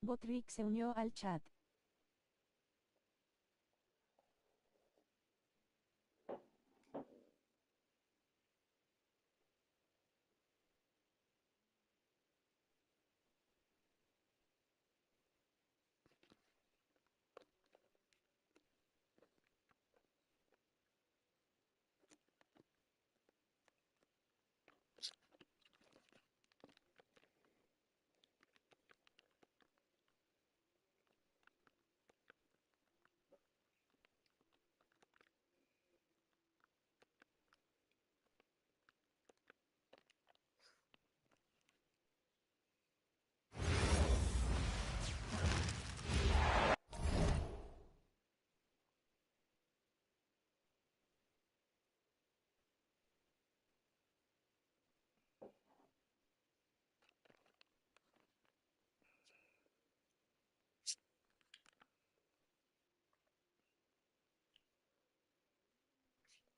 Botrick se unió al chat.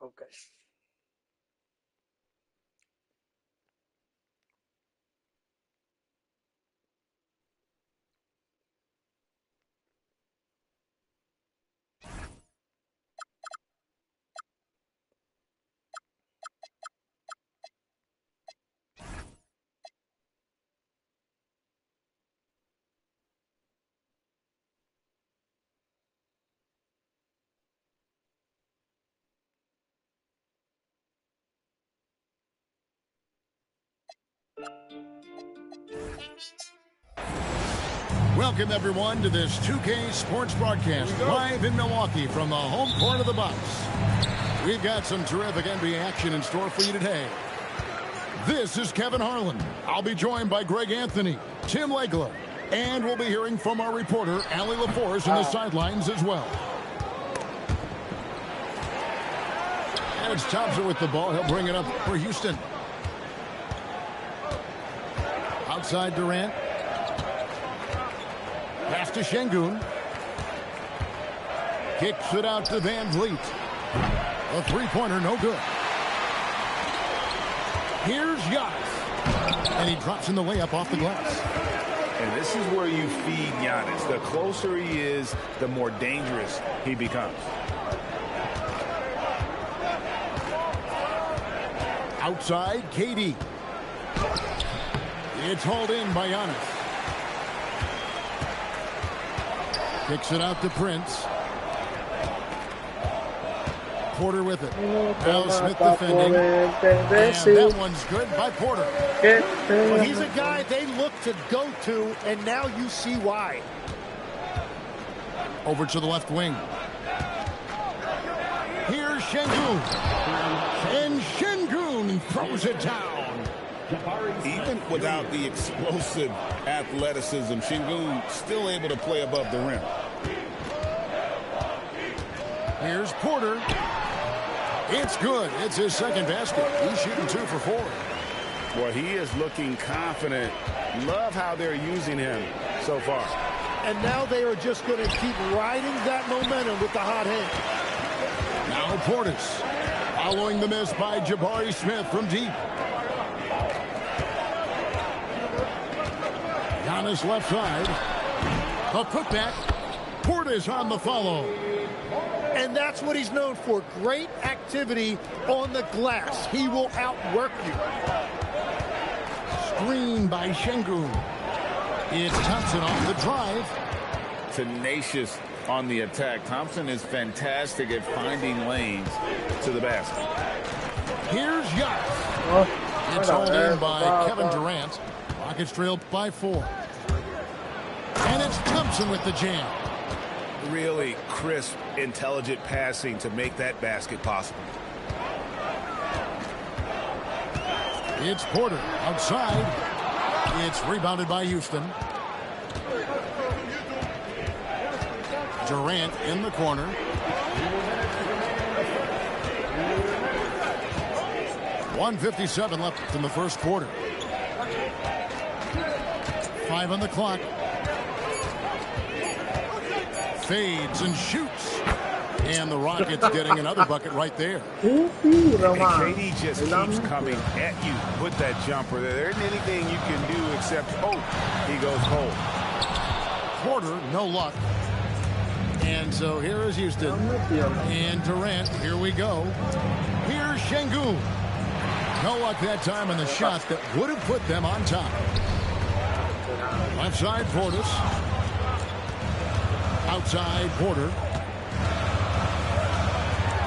Okay. Welcome, everyone, to this 2K Sports broadcast live in Milwaukee from the home court of the Bucks. We've got some terrific NBA action in store for you today. This is Kevin Harlan. I'll be joined by Greg Anthony, Tim Legler, and we'll be hearing from our reporter, Allie LaForce, in the sidelines as well. And it's Thompson with the ball. He'll bring it up for Houston. Outside Durant. Pass to Şengün. Kicks it out to Van Vliet. A three-pointer, no good. Here's Giannis. And he drops in the layup off the glass. And this is where you feed Giannis. The closer he is, the more dangerous he becomes. Outside, KD. It's hauled in by Giannis. Kicks it out to Prince. Porter with it. Al Smith defending. And that one's good by Porter. Well, he's a guy they look to go to, and now you see why. Over to the left wing. Here's Şengün. And Şengün throws it down. Even without the explosive athleticism, Şengün still able to play above the rim. Here's Porter. It's good. It's his second basket. He's shooting 2 for 4. Well, he is looking confident. Love how they're using him so far. And now they are just going to keep riding that momentum with the hot hand. Now Portis. Following the miss by Jabari Smith from deep. Giannis left side. A putback. Portis on the follow. And that's what he's known for. Great activity on the glass. He will outwork you. Screen by Şengün. It's Thompson on the drive. Tenacious on the attack. Thompson is fantastic at finding lanes to the basket. Here's Giannis. It's hauled in by Kevin Durant. Rockets trail by 4. And it's Thompson with the jam. Really crisp, intelligent passing to make that basket possible. It's Porter outside. It's rebounded by Houston. Durant in the corner. .157 left in the first quarter. 5 on the clock. Fades and shoots. And the Rockets getting another bucket right there. And KD just keeps coming at you with that jumper. There isn't anything you can do except, oh, he goes cold. quarter, no luck. And so here is Houston. And Durant, here we go. Here's Şengün. No luck that time on the shot that would have put them on top. Left side, Portis. Outside, Porter.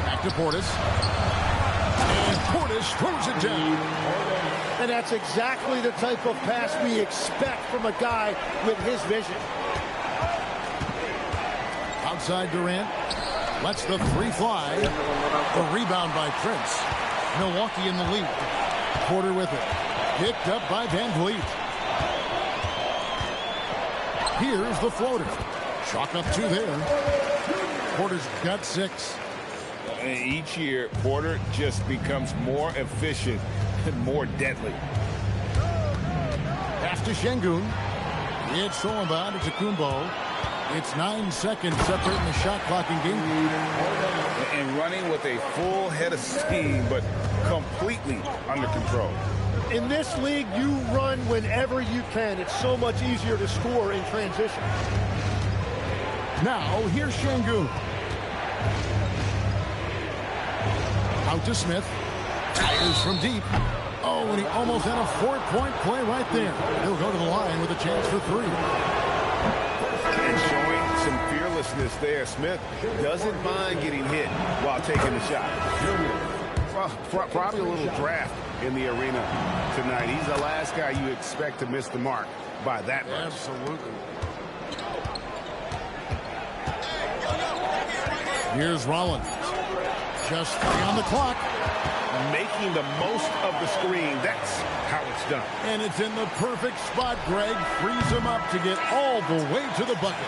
Back to Portis. And Portis throws it down. And that's exactly the type of pass we expect from a guy with his vision. Outside Durant. Lets the three fly. A rebound by Prince. Milwaukee in the lead. Porter with it. Picked up by Van Vliet. Here's the floater. Chalk up 2 there. Porter's got 6. Each year, Porter just becomes more efficient and more deadly. Pass to Şengün. It's Solomon. It's a Kumbo. It's 9 seconds separating the shot clock and game. And running with a full head of steam, but completely under control. In this league, you run whenever you can. It's so much easier to score in transition. Now, here's Şengün. Out to Smith. Fires from deep. Oh, and he almost had a 4-point play right there. He'll go to the line with a chance for 3. And showing some fearlessness there. Smith doesn't mind getting hit while taking the shot. Well, probably a little draft in the arena tonight. He's the last guy you expect to miss the mark by that much. Absolutely. Here's Rollins. Just 3 on the clock. Making the most of the screen. That's how it's done. And it's in the perfect spot, Greg. Frees him up to get all the way to the bucket.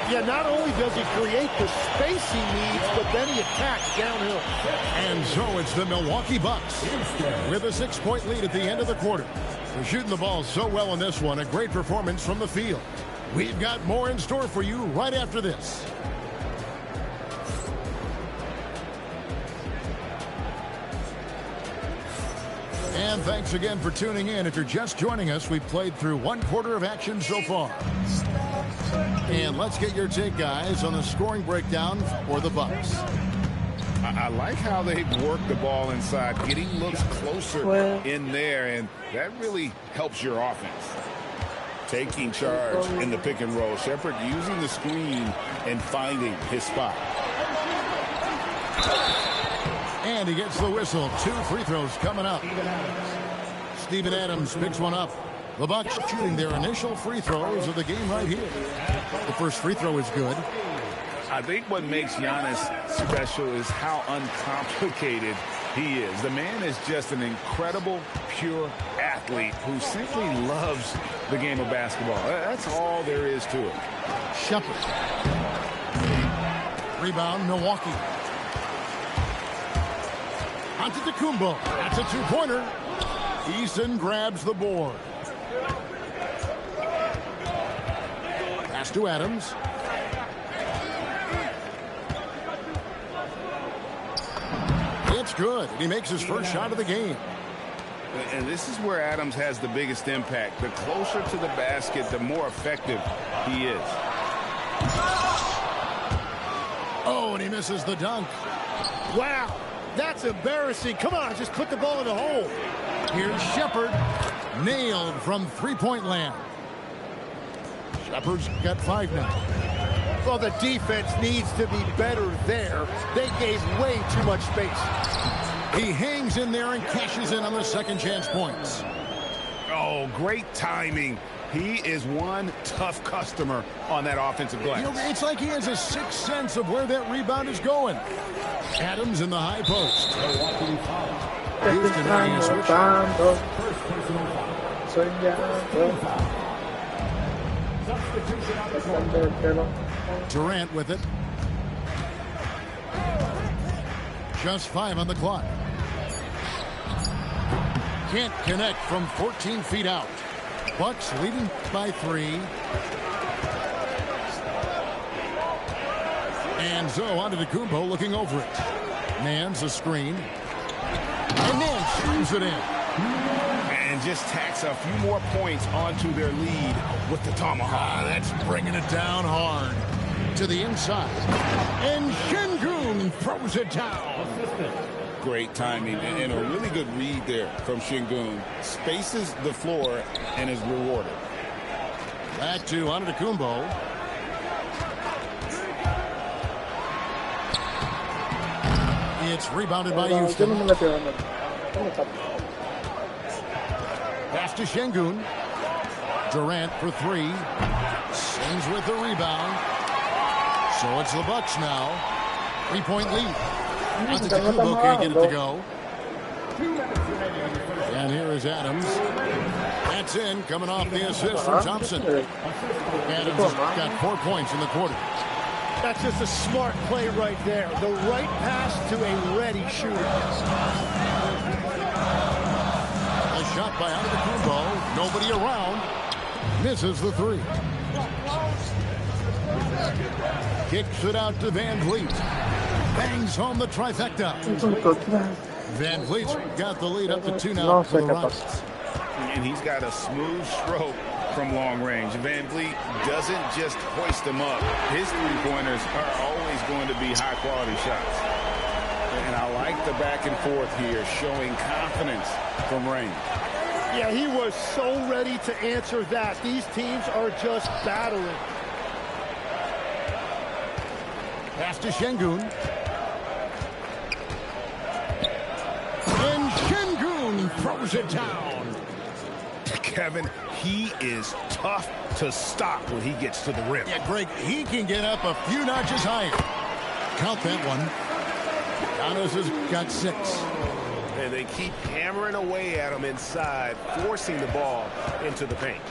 Yeah, not only does he create the space he needs, but then he attacks downhill. And so it's the Milwaukee Bucks with a 6-point lead at the end of the quarter. They're shooting the ball so well in this one. A great performance from the field. We've got more in store for you right after this. And thanks again for tuning in. If you're just joining us, we've played through 1 quarter of action so far. And let's get your take, guys, on the scoring breakdown for the Bucks. I like how they work the ball inside, getting looks closer in there, and that really helps your offense. Taking charge in the pick and roll. Shepherd using the screen and finding his spot. And he gets the whistle. 2 free throws coming up. Steven Adams picks one up. The Bucks shooting their initial free throws of the game right here. The first free throw is good. I think what makes Giannis special is how uncomplicated he is. The man is just an incredible, pure athlete who simply loves the game of basketball. That's all there is to it. Shepherd. Rebound, Milwaukee. Antetokounmpo. That's a 2-pointer. Eason grabs the board. Pass to Adams. It's good. He makes his first shot of the game. And this is where Adams has the biggest impact. The closer to the basket, the more effective he is. Oh, and he misses the dunk. Wow, that's embarrassing. Come on, just put the ball in the hole. Here's Shepherd. Nailed from 3-point land. Shepherd's got 5 now. Well, the defense needs to be better there. They gave way too much space. He hangs in there and cashes in on the second chance points. Oh, great timing. He is one tough customer on that offensive glass. You know, it's like he has a sixth sense of where that rebound is going. Adams in the high post. Houston making a switch. Durant with it. Just 5 on the clock. Can't connect from 14 feet out. Bucks leading by 3. And so Antetokounmpo looking over it. Nance a screen. And Nance shoots it in. and just tacks a few more points onto their lead with the tomahawk. That's bringing it down hard to the inside. And Shingun throws it down. Great timing and a really good read there from Shingun. Spaces the floor and is rewarded. Back to Antetokounmpo. It's rebounded by Houston. Pass to Shingun. Durant for three. Sings with the rebound. So it's the Bucks now. 3-point lead. Antetokounmpo can't get it to go. And here is Adams. That's in, coming off the assist from Thompson. Adams has got 4 points in the quarter. That's just a smart play right there. The right pass to a ready shooter. A shot by Antetokounmpo. Nobody around. Misses the three. Kicks it out to Van Vliet. Bangs home the trifecta. Van Vliet's got the lead up to 2 now for the Rockets. And he's got a smooth stroke from long range. Van Vliet doesn't just hoist them up. His three-pointers are always going to be high-quality shots. And I like the back and forth here, showing confidence from range. Yeah, he was so ready to answer that. These teams are just battling. Pass to Shingun. And Shingun throws it down. Kevin, he is tough to stop when he gets to the rim. Yeah, Greg, he can get up a few notches higher. Count that one. Giannis has got 6. And they keep hammering away at him inside, forcing the ball into the paint.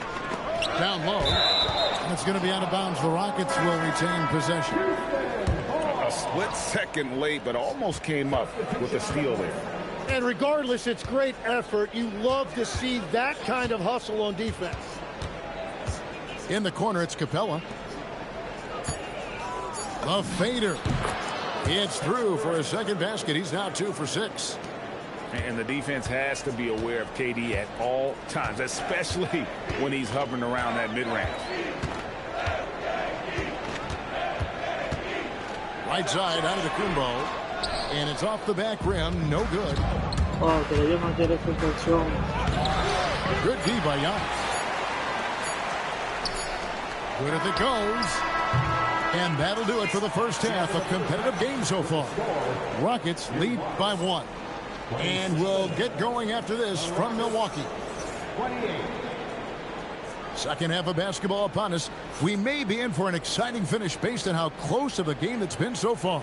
Down low. And it's going to be out of bounds. The Rockets will retain possession. A split second late, but almost came up with a steal there. And regardless, it's great effort. You love to see that kind of hustle on defense. In the corner, it's Capella. The fader. It's through for a second basket. He's now 2 for 6. And the defense has to be aware of KD at all times, especially when he's hovering around that mid-range. Right side, Antetokounmpo. And it's off the back rim. No good. Good D by Giannis. Good if it goes. And that'll do it for the first half. A competitive game so far. Rockets lead by 1. And we'll get going after this from Milwaukee. Second half of basketball upon us. We may be in for an exciting finish based on how close of a game it's been so far.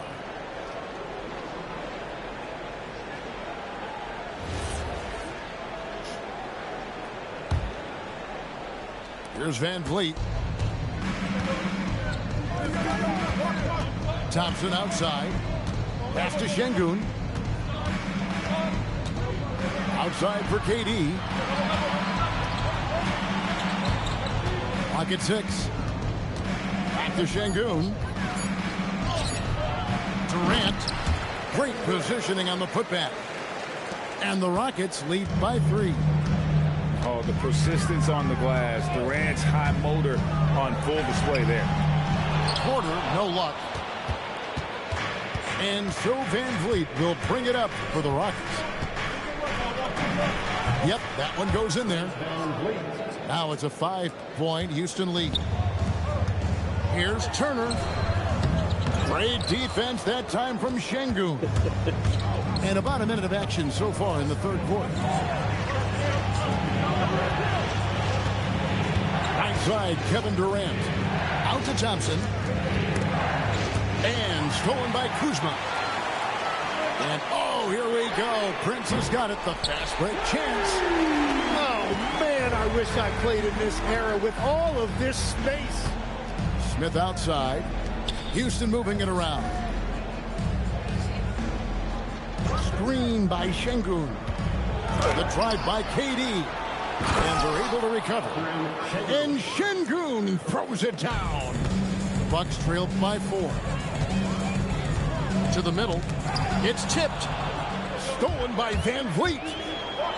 Here's Van Vliet. Thompson outside. Pass to Shingun. Outside for KD. Clock at 6. Back to Shingun. Durant. Great positioning on the putback. And the Rockets lead by 3. Oh, the persistence on the glass. Durant's high motor on full display there. Porter, no luck. And so Van Vliet will bring it up for the Rockets. Yep, that one goes in there. Now it's a 5-point Houston lead. Here's Turner. Great defense that time from Shingun. And about a minute of action so far in the third quarter. Right side, Kevin Durant. Out to Thompson. And stolen by Kuzma. And oh, here we go. Prince has got it. The fast break chance. Oh, man, I wish I played in this era with all of this space. Smith outside. Houston moving it around. Screen by Shingun. The drive by KD. And they're able to recover. And Shingun throws it down. Bucks trailed by 4. To the middle. It's tipped. Stolen by Van Vliet.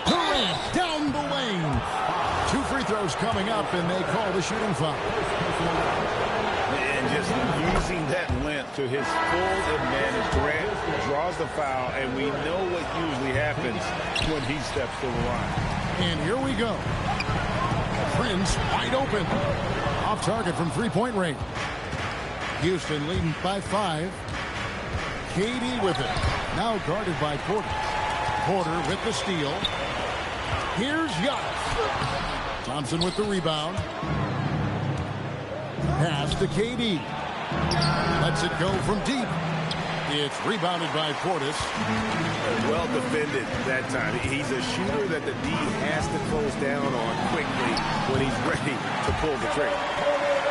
Durant down the lane. 2 free throws coming up, and they call the shooting foul. And just using that length to his full advantage. Durant draws the foul, and we know what usually happens when he steps to the line. And here we go. Prince wide open. Off target from three-point range. Houston leading by 5. KD with it. Now guarded by Porter. Porter with the steal. Here's Giannis. Thompson with the rebound. Pass to KD. Lets it go from deep. It's rebounded by Portis. Well defended that time. He's a shooter that the D has to close down on quickly when he's ready to pull the trigger.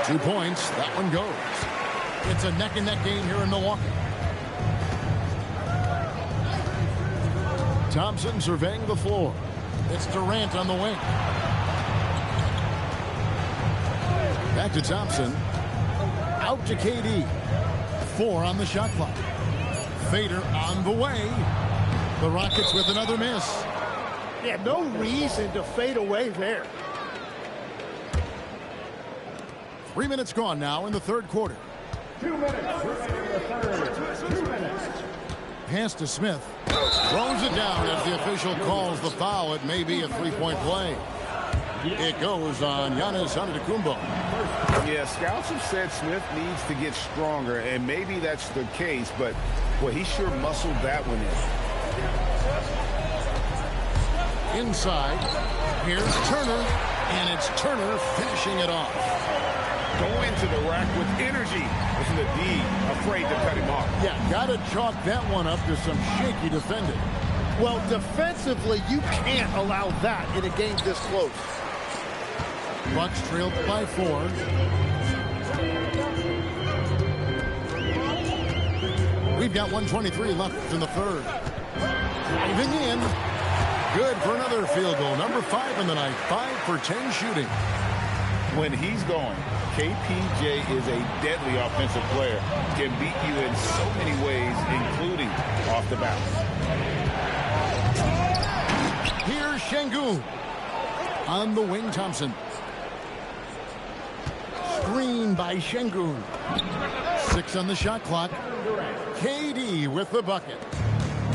2 points. That one goes. It's a neck-and-neck game here in Milwaukee. Thompson surveying the floor. It's Durant on the wing. Back to Thompson. Out to KD. 4 on the shot clock. Fader on the way. The Rockets with another miss. Yeah, no reason to fade away there. 3 minutes gone now in the third quarter. 2 minutes. 2 minutes. Pass to Smith. Throws it down as the official calls the foul. It may be a three-point play. It goes on Giannis Antetokounmpo. Yeah, scouts have said Smith needs to get stronger, and maybe that's the case, but, well, he sure muscled that one in. Inside. Here's Turner, and it's Turner finishing it off. Going to the rack with energy. Isn't the D afraid to cut him off? Yeah, got to chalk that one up to some shaky defending. Well, defensively, you can't allow that in a game this close. Bucks trailed by 4. We've got 1:23 left in the third. Driving in. Good for another field goal. Number 5 in the night. 5 for 10 shooting. When he's going, KPJ is a deadly offensive player. Can beat you in so many ways, including off the bounce. Here's Şengün. On the wing, Thompson. Screen by Şengün. 6 on the shot clock. KD with the bucket.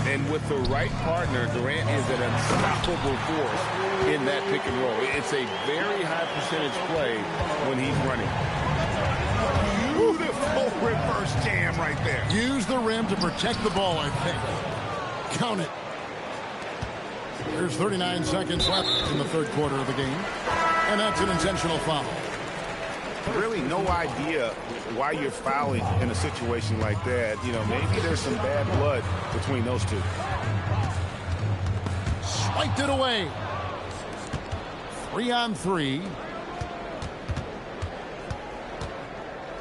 And with the right partner, Durant is an unstoppable force in that pick and roll. It's a very high percentage play when he's running. Beautiful reverse jam right there. Use the rim to protect the ball, I think. Count it. There's 39 seconds left in the third quarter of the game. And that's an intentional foul. Really no idea why you're fouling in a situation like that. You know, maybe there's some bad blood between those two. Swiped it away. 3 on 3.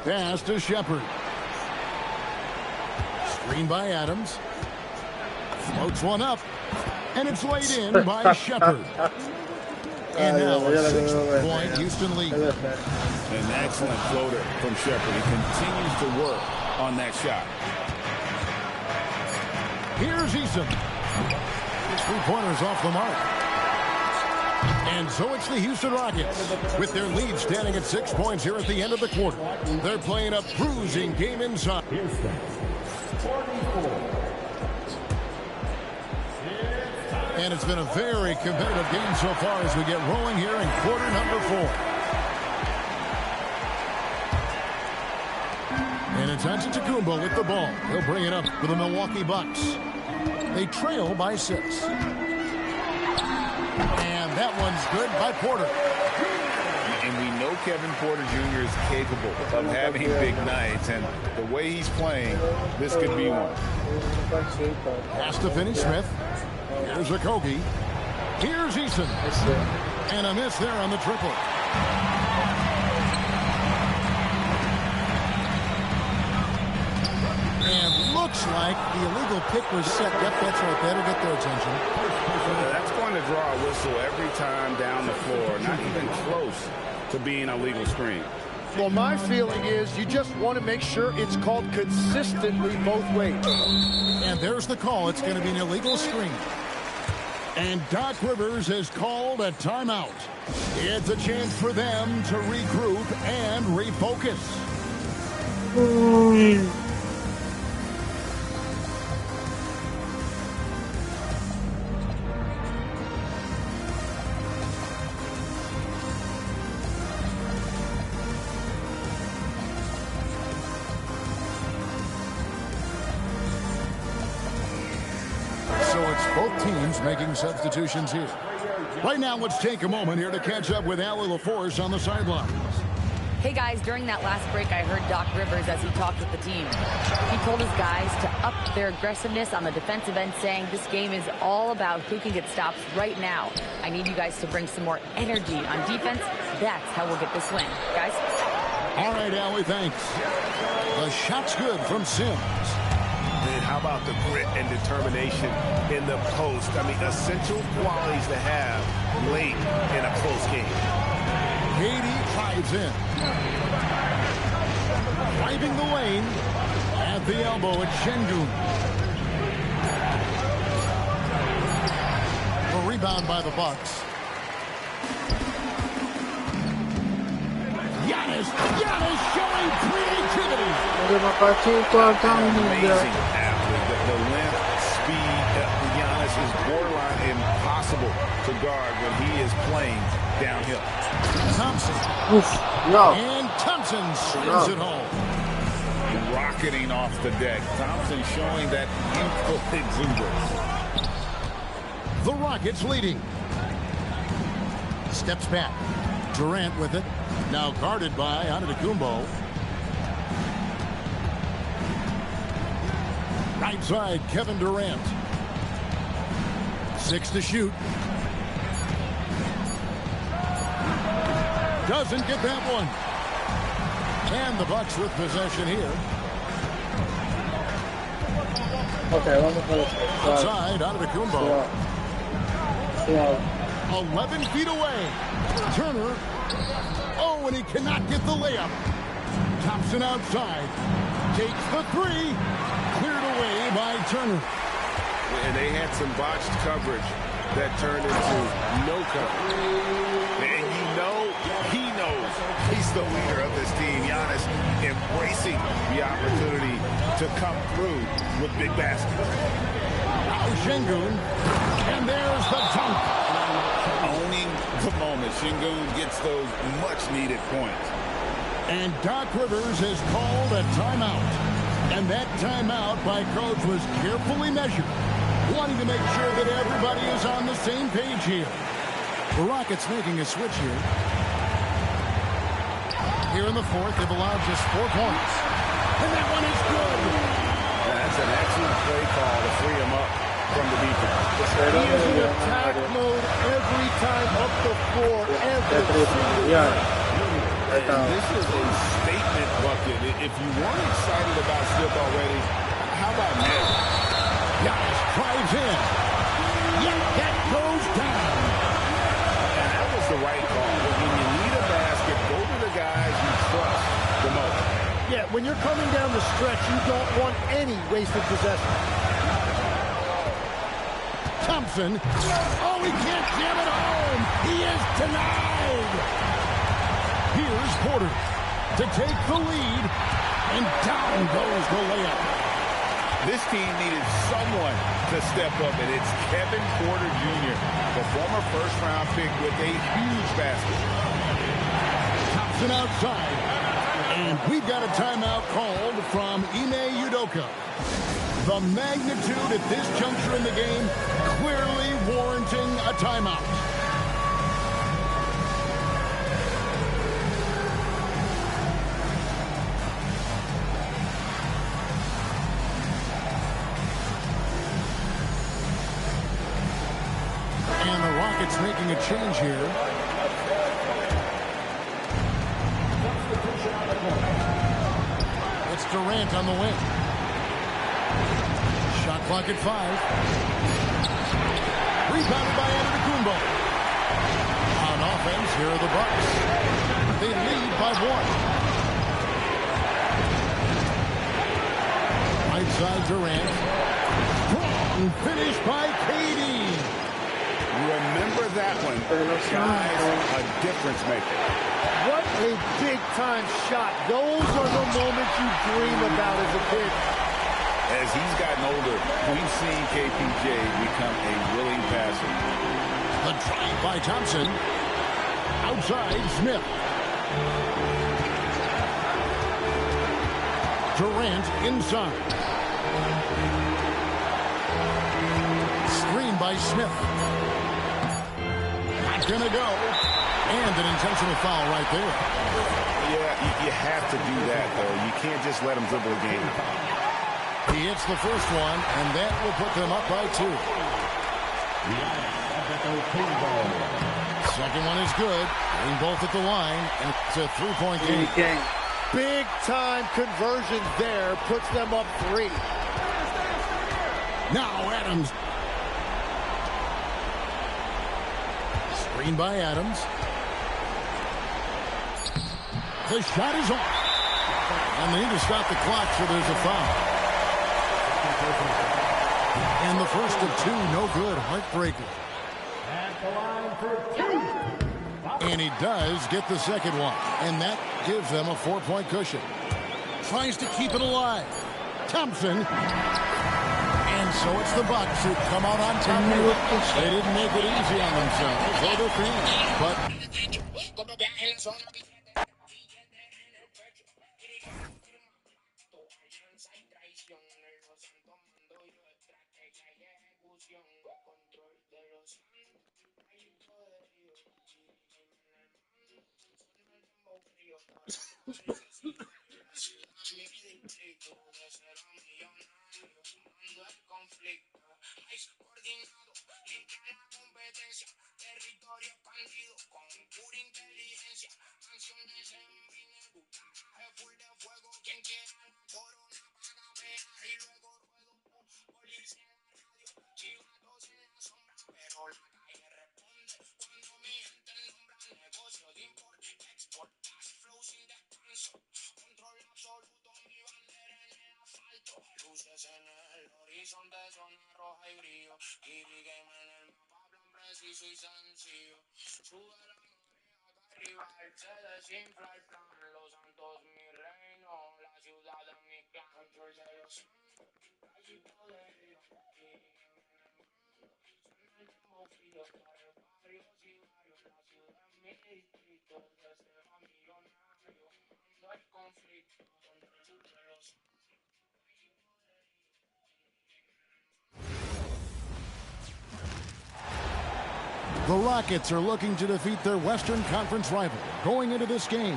Pass to Shepard. Screen by Adams. Floats one up. And it's laid in by Shepard. And now a 6-point Houston lead. An excellent floater from Shepard. He continues to work on that shot. Here's Eason. His 3-pointers off the mark. And so it's the Houston Rockets with their lead standing at 6 points here at the end of the quarter. They're playing a bruising game inside. And it's been a very competitive game so far as we get rolling here in quarter number 4. And it's Antetokounmpo with the ball. He'll bring it up for the Milwaukee Bucks. They trail by 6. And that one's good by Porter. And we know Kevin Porter Jr. is capable of having big nights. And the way he's playing, this could be one. Has to finish Smith. Here's Okogie. Here's Eason. And a miss there on the triple. And looks like the illegal pick was set. Yep, that's right. That'll get their attention. That's going to draw a whistle every time down the floor. Not even close to being a legal screen. Well, my feeling is you just want to make sure it's called consistently both ways. And there's the call. It's going to be an illegal screen. And Doc Rivers has called a timeout. It's a chance for them to regroup and refocus. So it's both teams making substitutions here. Right now, let's take a moment here to catch up with Allie LaForce on the sidelines. Hey guys, during that last break, I heard Doc Rivers as he talked with the team. He told his guys to up their aggressiveness on the defensive end, saying this game is all about who can get stops right now. I need you guys to bring some more energy on defense. That's how we'll get this win. Guys? All right, Allie, thanks. The shot's good from Sims. And how about the grit and determination in the post? I mean, essential qualities to have late in a close game. Katie drives in. Driving the lane. At the elbow, it's Şengün. A rebound by the Bucks. Giannis showing creativity. Amazing athlete. The length, speed, Giannis is borderline impossible to guard when he is playing downhill. Thompson. No. And Thompson slams it home. Rocketing off the deck. Thompson showing that youthful exuberance. The Rockets leading. Steps back. Durant with it. Now guarded by Antetokounmpo. Right side, Kevin Durant. 6 to shoot. Doesn't get that one. And the Bucks with possession here. Okay, vamos a ver. Outside, Antetokounmpo. 11 feet away. Turner. Oh, and he cannot get the layup. Thompson outside. Takes the three. Cleared away by Turner. And they had some botched coverage that turned into no coverage. And he knows he's the leader of this team. Giannis embracing the opportunity to come through with big baskets. Now Şengün. And there's the dunk. Owning the moment. Şengün gets those much-needed points. And Doc Rivers has called a timeout. And that timeout by Coach was carefully measured, wanting to make sure that everybody is on the same page here. The Rockets making a switch here. Here in the fourth, they've allowed just 4 points. And that one is good. That's an excellent play call to free him up from the defense. He is in attack mode every time up the floor. Every single time. And this is a statement bucket. If you weren't excited about Slip already, how about now? Giannis drives in. Yet that goes down. And that was the right call. When you need a basket, go to the guys you trust the most. Yeah, when you're coming down the stretch, you don't want any wasted possession. Thompson. Oh, he can't jam it home. He is denied. Here's Porter to take the lead, and down goes the layup. This team needed someone to step up, and it's Kevin Porter Jr., the former first-round pick with a huge basket. Thompson outside, and we've got a timeout called from Ime Udoka. The magnitude at this juncture in the game clearly warranting a timeout. And the Rockets making a change here. It's Durant on the wing. Shot clock at 5. Rebounded by Antetokounmpo. On offense, here are the Bucks. They lead by 1. Right side Durant. Strong finish by KD. Remember that one. Guys, a difference maker. What a big-time shot. Those are the moments you dream about as a kid. As he's gotten older, we've seen KPJ become a willing passer. The drive by Thompson. Outside, Smith. Durant inside. Screen by Smith. Not gonna go. And an intentional foul right there. Yeah, you have to do that, though. You can't just let him dribble a game. He hits the first one, and that will put them up by 2. Second one is good. Getting both at the line, and it's a 3-point game. Big-time conversion there puts them up 3. Now Adams. Screen by Adams. The shot is off. And they need to stop the clock, so there's a foul. And the first of 2, no good. Heartbreaker. And he does get the second one. And that gives them a 4-point cushion. Tries to keep it alive. Thompson. And so it's the Bucks who come out on top. They didn't make it easy on themselves or their fans. But the Rockets are looking to defeat their Western Conference rival going into this game.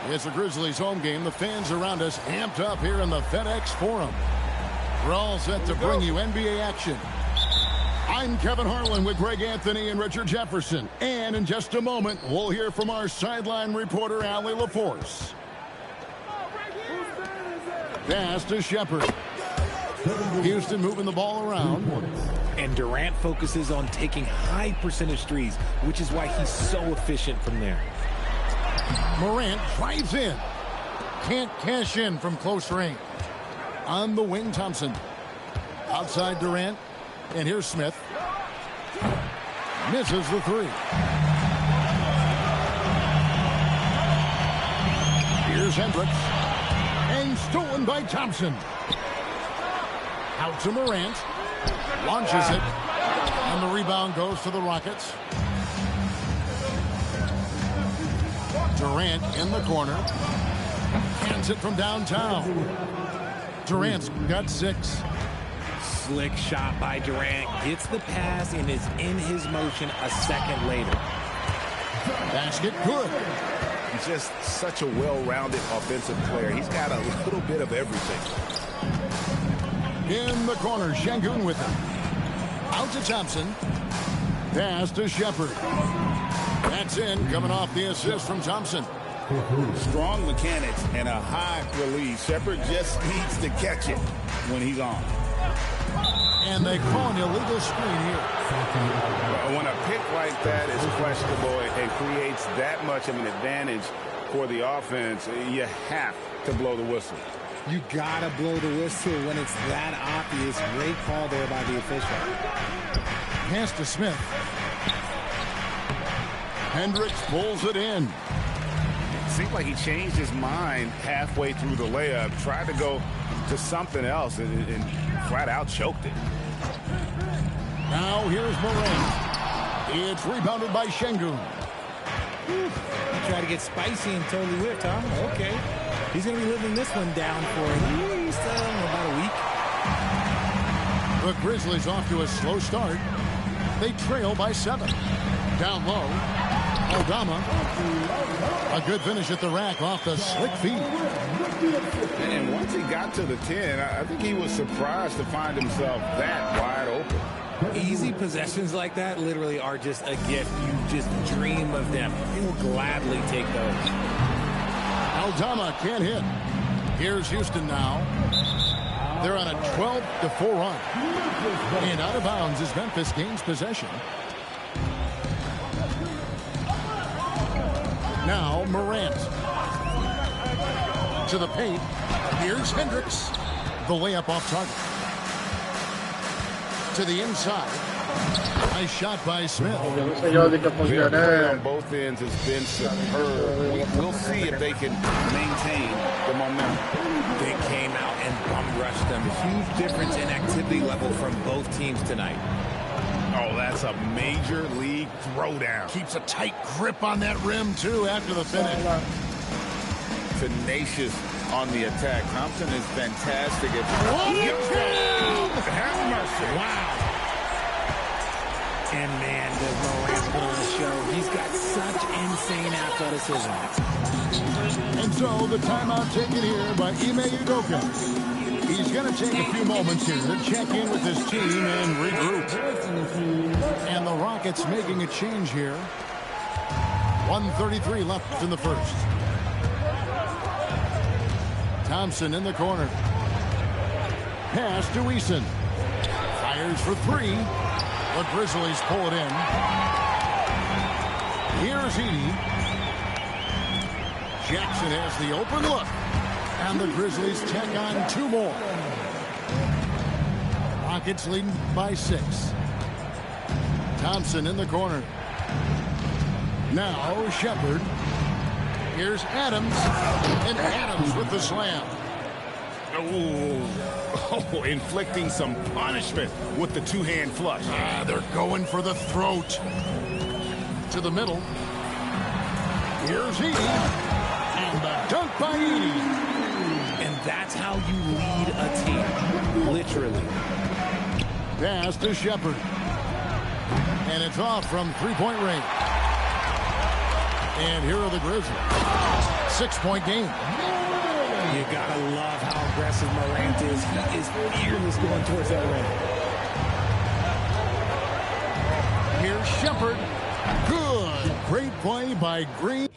It's a Grizzlies home game. The fans around us amped up here in the FedEx Forum. We're all set to bring you NBA action. I'm Kevin Harlan with Greg Anthony and Richard Jefferson. And in just a moment, we'll hear from our sideline reporter, Allie LaForce. Pass to Shepard. Houston moving the ball around. And Durant focuses on taking high percentage threes, which is why he's so efficient from there. Morant drives in. Can't cash in from close range. On the wing, Thompson. Outside Durant. And here's Smith. Misses the 3. Here's Hendricks. And stolen by Thompson. Out to Morant. Launches it. And the rebound goes to the Rockets. Durant in the corner. Hands it from downtown. Durant's got 6. Slick shot by Durant. Gets the pass and is in his motion a second later. Basket good. He's just such a well-rounded offensive player. He's got a little bit of everything. In the corner, Şengün with it. Out to Thompson. Pass to Shepard. That's in, coming off the assist from Thompson. Strong mechanics and a high release. Shepard just needs to catch it when he's on. And they call an illegal screen here. When a pick like that is questionable and creates that much of an advantage for the offense, you have to blow the whistle. You gotta blow the whistle when it's that obvious. Great call there by the official. Pass to Smith. Hendricks pulls it in. Seemed like he changed his mind halfway through the layup, tried to go to something else, and flat out choked it. Now here's Morant. It's rebounded by Şengün. Try to get spicy and totally whipped, huh? Okay. He's going to be living this one down for at least about a week. The Grizzlies off to a slow start. They trail by 7. Down low. Aldama. A good finish at the rack off the slick feet. And once he got to the 10, I think he was surprised to find himself that wide open. Easy possessions like that literally are just a gift. You just dream of them. He will gladly take those. Aldama can't hit. Here's Houston now. They're on a 12-4 run. And out of bounds as Memphis gains possession. Now Morant. To the paint. Here's Hendricks. The layup off target. To the inside. Nice shot by Smith. Their play on both ends has been superb. We'll see if they can maintain the momentum. They came out and bum rushed them. A huge difference in activity level from both teams tonight. Oh, that's a major league throwdown. Keeps a tight grip on that rim, too, after the finish. Tenacious on the attack. Thompson is fantastic at... Have mercy. Wow. And, man, does Morant put on the show. He's got such insane athleticism. And so, the timeout taken here by Ime Udoka. He's going to take a few moments here to check in with his team and regroup. And the Rockets making a change here. 1:33 left in the first. Thompson in the corner. Pass to Eason. Fires for 3. The Grizzlies pull it in. Here's Edey. Jackson has the open look. And the Grizzlies tack on 2 more. Rockets leading by 6. Thompson in the corner. Now Shepard. Here's Adams. And Adams with the slam. Oh, inflicting some punishment with the 2-hand flush. They're going for the throat. To the middle. Here's Edey. And the dunk by Edey. And that's how you lead a team. Literally. Pass to Shepard. And it's off from 3-point range. And here are the Grizzlies. 6-point game. You gotta love how aggressive Morant is. He is fearless going towards that rim. Here's Shepard. Good. Great play by Green.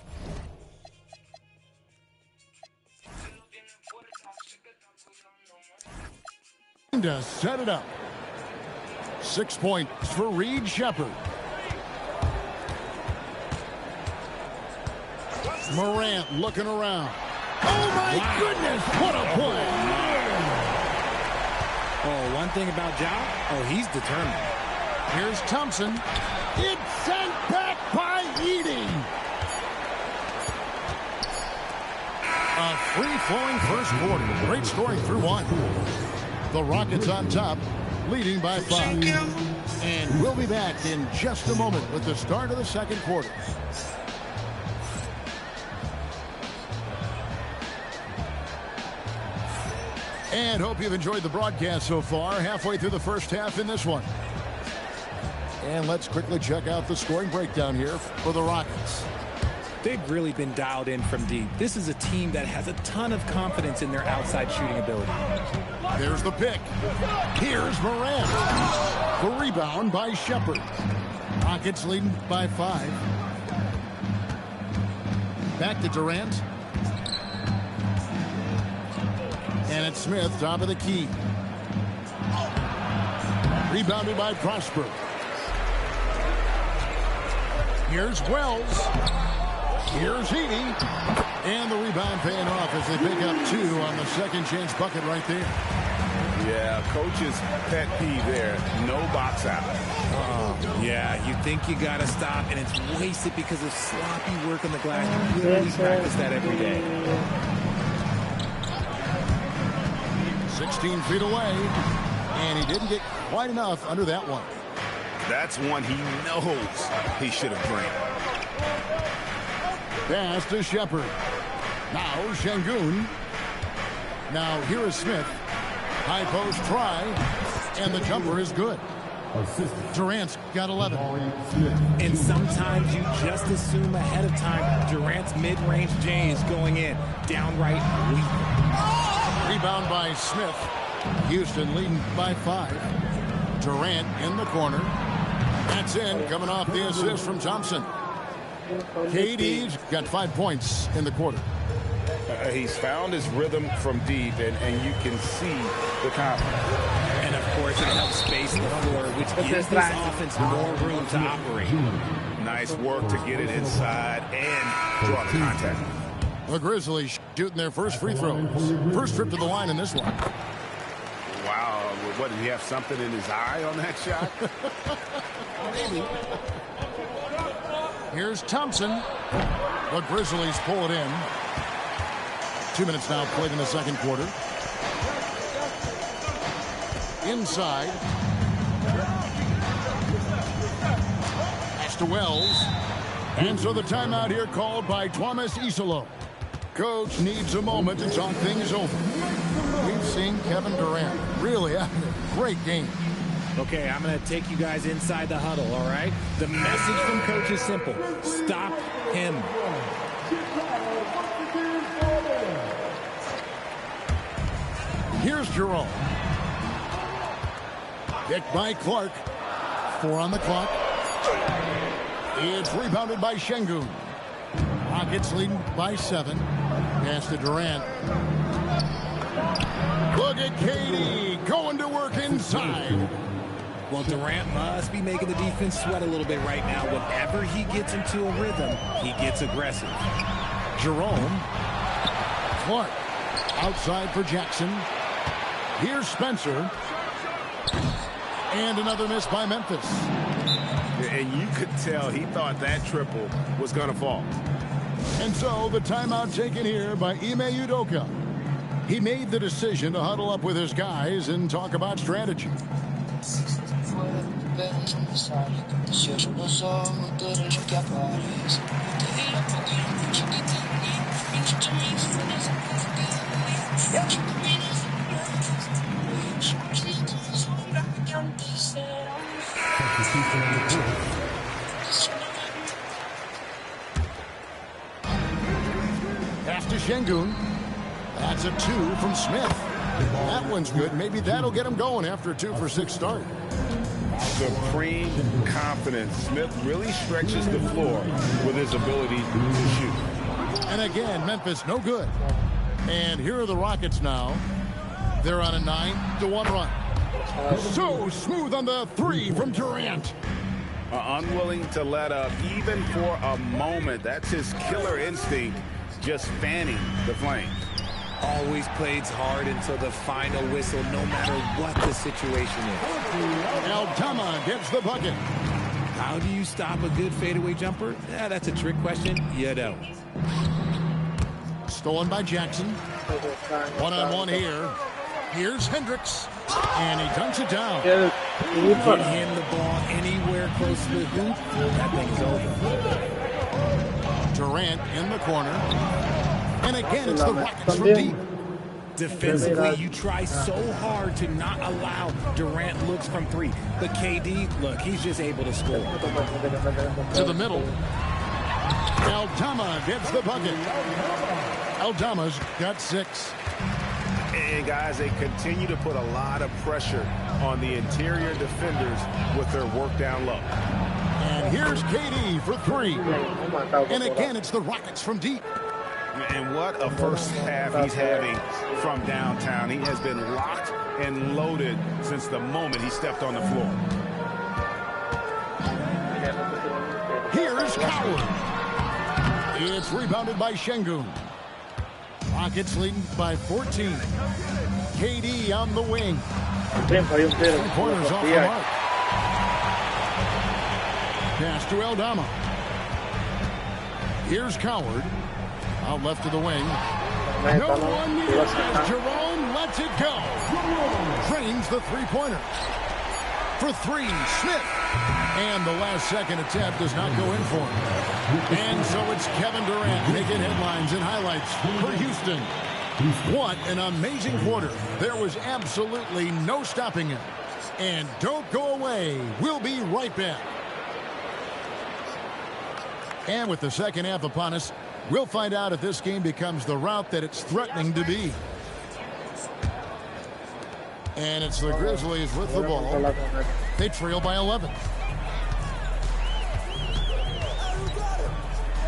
To set it up. 6 points for Reed Shepard. Morant looking around. Oh, my goodness. What a play. Oh, one thing about Ja, he's determined. Here's Thompson. It's sent back by Edey. A free-flowing first quarter. Great scoring through 1. The Rockets on top, leading by 5. And we'll be back in just a moment with the start of the second quarter. And hope you've enjoyed the broadcast so far. Halfway through the first half in this one. And let's quickly check out the scoring breakdown here for the Rockets. They've really been dialed in from deep. This is a team that has a ton of confidence in their outside shooting ability. There's the pick. Here's Morant. The rebound by Shepard. Rockets leading by 5. Back to Durant. And it's Smith, top of the key. Rebounded by Prosper. Here's Wells. Here's Edey. And the rebound paying off as they pick up 2 on the second chance bucket right there. Yeah, coach's pet peeve there. No box out. Yeah, you think you got to stop, and it's wasted because of sloppy work on the glass. You really practice that every day. 16 feet away, and he didn't get quite enough under that one. That's one he knows he should have drained. Pass to Shepard. Now Şengün. Now here is Smith. High post try, and the jumper is good. Durant's got 11. And sometimes you just assume ahead of time Durant's mid-range J is going in. Downright weak. Rebound by Smith. Houston leading by 5. Durant in the corner. That's in, coming off the assist from Thompson. KD's got 5 points in the quarter. He's found his rhythm from deep, and you can see the confidence. And, of course, it helps space the floor, which gives this offense more room to operate. Nice work to get it inside and draw the contact. The Grizzlies shooting their first free throws. First trip to the line in this one. Wow, what, did he have something in his eye on that shot? Maybe. Here's Thompson. The Grizzlies pull it in. 2 minutes now played in the second quarter. Inside. Pass to Wells. And so the timeout here called by Thomas Isolo. Coach needs a moment to talk things over. We've seen Kevin Durant really having a great game. Okay, I'm going to take you guys inside the huddle, all right? The message from Coach is simple. Stop him. Here's Jerome. Picked by Clark. 4 on the clock. It's rebounded by Şengün. Rockets leading by 7. Pass to Durant. Look at KD going to work inside. Well, Durant must be making the defense sweat a little bit right now. Whenever he gets into a rhythm, he gets aggressive. Jerome. Clark. Outside for Jackson. Here's Spencer. And another miss by Memphis. And you could tell he thought that triple was going to fall. And so the timeout taken here by Ime Udoka. He made the decision to huddle up with his guys and talk about strategy. Pass to Şengün. That's a 2 from Smith. That one's good. Maybe that'll get him going after a 2-for-6 start. Supreme confidence. Smith really stretches the floor with his ability to shoot. And again, Memphis no good. And here are the Rockets now. They're on a 9-1 run. So smooth on the 3 from Durant. Unwilling to let up even for a moment. That's his killer instinct, just fanning the flames. Always plays hard until the final whistle, no matter what the situation is. Aldama gets the bucket. How do you stop a good fadeaway jumper? Yeah, that's a trick question. You don't. Stolen by Jackson. One-on-one here. Here's Hendricks. And he dunks it down. Get him the ball anywhere close to the hoop. That thing's over. Durant in the corner. And again, it's the Rockets from deep. Defensively, you try so hard to not allow Durant looks from 3. But KD, look, he's just able to score. To the middle. Aldama gets the bucket. Aldama's got 6. And guys, they continue to put a lot of pressure on the interior defenders with their work down low. And here's KD for 3. And again, it's the Rockets from deep. And what a first half he's having from downtown. He has been locked and loaded since the moment he stepped on the floor. Here's Coward. It's rebounded by Şengün. Rockets leading by 14. KD on the wing. Triunfo, hay un tiro. 3 pointers off the mark. Pass to Eldama. Here's Coward. Out left to the wing. No one needed as Jerome lets it go. Drains the three-pointer. For three, Smith. And the last second attempt does not go in for him. And so it's Kevin Durant making headlines and highlights for Houston. What an amazing quarter. There was absolutely no stopping him. And don't go away. We'll be right back. And with the second half upon us, we'll find out if this game becomes the route that it's threatening to be. And it's the Grizzlies with the ball. They trail by 11.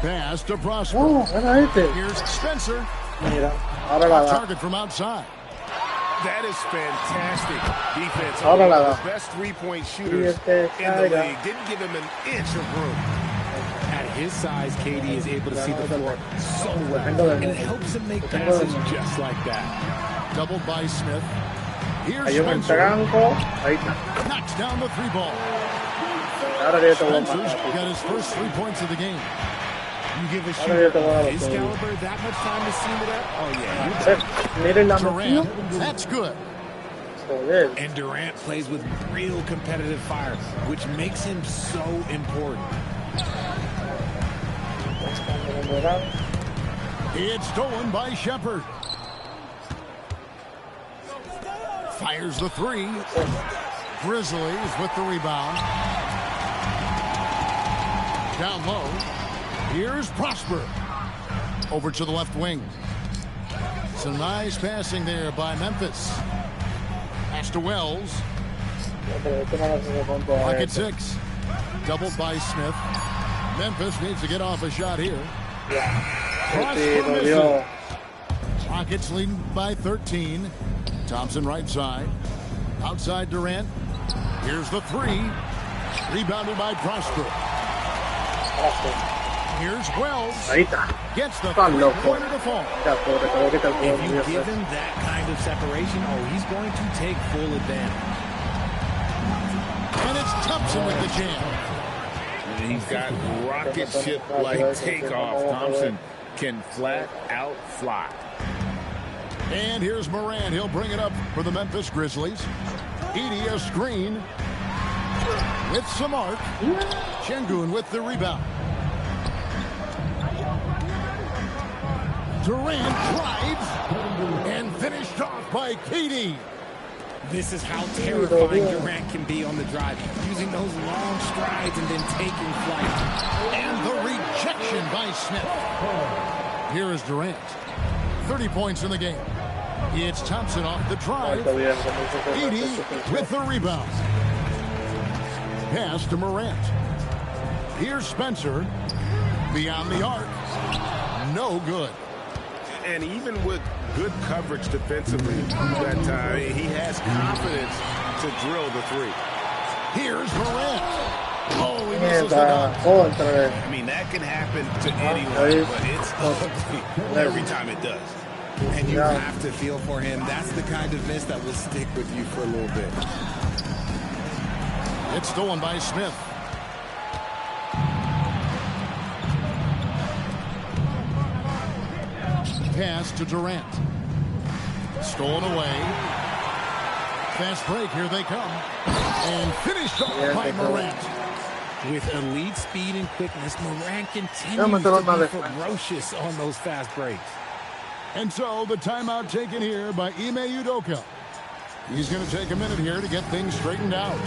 Pass to Prosper. Here's Spencer. Target from outside. That is fantastic defense. One of the best three-point shooters in the league. Didn't give him an inch of room. At his size, KD is able to see the floor so well, and it helps him make passes just like that. Doubled by Smith. Here's Spencer. Knocks down the three ball. Spencer's got his first 3 points of the game. You give a shooter his caliber that much time to see it up? Oh, yeah. Durant, that's good. And Durant plays with real competitive fire, which makes him so important. It's stolen by Shepard. Fires the three. Grizzlies with the rebound. Down low. Here's Prosper. Over to the left wing. Some nice passing there by Memphis. Pass to Wells. Pocket 6. Doubled by Smith. Memphis needs to get off a shot here. Prosper misses. Rockets leading by 13. Thompson right side. Outside Durant. Here's the three. Rebounded by Prosper. Here's Wells. Gets the three-pointer to fall. If you give him that kind of separation, oh, he's going to take full advantage. And it's Thompson with the jam. He's got rocket ship-like takeoff. Thompson can flat out fly. And here's Moran. He'll bring it up for the Memphis Grizzlies. Edey a screen. With Samart. Şengün with the rebound. Durant drives and finished off by KD. This is how terrifying Durant can be on the drive, using those long strides and then taking flight. And the rejection by Smith. Here is Durant. 30 points in the game. It's Thompson off the drive. Edey with the rebound. Pass to Morant. Here's Spencer. Beyond the arc. No good. And even with good coverage defensively that time, he has confidence to drill the three. Here's Morant. Oh, he misses the dunk. I mean, that can happen to anyone, but it's ugly every time it does. And you have to feel for him. That's the kind of miss that will stick with you for a little bit. It's stolen by Smith. Pass to Durant. Stolen away. Fast break. Here they come. And finished off by Morant. With elite speed and quickness, Morant continues to be ferocious on those fast breaks. And so the timeout taken here by Ime Udoka. He's going to take a minute here to get things straightened out.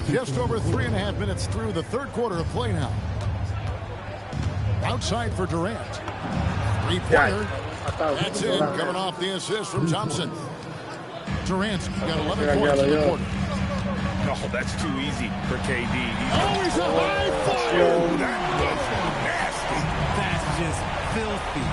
Just over 3.5 minutes through the third quarter of play now. Outside for Durant. Three-pointer. That's it. Coming off the assist from Thompson. Durant's got 11 points in the quarter. Oh, that's too easy for KD. He's a high fire. That was nasty. That's just filthy.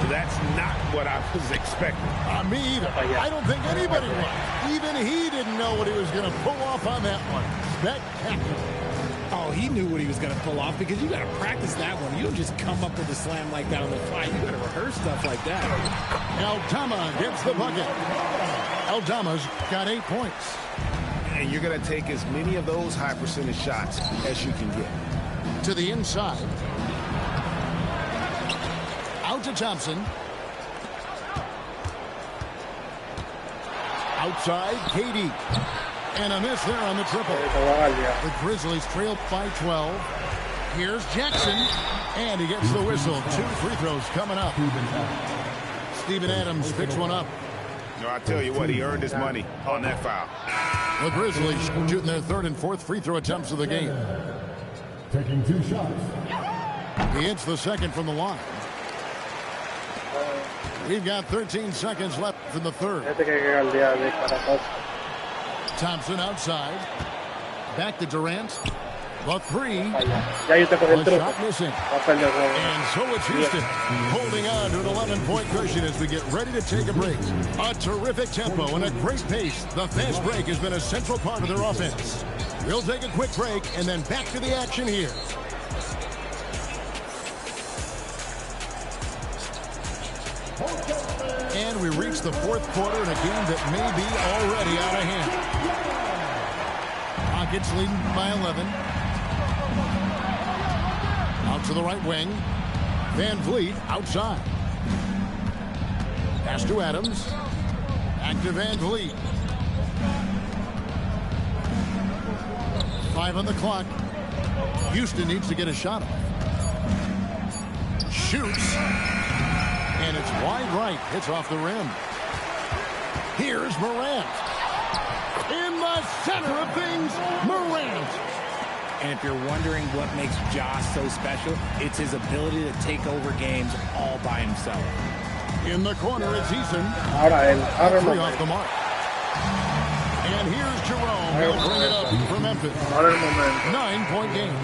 That's not what I was expecting. Me either. I don't think anybody was. Even he didn't know what he was going to pull off on that one. Spectacular. Oh, he knew what he was going to pull off because you got to practice that one. You don't just come up with a slam like that on the fly. You got to rehearse stuff like that. Aldama gets the bucket. Aldama's got 8 points. And you're going to take as many of those high percentage shots as you can get. To the inside. Out to Thompson. Outside, KD. And a miss there on the triple. The Grizzlies trail by 12. Here's Jackson. And he gets the whistle. 2 free throws coming up. Steven Adams picks one up. No, I tell you what, he earned his money on that foul. The Grizzlies shooting their 3rd and 4th free throw attempts of the game. Taking 2 shots. He hits the 2nd from the line. We've got 13 seconds left in the 3rd. Thompson outside. Back to Durant. The 3. The shot missing. And so it's Houston holding on to an 11-point cushion as we get ready to take a break. A terrific tempo and a great pace. The fast break has been a central part of their offense. We'll take a quick break and then back to the action here. And we reach the 4th quarter in a game that may be already out of hand. Rockets leading by 11. Out to the right wing. Van Vliet outside. Pass to Adams. Back to Van Vliet. 5 on the clock. Houston needs to get a shot off. Shoots. And it's wide right. Hits off the rim. Here's Morant. In the center of things, Morant. And if you're wondering what makes Josh so special, it's his ability to take over games all by himself. In the corner, it's Eason. 3 off the mark. And here's Jerome. He'll bring it up for Memphis. 9-point game.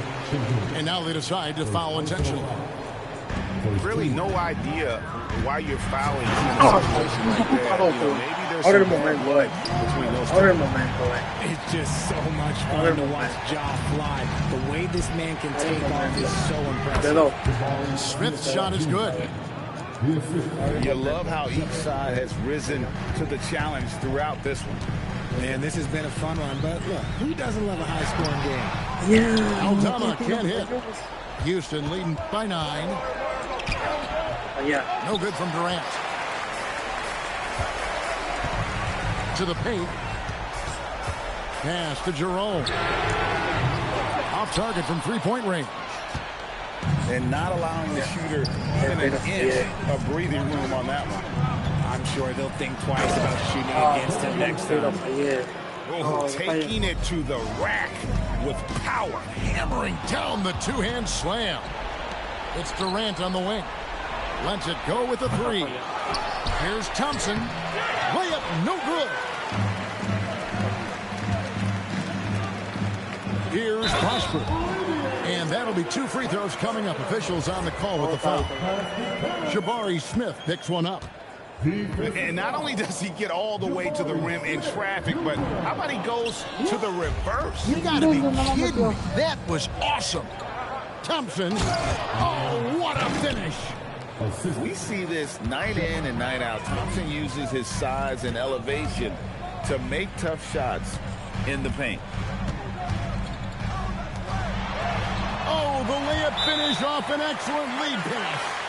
And now they decide to foul intentionally. Really no idea why you're fouling in a situation like that. Maybe there's some blood between those two. It's just so much fun to watch Ja fly. The way this man can take off is so impressive. Smith's shot is good. You love how each side has risen to the challenge throughout this one. Man, this has been a fun one, but look, who doesn't love a high-scoring game? Aldama can't hit. Houston leading by 9. No good from Durant. To the paint. Pass to Jerome. Off target from 3-point range. And not allowing the shooter even an inch of breathing room on that one. I'm sure they'll think twice about shooting against him next time. Oh, taking it to the rack with power. Hammering down the 2-hand slam. It's Durant on the wing. Lets it go with the 3. Here's Thompson. Layup, no good. Here's Prosper. And that'll be 2 free throws coming up. Officials on the call with the foul. Jabari Smith picks one up. And not only does he get all the way to the rim in traffic, but how about he goes to the reverse? You gotta be kidding me. That was awesome. Thompson. Oh, what a finish. We see this night in and night out. Thompson uses his size and elevation to make tough shots in the paint. Oh, the layup finish off an excellent lead pass.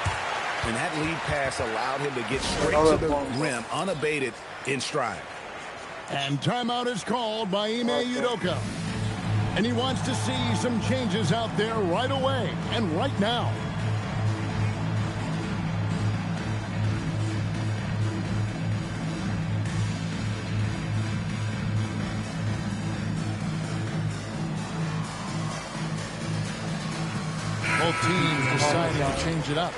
And that lead pass allowed him to get straight to the rim unabated in stride. And timeout is called by Ime Udoka. And he wants to see some changes out there right away and right now. Both teams deciding to change it up.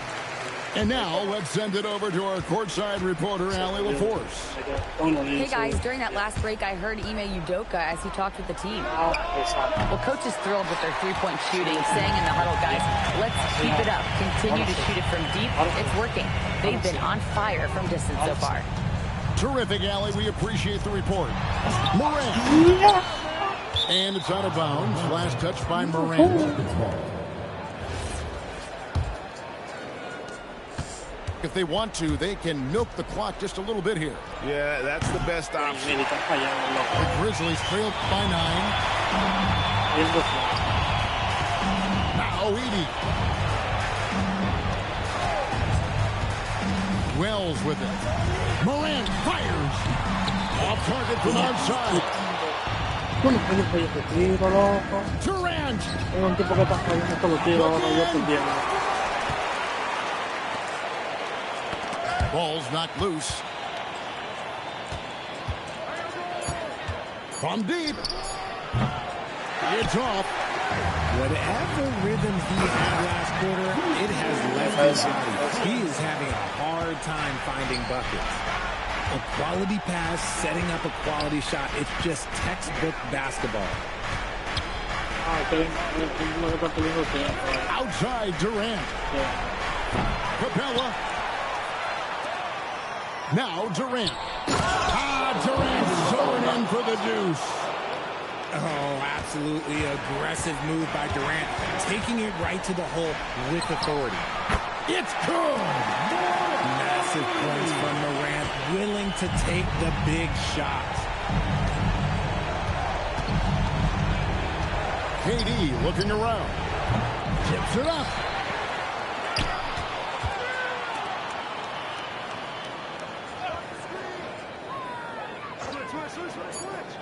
And now, let's send it over to our courtside reporter, Allie LaForce. Hey, guys, during that last break, I heard Ime Udoka as he talked with the team. Well, coach is thrilled with their three-point shooting, saying in the huddle, guys, let's keep it up. Continue to shoot it from deep. It's working. They've been on fire from distance so far. Terrific, Allie. We appreciate the report. Morant. And it's out of bounds. Last touch by Morant. If they want to, they can milk the clock just a little bit here. Yeah, that's the best option. The Grizzlies trailed by 9. Now Edie. Wells with it. Morant fires. Off target from outside. Durant. Ball's knocked loose. From deep. It's off. Whatever rhythm he had last quarter, it has left his body. He is having a hard time finding buckets. A quality pass, setting up a quality shot. It's just textbook basketball. Outside Durant. Capella. Now Durant. Durant soaring in for the deuce. Oh, absolutely aggressive move by Durant, taking it right to the hole with authority. It's good. Massive points from Morant, willing to take the big shots. KD looking around. Tips it up.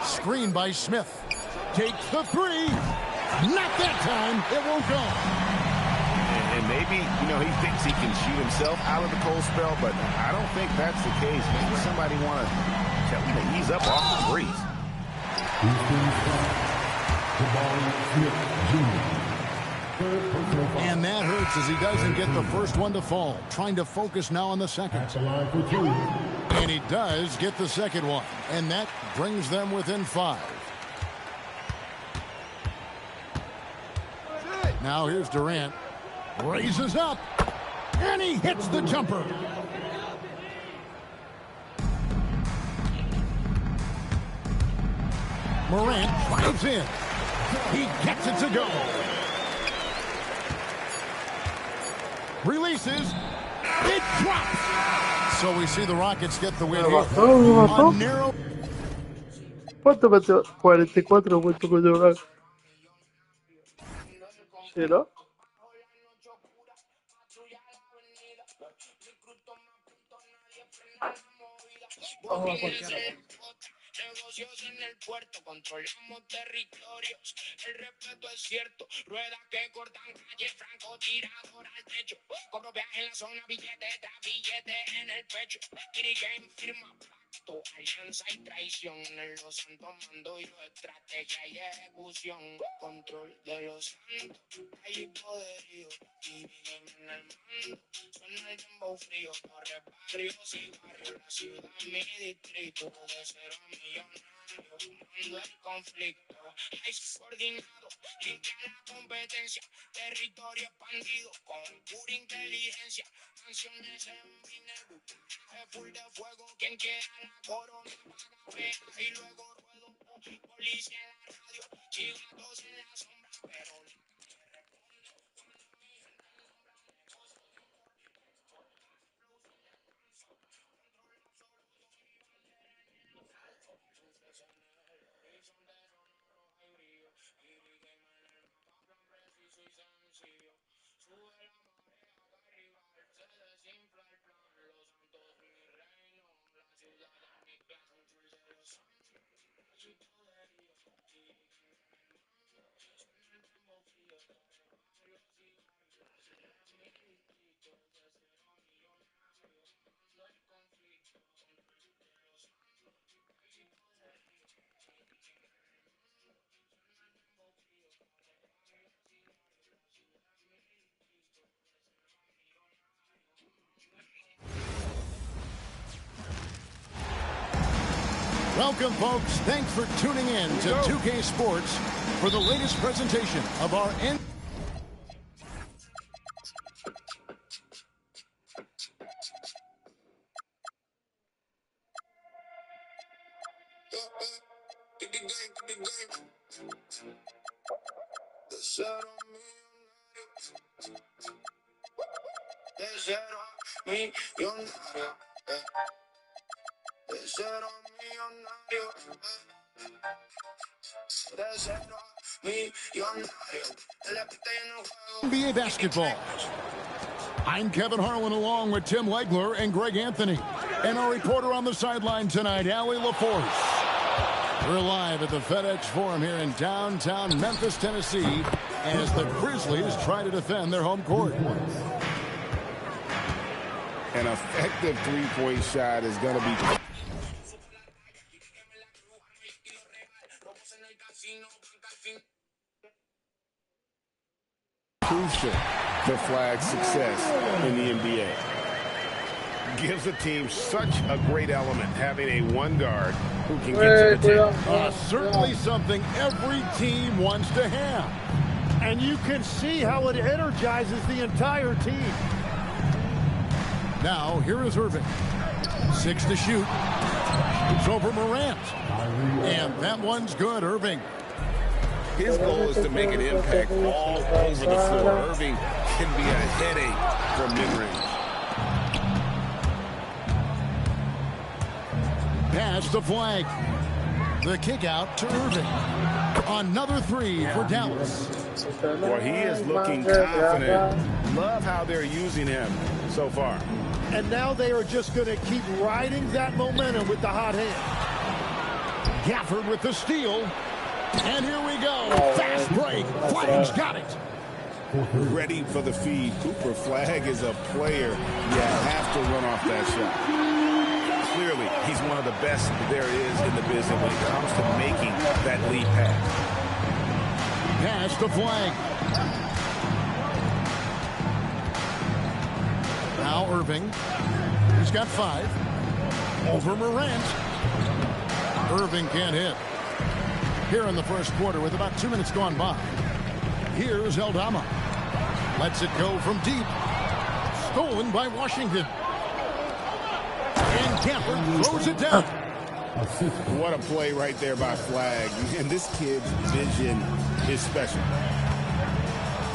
Screen by Smith. Takes the three. Not that time. It won't go. And maybe, he thinks he can shoot himself out of the cold spell, but I don't think that's the case. Maybe somebody want to tell him to ease up off the threes. And that hurts as he doesn't get the first one to fall. Trying to focus now on the second. And he does get the second one. And that brings them within 5. Now here's Durant. Raises up. And he hits the jumper. Morant drives in. He gets it to go. Releases. It drops. So we see the Rockets get the win here. On narrow. ¿Cuánto metió? 44 puntos con Durant. ¿Sí, no? Vamos a cualquiera. Negocios en el puerto, controlamos territorios. El respeto es cierto. Ruedas que cortan calle, francotirador al techo. Cobro viaje en la zona, billete tras billete en el pecho. Kirigame firma pacto, alianza y traición. En los santos mando yo, estrategia y ejecución. Control de los santos, hay poderío. Kirigame en el mando, suena el dembow frío. Corre barrios y barrios, la ciudad mi distrito. De cero a millonario, mando el conflicto. Hay coordinado, limpia la competencia. Territorio expandido con pura inteligencia. Canciones en vinagre, full de fuego. Quien quiera la corona paga peaje y luego ruedo. Policía en la radio, chivatos en la sombra, pero Welcome, folks. Thanks for tuning in to 2K Sports for the latest presentation of our NBA basketball. I'm Kevin Harlan along with Tim Legler and Greg Anthony. And our reporter on the sideline tonight, Allie LaForce. We're live at the FedEx Forum here in downtown Memphis, Tennessee, as the Grizzlies try to defend their home court. An effective three-point shot is going to be crucial to Flag's success in the NBA. Gives the team such a great element, having a one guard who can get to the tip. Certainly something every team wants to have. And you can see how it energizes the entire team. Now, here is Irving. 6 to shoot. It's over Morant. And that one's good, Irving. His goal is to make an impact all over the floor. Irving can be a headache from mid-range. Pass to Flag. The kick out to Irving. Another three for Dallas. Well, he is looking confident. Love how they're using him so far. And now they are just going to keep riding that momentum with the hot hand. Gafford with the steal. And here we go. Fast break. Flag's got it. Ready for the feed. Cooper Flag is a player. You have to run off that shot. Clearly, he's one of the best there is in the business when it comes to making that lead pass. Pass to Flag. Now Irving. He's got 5. Over Morant. Irving can't hit. Here in the first quarter with about 2 minutes gone by. Here's Aldama. Lets it go from deep. Stolen by Washington. And Gafford throws it down. What a play right there by Flag. And this kid's vision is special.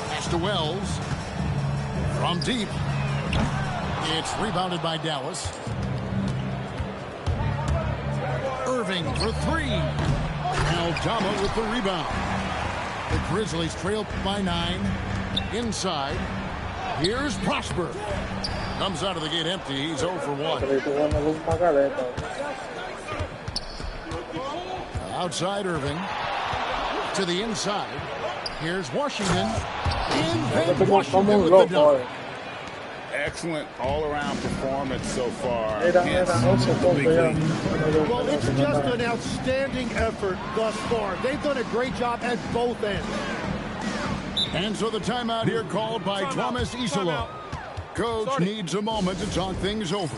Pass to Wells. From deep. It's rebounded by Dallas. Irving for 3. Aldama with the rebound. The Grizzlies trail by 9. Inside. Here's Prosper. Comes out of the gate empty. He's 0 for 1. Outside Irving. To the inside. Here's Washington. In Washington with the dunk. Excellent all-around performance so far against the big league. Well, it's just an outstanding effort thus far. They've done a great job at both ends. And so the timeout here called by Thomas Isola. Coach needs a moment to talk things over.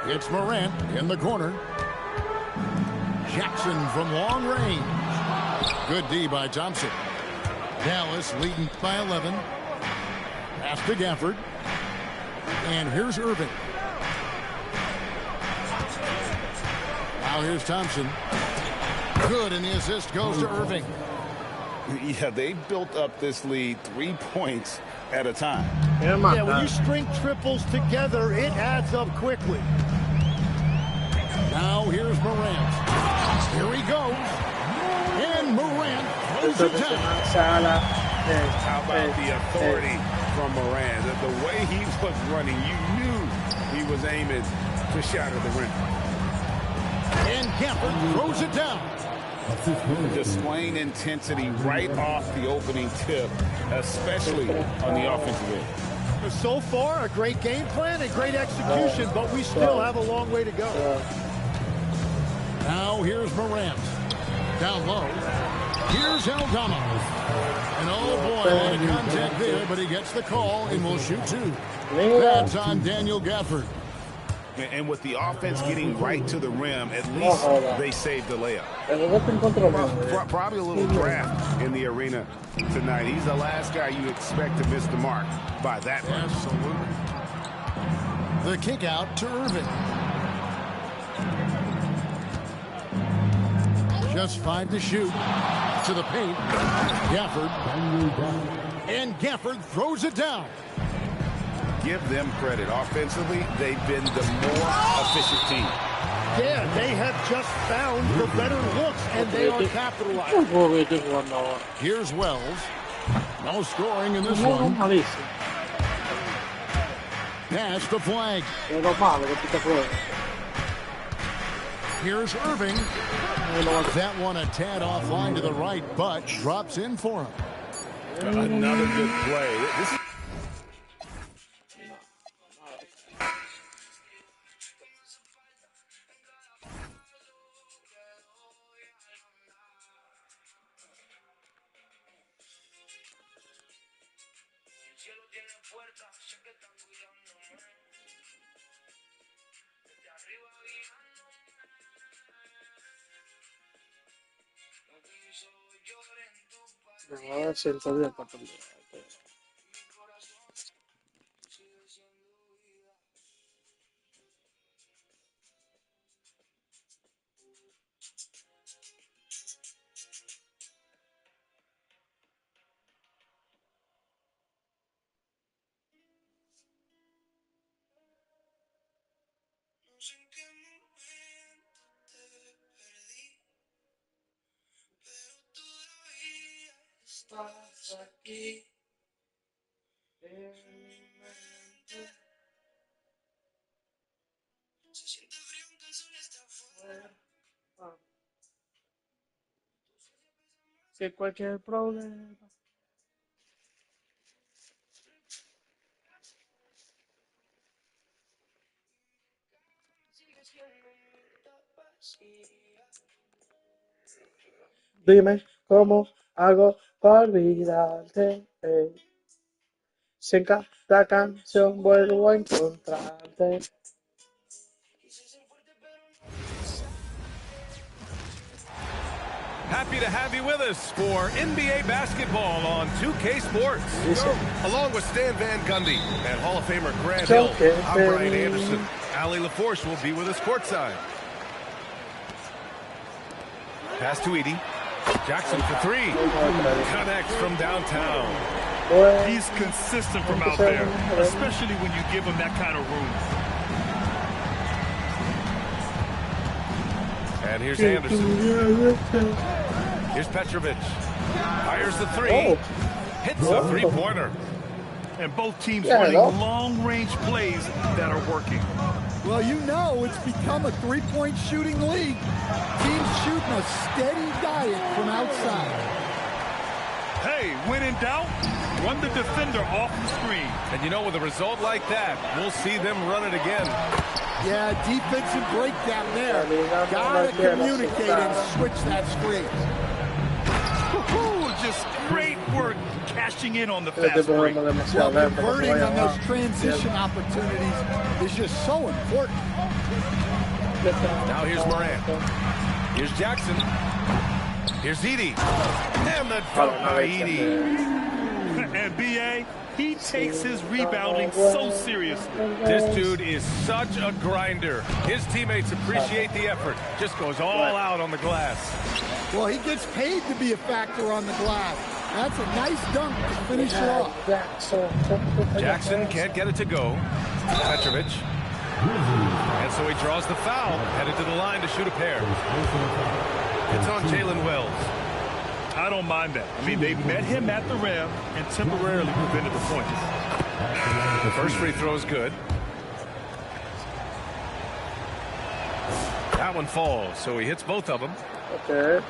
It's Morant in the corner. Jackson from long range. Good D by Thompson. Dallas leading by 11. Pass to Gafford. And here's Irving. Now here's Thompson. Good, and the assist goes to Irving. Yeah, they built up this lead 3 points at a time. Yeah, when you string triples together, it adds up quickly. Now here's Morant. Here he goes. And Morant throws it down. How about the authority from Morant? The way he was running, you knew he was aiming to shatter the rim. And Gafford throws it down. Displaying intensity right off the opening tip, especially on the offensive end. So far, a great game plan and great execution, but we still have a long way to go. Now here's Morant. Down low. Here's Aldama. And oh boy, a lot of contact there, but he gets the call and will shoot 2. That's on Daniel Gafford. And with the offense getting right to the rim, at least they saved the layup. Well, probably a little draft in the arena tonight. He's the last guy you expect to miss the mark by that much. Absolutely. The kick out to Irving. Just 5 to shoot. To the paint. Gafford. And Gafford throws it down. Give them credit. Offensively, they've been the more efficient team. Yeah, they have just found the better looks, and they are capitalizing. Here's Wells. No scoring in this one. Pass the flag. Here's Irving. That one a tad offline to the right, but drops in for him. Another good play. This is aquí. Se siente frío aunque el sol está afuera. Si cualquier problema. Dime cómo hago para olvidarte. Si en cada canción vuelvo a encontrarte. Happy to have you with us for NBA basketball on 2K Sports. Along with Stan Van Gundy and Hall of Famer Grant Hill, I'm Brian Anderson. Ali LaForce will be with us courtside. Pass to Edie. Jackson for three. Connects from downtown. He's consistent from out there, especially when you give him that kind of room. And here's Anderson. Here's Petrovic. Fires the three. Hits a three-pointer. And both teams running long-range plays that are working. Well, you know it's become a three-point shooting league. Teams shooting a steady diet from outside. Hey, when in doubt, run the defender off the screen. And you know, with a result like that, we'll see them run it again. Yeah, defensive breakdown there. Gotta communicate and switch that screen. Just great work cashing in on the fast break. Well, converting on those transition opportunities is just so important. Now here's Morant. Here's Jackson. Here's Edie. And the dunk by Edie. And B.A., he takes his rebounding so seriously. This dude is such a grinder. His teammates appreciate the effort. Just goes all out on the glass. Well, he gets paid to be a factor on the glass. That's a nice dunk to finish it off. Jackson can't get it to go. Petrovic. And so he draws the foul, headed to the line to shoot a pair. It's on Jalen Wells. I don't mind that. I mean, they met him at the rim and temporarily prevented the points. The first free throw is good. That one falls, so he hits both of them. Okay.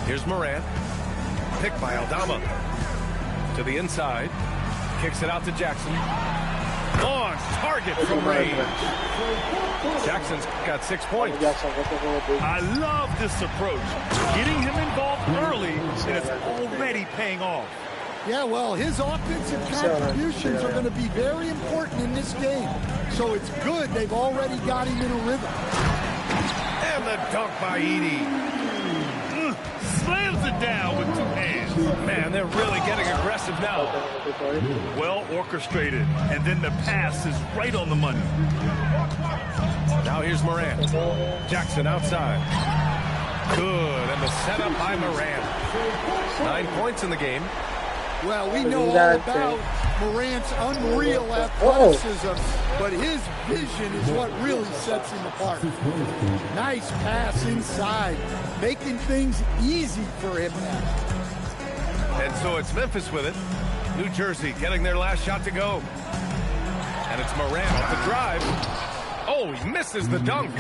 Here's Morant. Picked by Aldama. To the inside. Kicks it out to Jackson. On target from range. Jackson's got 6 points. I love this approach. Getting him involved early, and it's already paying off. Yeah, well, his offensive contributions are going to be very important in this game. So it's good they've already got him in a rhythm. And the dunk by Edie. Slams it down with 2 hands. Man, they're really getting aggressive now. Well orchestrated. And then the pass is right on the money. Now here's Morant. Jackson outside. Good, and the setup by Morant. 9 points in the game. Well, we know all about Morant's unreal athleticism, but his vision is what really sets him apart. Nice pass inside, making things easy for him now. And so it's Memphis with it. New Jersey getting their last shot to go. And it's Morant off the drive. Oh, he misses the dunk.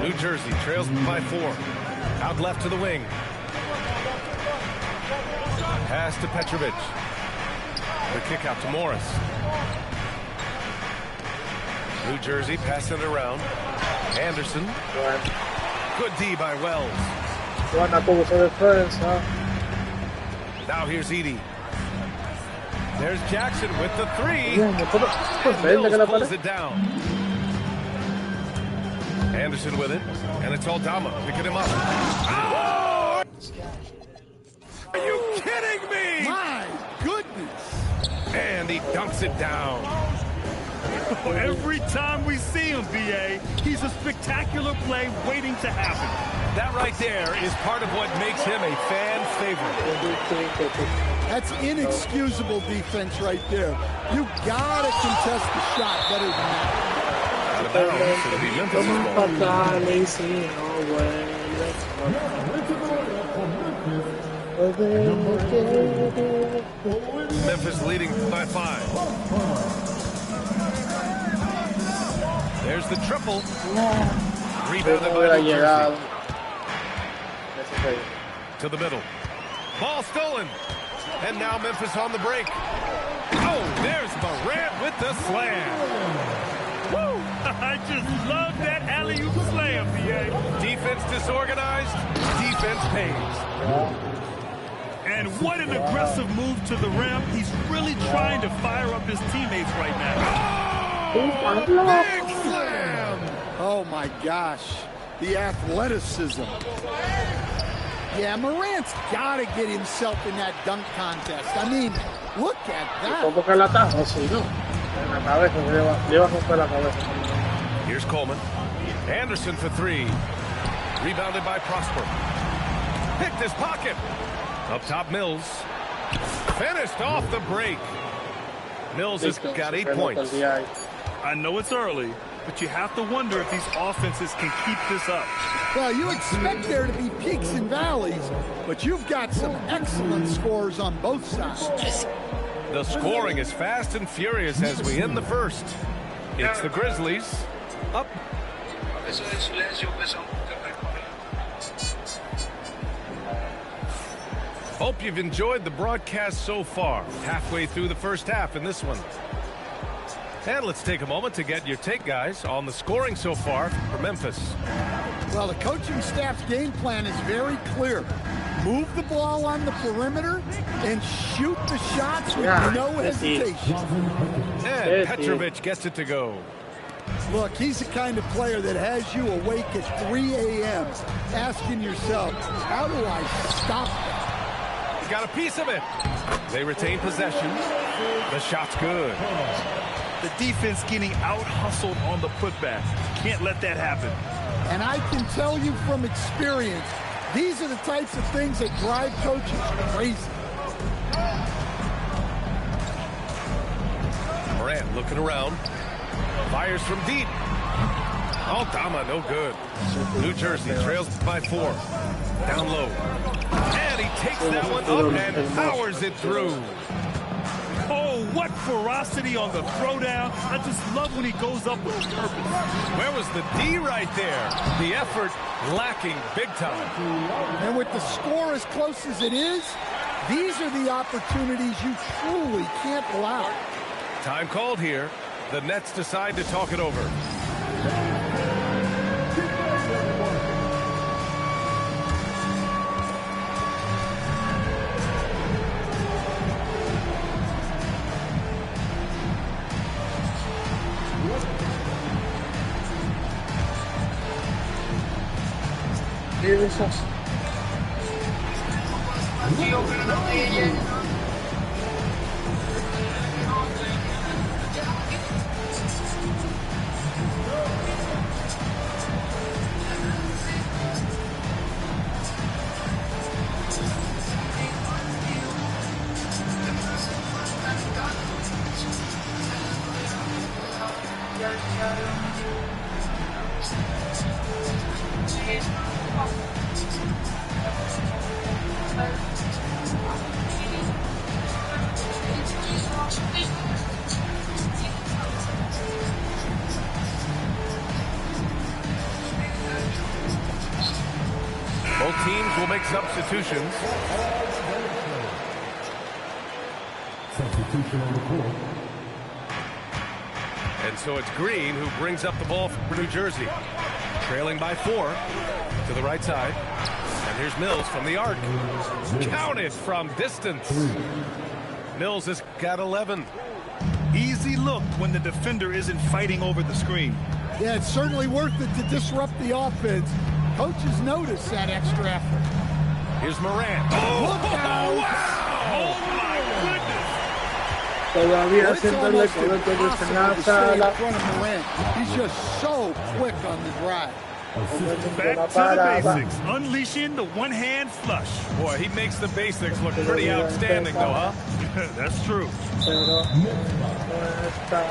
New Jersey trails by 4. Out left to the wing. Pass to Petrovic. The kick out to Morris. New Jersey passing it around. Anderson. Good D by Wells. Now here's Edie. There's Jackson with the 3. And Mills pulls it down. Anderson with it. And it's Aldama picking him up. Oh! Are you kidding me? My goodness. And he dunks it down. Every time we see him, B.A., he's a spectacular play waiting to happen. That right there is part of what makes him a fan favorite. That's inexcusable defense right there. You gotta contest the shot better than that. Out of bounds, it'll be Memphis' ball. Memphis leading by 5. There's the triple. Rebounded by New Jersey. To the middle. Ball stolen. And now Memphis on the break. Oh, there's Morant with the slam. Woo! I just love that alley-oop slam, B.A. Defense disorganized. Defense pays. And what an aggressive move to the rim. He's really trying to fire up his teammates right now. Oh, big slam! Oh, my gosh. The athleticism. Yeah, Morant's got to get himself in that dunk contest. I mean, look at that. Here's Coleman. Anderson for 3. Rebounded by Prosper. Picked his pocket. Up top, Mills. Finished off the break. Mills has got 8 points. I know it's early, but you have to wonder if these offenses can keep this up. Well, you expect there to be peaks and valleys, but you've got some excellent scores on both sides. The scoring is fast and furious as we end the first. It's the Grizzlies up. Hope you've enjoyed the broadcast so far. Halfway through the first half in this one. And let's take a moment to get your take, guys, on the scoring so far for Memphis. Well, the coaching staff's game plan is very clear. Move the ball on the perimeter and shoot the shots with no hesitation. And Petrovic gets it to go. Look, he's the kind of player that has you awake at 3 a.m. asking yourself, how do I stop that? Got a piece of it. They retain possession. The shot's good. The defense getting out-hustled on the putback. Can't let that happen. And I can tell you from experience, these are the types of things that drive coaches crazy. Morant looking around. Fires from deep. Aldama, no good. New Jersey trails by 4. Down low. And he takes that one up and powers it through. Oh, what ferocity on the throwdown. I just love when he goes up with purpose. Where was the D right there? The effort lacking big time. And with the score as close as it is, these are the opportunities you truly can't allow. Time called here. The Nets decide to talk it over. Both teams will make substitutions. Substitution on the court. And so it's Green who brings up the ball for New Jersey. Trailing by 4 to the right side. And here's Mills from the arc. Counted from distance. Mills has got 11. Easy look when the defender isn't fighting over the screen. Yeah, it's certainly worth it to disrupt the offense. Coaches notice that extra effort. Here's Morant. Look out! Oh, my goodness! Todavía Well, it's haciéndole almost todo el que en impossible la to stay sala. in front of Morant. He's just so quick on the drive. Back to the basics. Unleashing the one-hand flush. Boy, he makes the basics look pretty outstanding, though, huh? That's true. Pero no está.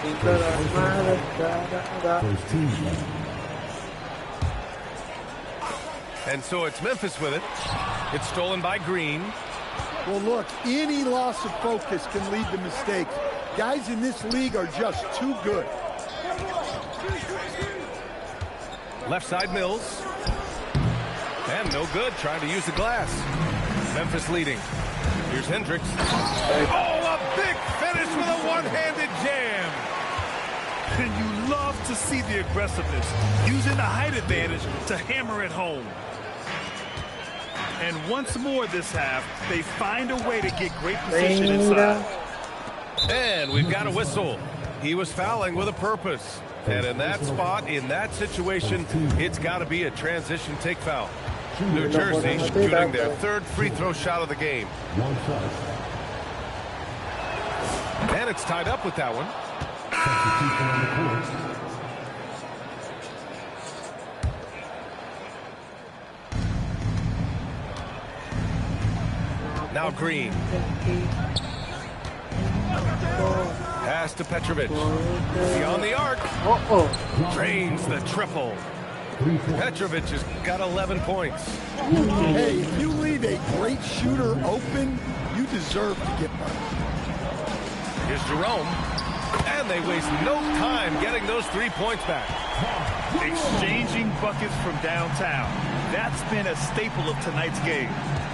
Y todas malas, First team. And so it's Memphis with it. It's stolen by Green. Well, look, any loss of focus can lead to mistakes. Guys in this league are just too good. Left side Mills. And no good, trying to use the glass. Memphis leading. Here's Hendricks. Oh, a big finish with a one-handed jam. And you love to see the aggressiveness, using the height advantage to hammer it home. And once more this half, they find a way to get great position inside. And we've got a whistle. He was fouling with a purpose. And in that spot, in that situation, it's got to be a transition take foul. New Jersey shooting their third free throw shot of the game. One shot. And it's tied up with that one. Substitution on the court. Now Green. Pass to Petrovic. Beyond the arc. Drains the triple. Petrovic has got 11 points. Hey, if you leave a great shooter open, you deserve to get money. Here's Jerome. And they waste no time getting those 3 points back. Exchanging buckets from downtown. That's been a staple of tonight's game.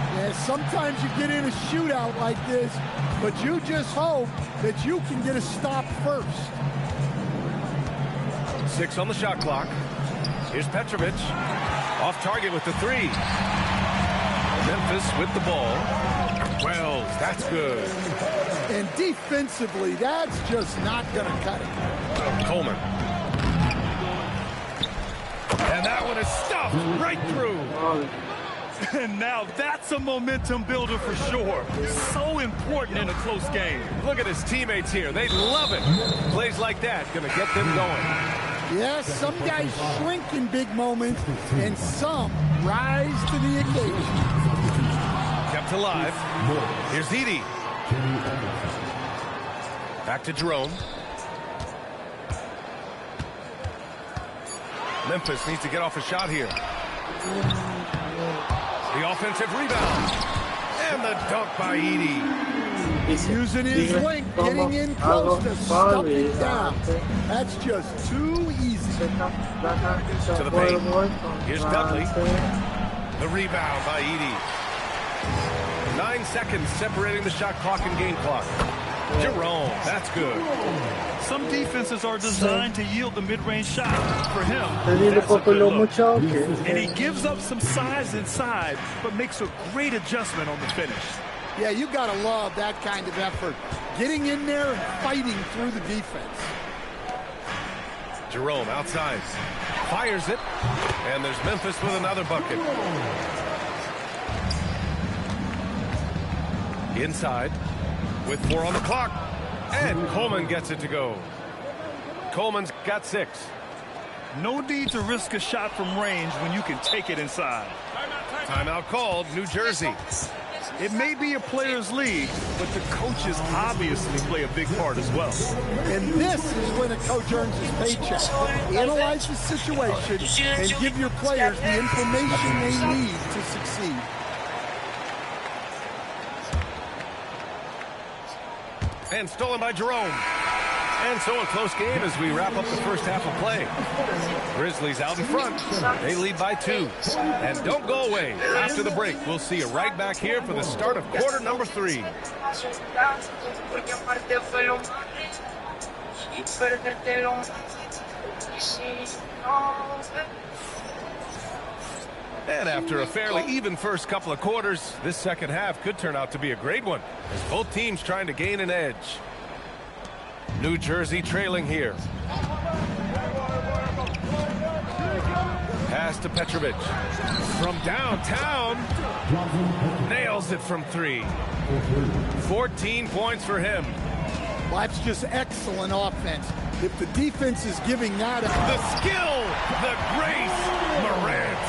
Yeah, sometimes you get in a shootout like this, but you just hope that you can get a stop first. 6 on the shot clock. Here's Petrovic. Off target with the 3. Memphis with the ball. Wells, that's good. And defensively, that's just not going to cut it. Coleman. And that one is stuffed right through. And now that's a momentum builder for sure. So important in a close game. Look at his teammates here. They love it. Plays like that going to get them going. Yes, some guys shrink in big moments, and some rise to the occasion. Kept alive. Here's Edie. Back to Jerome. Memphis needs to get off a shot here. The offensive rebound. And the dunk by Edie. Using his length, getting in close to stuff it down. That's just too easy. To the paint. Here's Dudley. The rebound by Edie. 9 seconds separating the shot clock and game clock. Jerome, that's good. Some defenses are designed to yield the mid-range shot. For him, that's a good look. And he gives up some size inside, but makes a great adjustment on the finish. Yeah, you got to love that kind of effort. Getting in there and fighting through the defense. Jerome outside. Fires it. And there's Memphis with another bucket. Inside with 4 on the clock. And Coleman gets it to go. Coleman's got 6. No need to risk a shot from range when you can take it inside. Timeout called, New Jersey. It may be a player's league, but the coaches obviously play a big part as well. And this is when a coach earns his paycheck. Analyze the situation and give your players the information they need to succeed. And stolen by Jerome. And so a close game as we wrap up the first half of play. Grizzlies out in front. They lead by 2. And don't go away. After the break, we'll see you right back here for the start of quarter number 3. And after a fairly even first couple of quarters, this second half could turn out to be a great one, as both teams trying to gain an edge. New Jersey trailing here. Pass to Petrovic. From downtown. Nails it from 3. 14 points for him. Well, that's just excellent offense. If the defense is giving that up. The skill, the grace, Morant.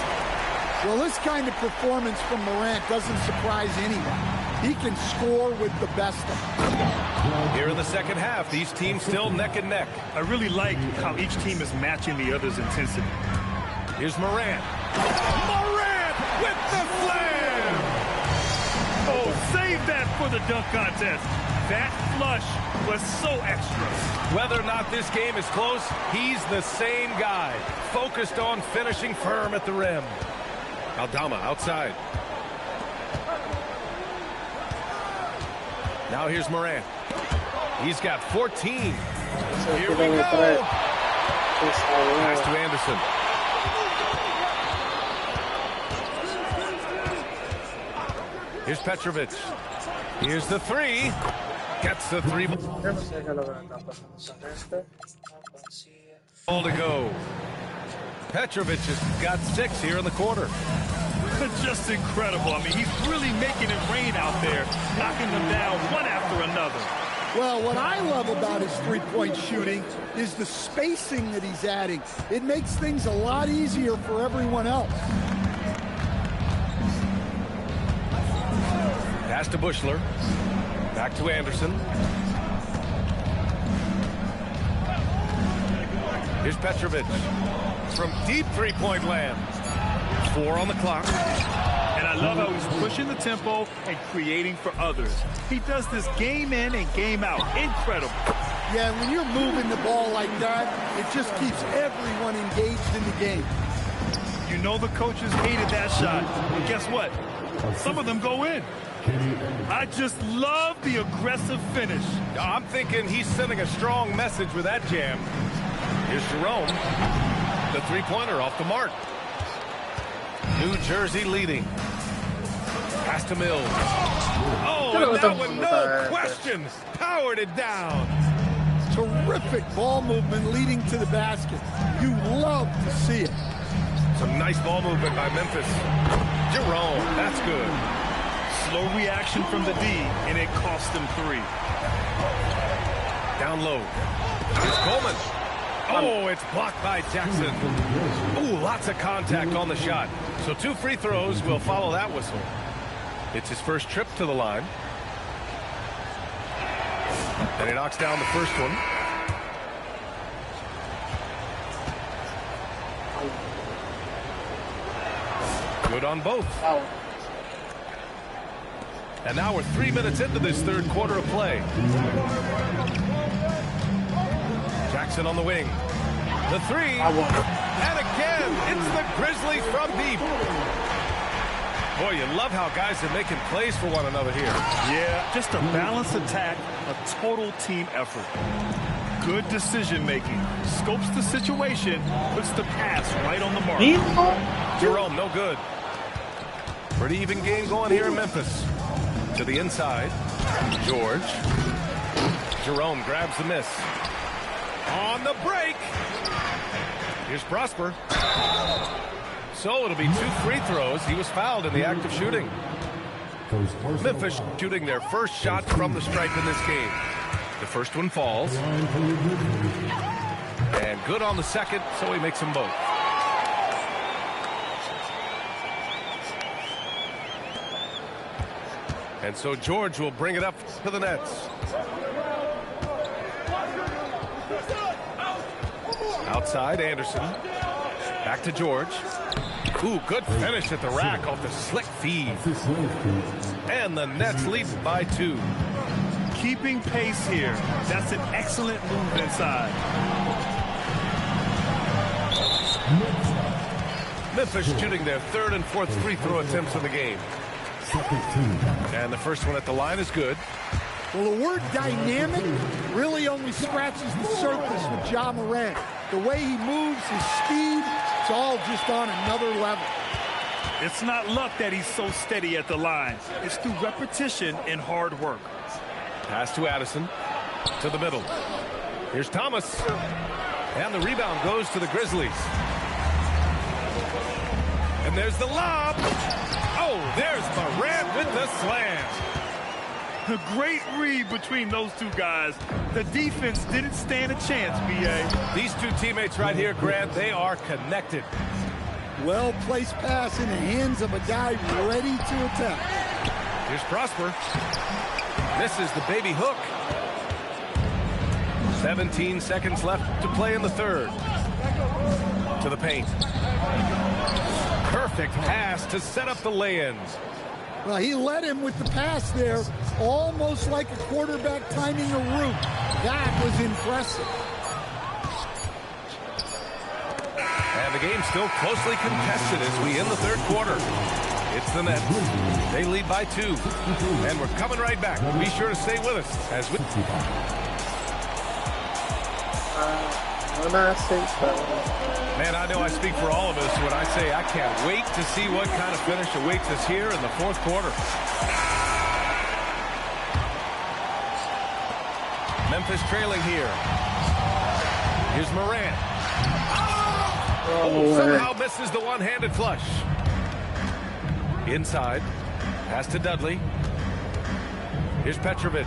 Well, this kind of performance from Morant doesn't surprise anyone. He can score with the best of them. Here in the second half, these teams still neck and neck. I really like how each team is matching the other's intensity. Here's Morant. Morant with the slam! Oh, save that for the dunk contest. That flush was so extra. Whether or not this game is close, he's the same guy. Focused on finishing firm at the rim. Aldama outside. Now here's Morant. He's got 14. Here we go. Pass to Anderson. Here's Petrovic. Here's the 3. Gets the 3. Ball to go. Petrovic has got 6 here in the quarter. Just incredible. I mean, he's really making it rain out there, knocking them down one after another. Well, what I love about his three-point shooting is the spacing that he's adding. It makes things a lot easier for everyone else. Pass to Bushler. Back to Anderson. Here's Petrovic. From deep three-point land. 4 on the clock. And I love how he's pushing the tempo and creating for others. He does this game in and game out. Incredible. Yeah, when you're moving the ball like that, it just keeps everyone engaged in the game. You know the coaches hated that shot. But guess what? Some of them go in. I just love the aggressive finish. I'm thinking he's sending a strong message with that jam. Here's Jerome. The three-pointer off the mark. New Jersey leading. Pass to Mills. Oh, and that one, no question, powered it down. Terrific ball movement leading to the basket. You love to see it. Some nice ball movement by Memphis. Jerome, that's good. Slow reaction from the D, and it cost him 3. Down low. Here's Coleman. Oh, it's blocked by Jackson. Ooh, lots of contact on the shot. So 2 free throws will follow that whistle. It's his first trip to the line. And he knocks down the first one. Good on both. And now we're 3 minutes into this third quarter of play. Jackson on the wing. The 3. And again, it's the Grizzlies from deep. Boy, you love how guys are making plays for one another here. Yeah, just a balanced attack, a total team effort. Good decision making. Scopes the situation, puts the pass right on the mark. Jerome, no good. Pretty even game going here in Memphis. To the inside. George. Jerome grabs the miss. On the break. Here's Prosper. So it'll be 2 free throws. He was fouled in the act of shooting. Memphis shooting their first shot from the stripe in this game. The first one falls. And good on the second, so he makes them both. And so George will bring it up to the nets. Outside, Anderson. Back to George. Ooh, good finish at the rack off the slick feed. And the Nets lead by 2. Keeping pace here. That's an excellent move inside. Memphis shooting their 3rd and 4th free throw attempts of the game. And the first one at the line is good. Well, the word dynamic really only scratches the surface with Ja Morant. The way he moves, his speed, it's all just on another level. It's not luck that he's so steady at the line. It's through repetition and hard work. Pass to Addison. To the middle. Here's Thomas. And the rebound goes to the Grizzlies. And there's the lob. Oh, there's Morant with the slam. A great read between those two guys. The defense didn't stand a chance, B.A. These two teammates right here, Grant, they are connected. Well-placed pass in the hands of a guy ready to attack. Here's Prosper. Misses the baby hook. 17 seconds left to play in the 3rd. To the paint. Perfect pass to set up the lay-ins. Well, he led him with the pass there, almost like a quarterback timing a route. That was impressive. And the game's still closely contested as we end the 3rd quarter. It's the Nets. They lead by 2. And we're coming right back. Be sure to stay with us as we... Man, I know I speak for all of us when I say I can't wait to see what kind of finish awaits us here in the 4th quarter. Memphis trailing here. Here's Morant. Oh, somehow misses the one-handed flush. Inside. Pass to Dudley. Here's Petrovic.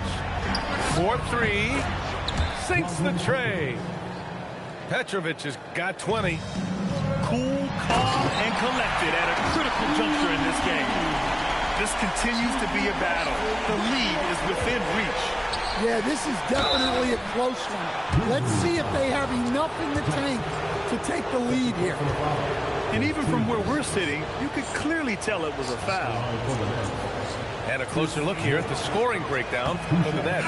4-3. Sinks the tray. Petrovic has got 20. Cool, calm, and collected at a critical juncture in this game. This continues to be a battle. The lead is within reach. Yeah, this is definitely a close one. Let's see if they have enough in the tank to take the lead here. And even from where we're sitting, you could clearly tell it was a foul. And a closer look here at the scoring breakdown for the Nets.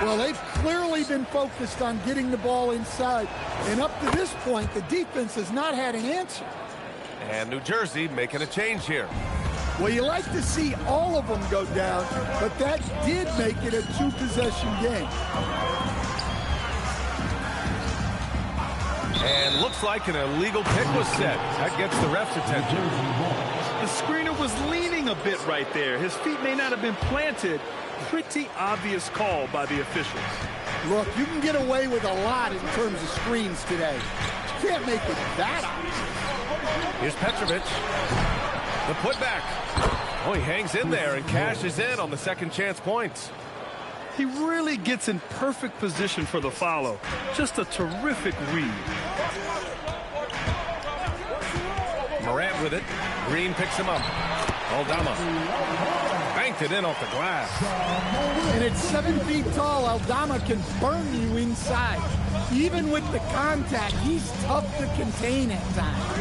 Well, they've clearly been focused on getting the ball inside. And up to this point, the defense has not had an answer. And New Jersey making a change here. Well, you like to see all of them go down, but that did make it a 2-possession game. And looks like an illegal pick was set. That gets the ref's attention. The screener was leaning a bit right there. His feet may not have been planted. Pretty obvious call by the officials. Look, you can get away with a lot in terms of screens today. You can't make it that obvious. Here's Petrovic. The putback. Oh, he hangs in there and cashes in on the second chance points. He really gets in perfect position for the follow. Just a terrific read. Morant with it. Green picks him up. Aldama banked it in off the glass. And at 7 feet tall, Aldama can burn you inside. Even with the contact, he's tough to contain at times.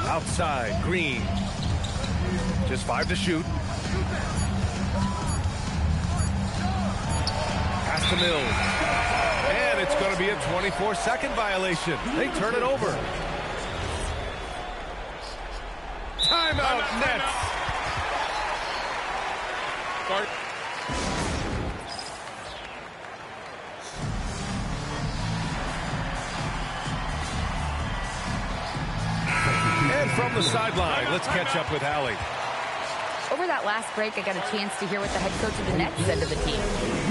Outside, Green. Just 5 to shoot. Pass to Mills. And it's going to be a 24-second violation. They turn it over. Timeout, Nets. And from the sideline, let's catch up with Hallie. Over that last break, I got a chance to hear what the head coach of the Nets said to the team.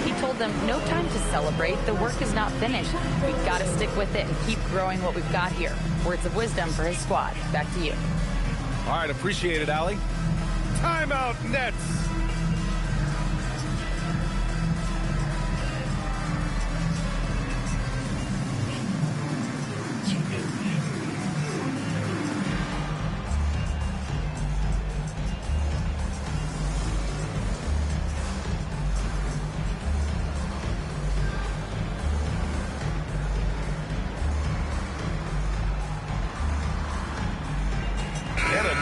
He told them, no time to celebrate. The work is not finished. We've got to stick with it and keep growing what we've got here. Words of wisdom for his squad. Back to you. All right, appreciate it, Allie. Timeout, Nets.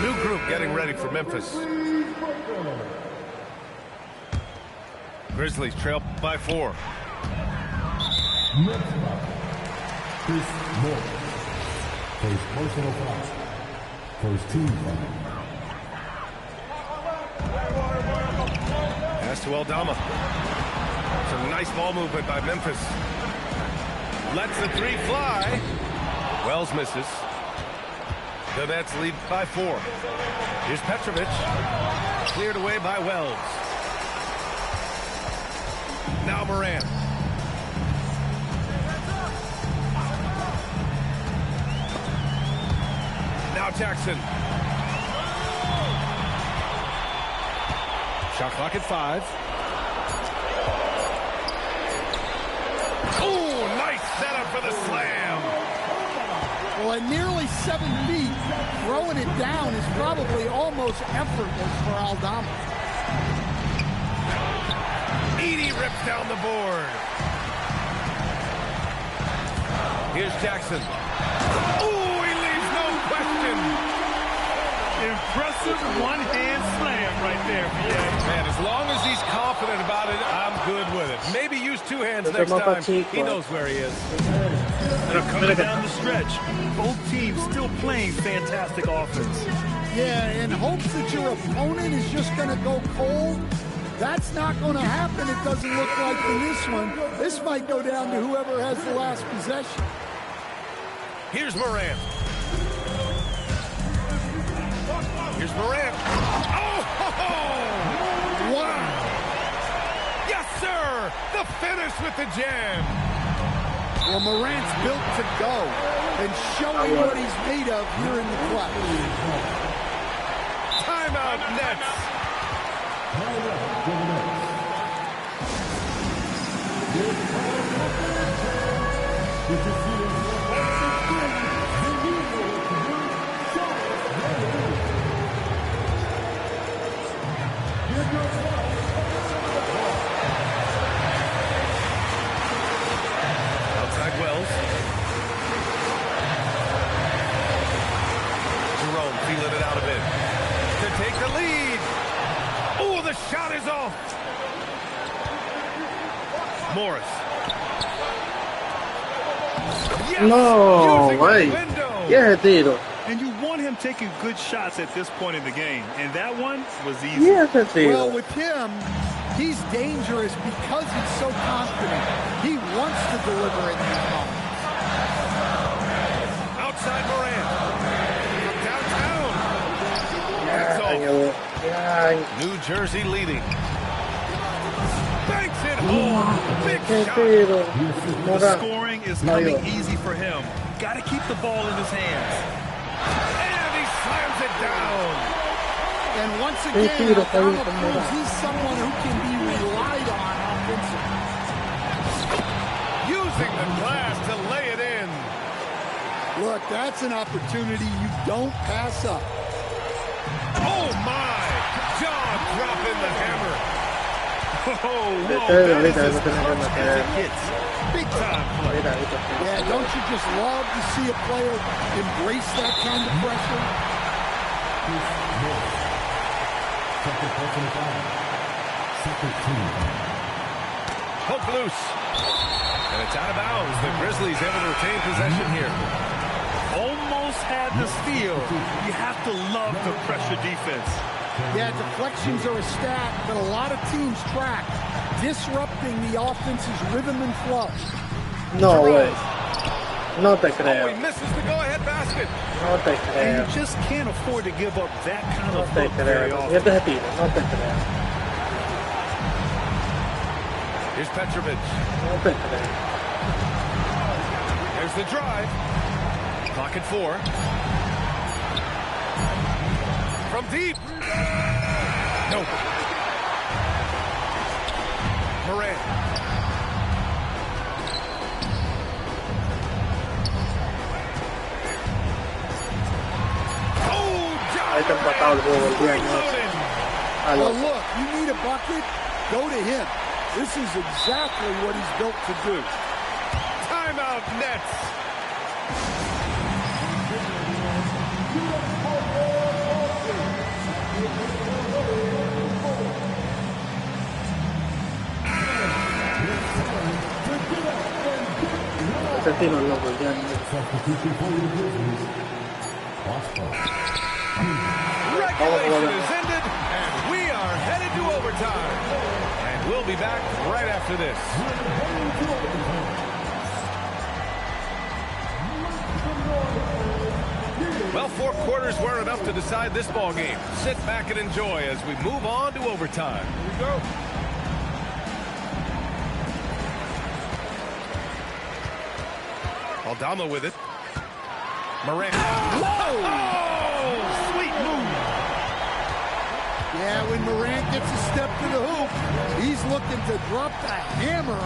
New group getting ready for Memphis. Grizzlies trail by 4. Next up, Chris Moore. First personal foul. First team foul. Pass to Aldama. Some nice ball movement by Memphis. Lets the 3 fly. Wells misses. The Nets lead by 4. Here's Petrovic. Cleared away by Wells. Now Moran. Now Jackson. Shot clock at 5. Oh, nice setup for the slam. Well, at nearly 7 feet, throwing it down is probably almost effortless for Aldama. Edie rips down the board. Here's Jackson. Oh, he leaves no question. Impressive one-hand slam right there, VA. Man, as long as he's confident about it, I'm good with it. Maybe use 2 hands next time. He knows where he is. They're coming down the stretch. Both teams still playing fantastic offense. Yeah, in hopes that your opponent is just going to go cold. That's not going to happen, it doesn't look like in this one. This might go down to whoever has the last possession. Here's Moran. Here's Moran. Oh! Wow! Yes, sir! The finish with the jam. Well, Morant's built to go and showing what he's made of here in the clutch. Timeout, Nets. Outside Wells. Jerome feeling it out a bit to take the lead. Oh, the shot is off. Morris. Yes, No, way. Yeah, tiro. And you want him taking good shots at this point in the game, and that one was easy. Yeah, tiro. Well, with him, he's dangerous because he's so confident. He wants to deliver in these moments. Outside Moran. From downtown. New Jersey leading. Banks it home. Big shot. The scoring is coming easy for him. Got to keep the ball in his hands. And he slams it down. And once again, Aldama proves he's someone who can be relied on offensively. Using the glass to lay it in. Look, that's an opportunity you don't pass up. Oh, my. Jaw dropping the hammer. Oh, whoa, that is as much as it gets. Big time play. Yeah, don't you just love to see a player embrace that kind of pressure? Second personal foul. Second team. Hook loose. And it's out of bounds. The Grizzlies able to retain possession here. Almost had the steal. You have to love the pressure defense. Yeah, deflections are a stat that a lot of teams track, disrupting the offense's rhythm and flow. No way. No te creo. Oh, he misses the go-ahead basket. basket. No te creo. And you just can't afford to give up that kind No of te hook very creo. often. Fíjate ese tiro. No te creo. Here's Petrovic. No te creo. There's the drive. Clock at 4. From deep. Nope. Morant. Ahí está empatado el juego el día. Well, look, you need a bucket, go to him. This is exactly what he's built to do. Timeout Nets. Ese tiro es loco, ya. Regulation is ended, and we are headed to overtime. And we'll be back right after this. Well, 4 quarters were enough to decide this ball game. Sit back and enjoy as we move on to overtime. Here we go. Aldama with it. Morant. Whoa! Oh, sweet move. Yeah, when Morant gets a step to the hoop, he's looking to drop the hammer.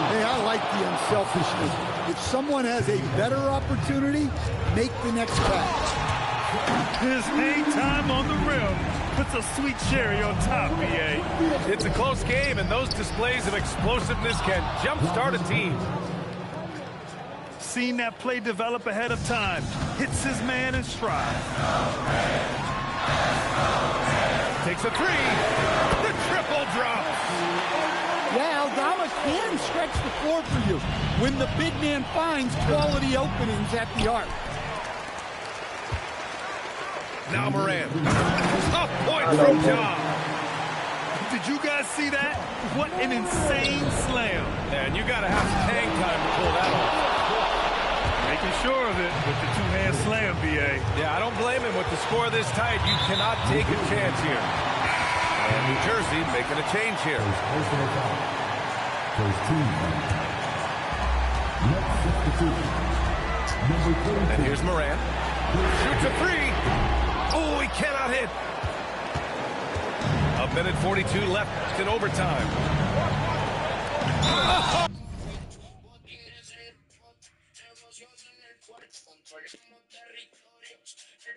Hey, I like the unselfishness. If someone has a better opportunity, make the next pass. His hang time on the rim puts a sweet cherry on top, BA. It's a close game, and those displays of explosiveness can jumpstart a team. Seen that play develop ahead of time. Hits his man in stride. Takes a 3. The triple drop. Yeah, Aldama can stretch the floor for you when the big man finds quality openings at the arc. Now Morant. Tough point from John. Did you guys see that? What an insane slam. And you got to have some hang time to pull that off. Making sure of it with the two-hand slam, BA. Yeah, I don't blame him. With the score this tight, you cannot take a chance here. And New Jersey making a change here. And here's Morant. Shoots a 3. Oh, he cannot hit. 1:42 left in overtime.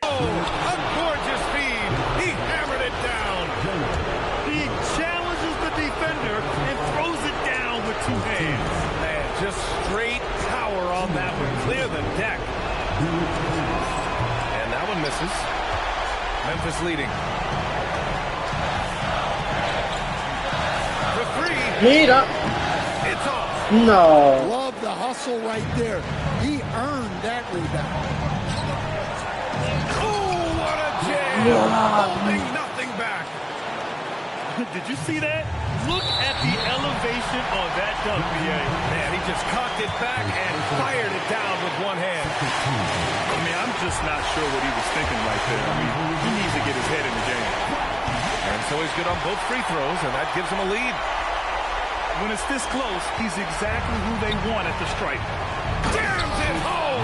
Oh, a gorgeous feed. He hammered it down. He challenges the defender and throws it down with 2 hands. Man, just straight power on that one. Clear the deck. And that one misses. Memphis leading. For 3. Mira. It's off. No. Love the hustle right there. He earned that rebound. Holding nothing back. Did you see that? Look at the elevation on that dunk, BA. Man, he just cocked it back and fired it down with one hand. I mean, I'm just not sure what he was thinking right there. I mean, he needs to get his head in the game. And so he's good on both free throws, and that gives him a lead. When it's this close, he's exactly who they want at the stripe. Jams it home!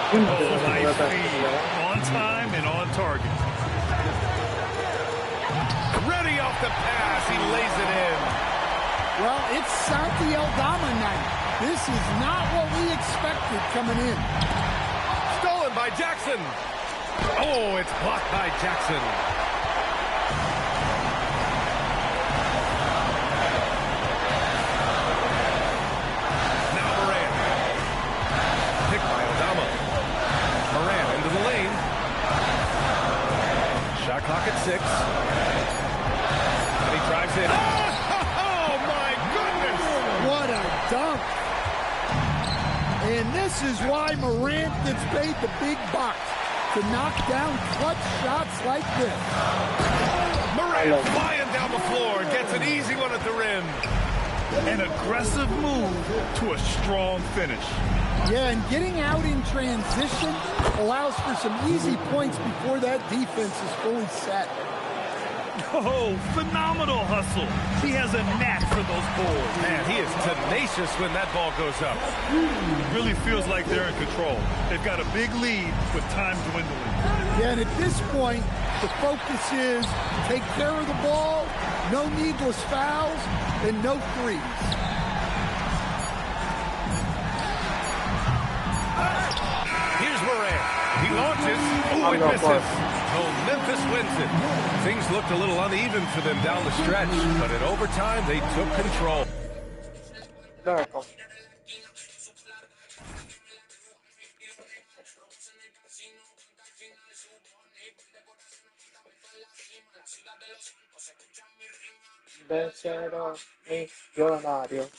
Oh, nice feed. On time and on target. Ready off the pass. He lays it in. Well, it's Santi Aldama night. This is not what we expected coming in. Stolen by Jackson. Oh, it's blocked by Jackson. Now Morant. Picked by Aldama. Morant into the lane. Shot clock at 6. And he drives in. Oh, my goodness! What a dunk. And this is why Morant gets paid the big bucks, to knock down clutch shots like this. Morant flying down the floor. Gets an easy one at the rim. An aggressive move to a strong finish. Yeah, and getting out in transition allows for some easy points before that defense is fully set. Oh, phenomenal hustle. He has a knack for those balls. Man, he is tenacious when that ball goes up. Really feels like they're in control. They've got a big lead with time dwindling. Yeah, and at this point, the focus is take care of the ball, no needless fouls, and no threes. Here's Moran. He launches. Oh, it misses. So Memphis wins it. Things looked a little uneven for them down the stretch, but in overtime, they took control. Vencieron millonarios.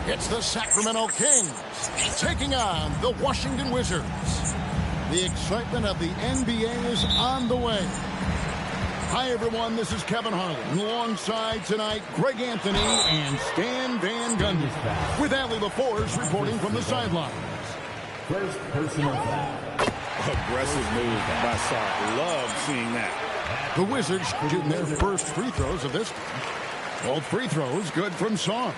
It's the Sacramento Kings taking on the Washington Wizards. The excitement of the NBA is on the way. Hi, everyone. This is Kevin Harlan. Alongside tonight, Greg Anthony and Stan Van Gundy. With Allie LaForce reporting from the sidelines. First personal foul. Aggressive move by Sark. Love seeing that. The Wizards shooting their first free throws of this game. Both free throws good from Sark.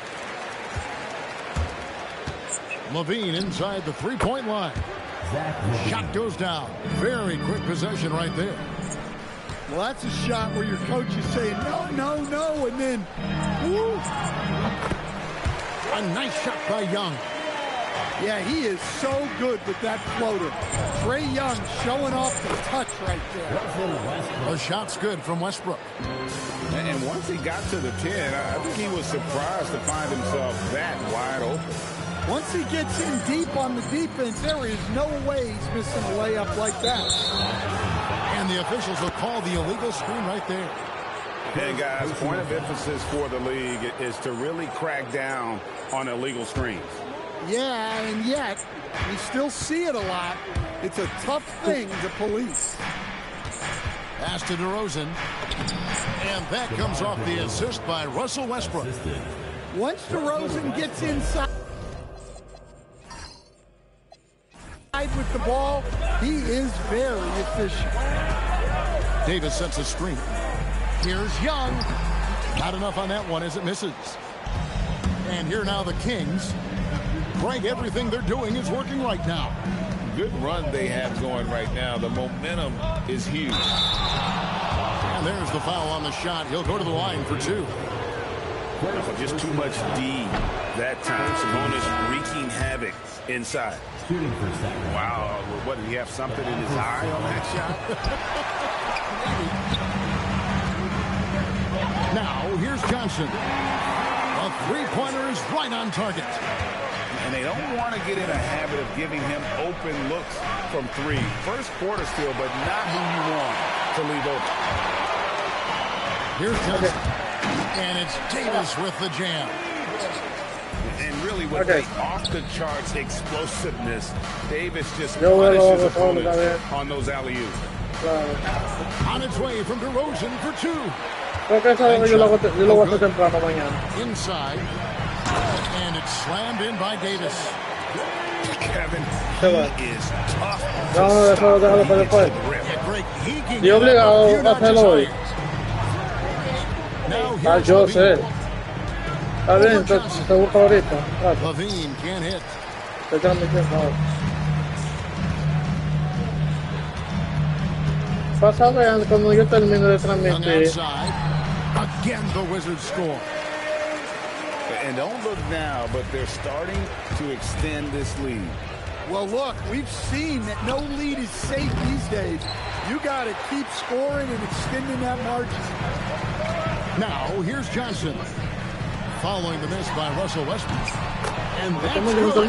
Levine inside the three-point line. Shot goes down. Very quick possession right there. Well, that's a shot where your coach is saying, no, no, no, and then, woo. A nice shot by Young. Yeah, he is so good with that floater. Trae Young showing off the touch right there. The shot's good from Westbrook. And once he got to the 10, I think he was surprised to find himself that wide open. Once he gets in deep on the defense, there is no way he's missing a layup like that. And the officials will call the illegal screen right there. And guys, point of emphasis for the league is to really crack down on illegal screens. Yeah, and yet, we still see it a lot. It's a tough thing to police. Pass to DeRozan. And that comes off the assist by Russell Westbrook. Once DeRozan gets inside with the ball, he is very efficient. Davis sets a screen. Here's Young. Not enough on that one as it misses. And here now the Kings. Greg, everything they're doing is working right now. Good run they have going right now. The momentum is huge. And there's the foul on the shot. He'll go to the line for two. Just too much D that time. Sabonis wreaking havoc inside. Wow, what, did he have something in his eye on that shot? Now, here's Johnson. A Three-pointer is right on target. And they don't want to get in a habit of giving him open looks from three. First quarter still, but not who you want to leave open. Here's Johnson. And it's Davis with the jam. And really with the off-the-charts explosiveness, Davis just punishes opponents on those alley-oops. On its way from DeRozan for two. Inside. And it's slammed in by Davis. Kevin, he is tough to stop. Yo obligado a hacerlo hoy. Yo sé. Está bien, entonces te busco ahorita. Levine can't hit. Te transmitiendo ahora. Pasa vean cuando yo termino de transmitir. Again, the Wizards score. And don't look now, but they're starting to extend this lead. Well, look, we've seen that no lead is safe these days. You got to keep scoring and extending that margin. Now, here's Johnson. Following the miss by Russell Westbrook. And that's good for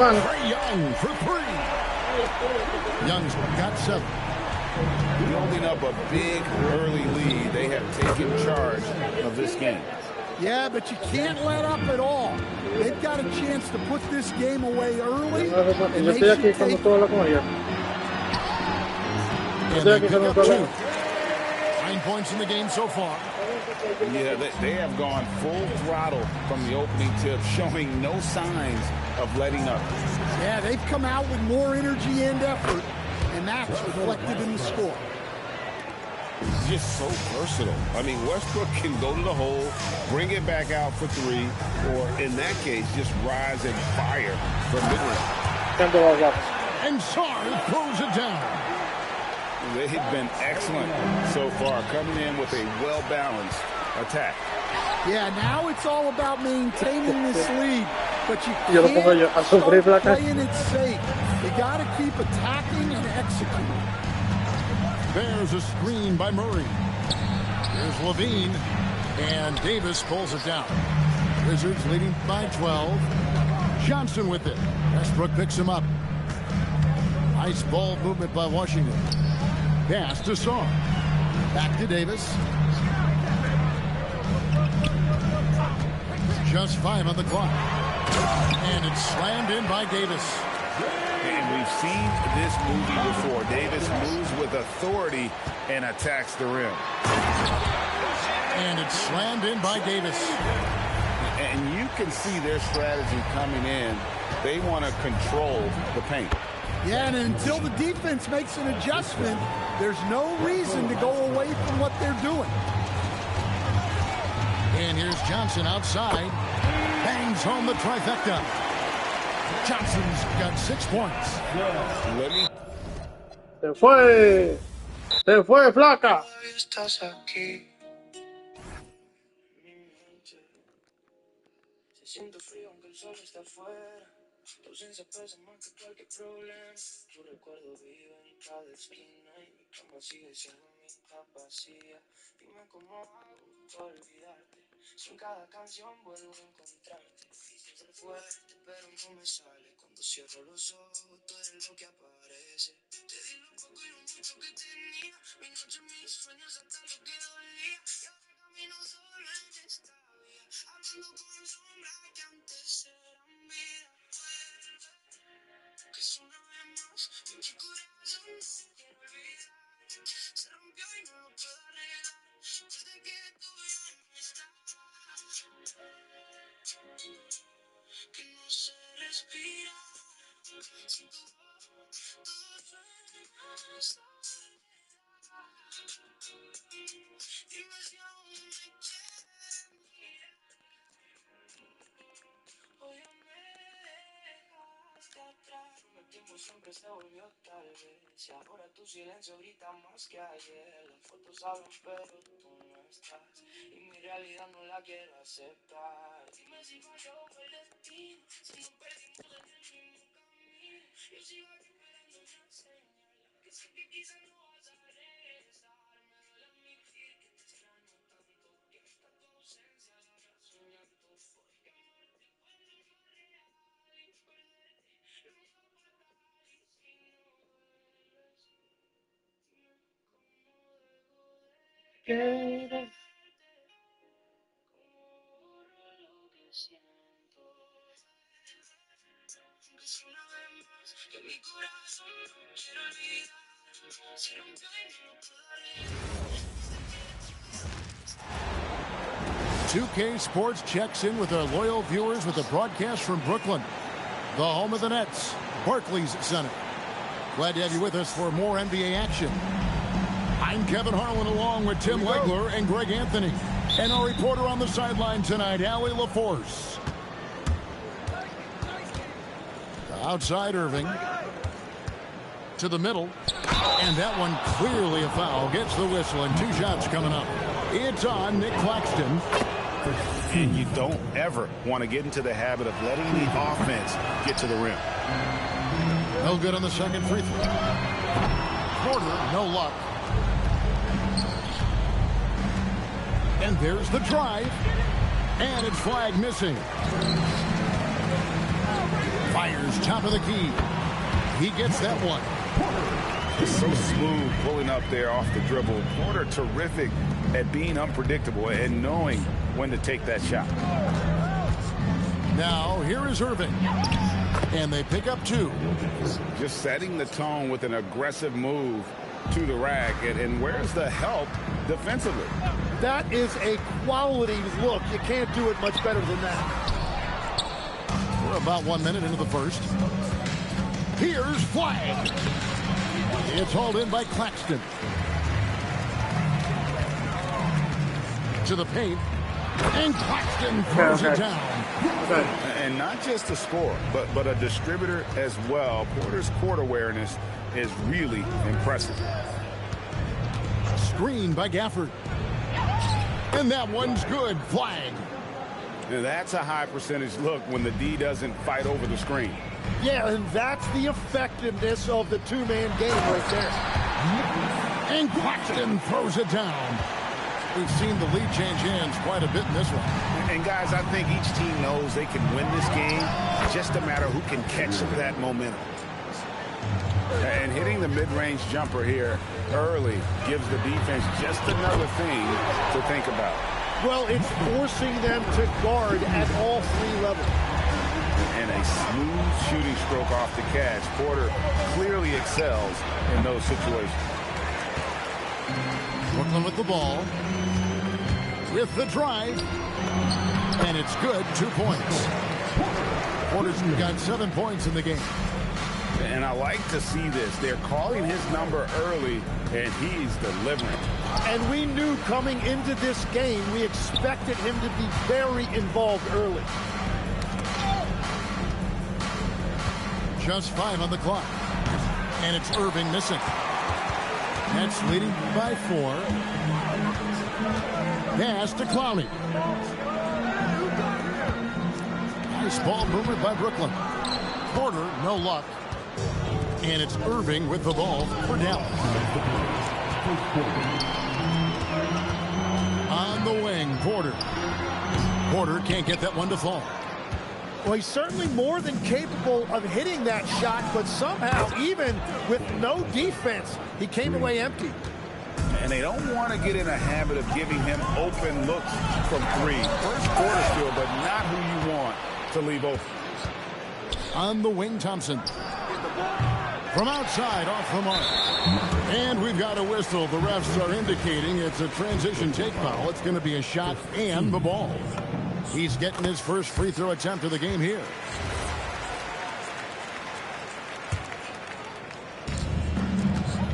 Young for three. Young's got 7. Building up a big early lead. They have taken charge of this game. Yeah, but you can't let up at all. They've got a chance to put this game away early. And they should take... And they pick up 2. 9 points in the game so far. Yeah, they have gone full throttle from the opening tip, showing no signs of letting up. Yeah, they've come out with more energy and effort, and that's reflected in the score. Just so versatile. I mean, Westbrook can go to the hole, bring it back out for 3, or in that case, just rise and fire from mid-range. And Sarr throws it down. They've been excellent so far, coming in with a well-balanced attack. Yeah, now it's all about maintaining this lead, but you can't start playing it safe. You got to keep attacking and executing. There's a screen by Murray. Here's Levine. And Davis pulls it down. Wizards leading by 12. Johnson with it. Westbrook picks him up. Nice ball movement by Washington. Pass to Sarr. Back to Davis. Just 5 on the clock. And it's slammed in by Davis. And we've seen this movie before. Davis moves with authority and attacks the rim. And it's slammed in by Davis. And you can see their strategy coming in. They want to control the paint. Yeah, and until the defense makes an adjustment, there's no reason to go away from what they're doing. And here's Johnson outside. Bangs home the trifecta. Johnson's got 6 points. Se fue, flaca. Estás aquí. Se siente frío aunque el sol está afuera. Tu ausencia pesa más que cualquier problema. Tu recuerdo vive en cada esquina y mi cama sigue siendo mi capacidad. Dime cómo hago para olvidarte. Si en cada canción vuelvo a encontrarte. Difícil ser fuerte, pero no me sale. Cuando cierro los ojos, tú eres lo que aparece. Te di lo poco y lo mucho que tenía. Mi noche, mis sueños, hasta lo que dolía. Y ahora camino solo en esta vía. Hablando con sombras que antes eran vida. Que es una vez más, en mi corazón no quiero olvidar. Se rompió y no lo puedo arreglar. Desde que tú ya no estás. Que no se respira. Sin tu voz, todo suena hasta olvidar. Dime si aún me quieres mirar. Hoy me dejaste atrás. Prometimos siempre se volvió tal vez. Y ahora tu silencio grita más que ayer. Las fotos hablan pero tú no estás. Y mi realidad no la quiero aceptar. Dime si falló el destino. Si nos perdimos en el mismo camino. Yo sigo aquí esperando una señal. Que sé que quizás no vas a regresar. Me duele admitir que te extraño tanto. Que hasta tu ausencia logra soñar tu. Porque amarte quieres. .2K Sports checks in with our loyal viewers with a broadcast from Brooklyn, the home of the Nets, Barclays Center. Glad to have you with us for more NBA action. I'm Kevin Harlan along with Tim Legler and Greg Anthony. And our reporter on the sideline tonight, Allie LaForce. Outside Irving. To the middle. And that one clearly a foul. Gets the whistle and 2 shots coming up. It's on Nick Claxton. And you don't ever want to get into the habit of letting the offense get to the rim. No good on the second free throw. Porter, no luck. And there's the drive. And it's flag missing. Fires top of the key. He gets that one. So smooth pulling up there off the dribble. Porter terrific at being unpredictable and knowing when to take that shot. Now here is Irving. And they pick up 2. Just setting the tone with an aggressive move to the rack. And where's the help defensively? That is a quality look. You can't do it much better than that. We're about 1 minute into the first. Here's flag. It's hauled in by Claxton. To the paint. And Claxton throws it down. And not just a scorer, but a distributor as well. Porter's court awareness is really impressive. Screen by Gafford. And that one's good. Flag. Now that's a high percentage look when the D doesn't fight over the screen. Yeah, and that's the effectiveness of the 2-man game right there. And Claxton throws it down. We've seen the lead change hands quite a bit in this one. And guys, I think each team knows they can win this game. Just a matter who can catch that momentum. And hitting the mid-range jumper here early gives the defense just another thing to think about. Well, it's forcing them to guard at all 3 levels. And a smooth shooting stroke off the catch. Porter clearly excels in those situations. Brooklyn with the ball. With the drive. And it's good. 2 points. Porter's got 7 points in the game. And I like to see this. They're calling his number early, and he's delivering. And we knew coming into this game, we expected him to be very involved early. Just 5 on the clock. And it's Irving missing. Nets leading by 4. Pass to Clowney. Nice ball movement by Brooklyn. Porter, no luck. And it's Irving with the ball for Dallas. On the wing, Porter. Porter can't get that one to fall. Well, he's certainly more than capable of hitting that shot, but somehow, even with no defense, he came away empty. And they don't want to get in a habit of giving him open looks from 3. First quarter still, but not who you want to leave open. On the wing, Thompson. From outside, off the mark. And we've got a whistle. The refs are indicating it's a transition take foul. It's going to be a shot and the ball. He's getting his first free throw attempt of the game here.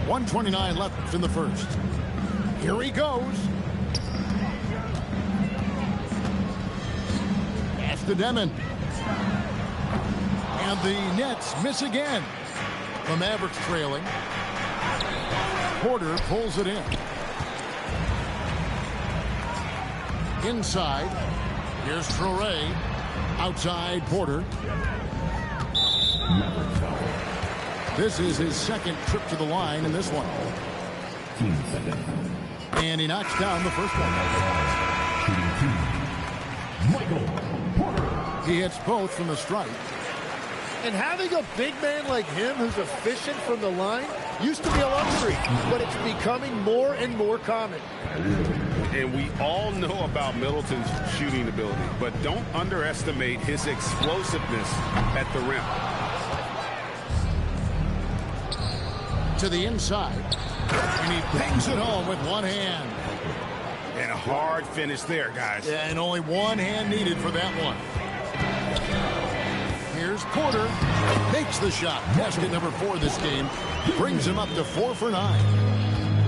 .129 left in the first. Here he goes. Pass to Demon. And the Nets miss again. The Mavericks trailing. Porter pulls it in. Inside. Here's Traore. Outside Porter. This is his second trip to the line in this one. And he knocks down the first one. He hits both from the stripe. And having a big man like him who's efficient from the line used to be a luxury, but it's becoming more and more common. And we all know about Middleton's shooting ability, but don't underestimate his explosiveness at the rim. To the inside, and he bangs it home with one hand. And a hard finish there, guys. Yeah, and only one hand needed for that one. Here's Porter. Makes the shot. Basket number 4 this game. Brings him up to 4 for 9.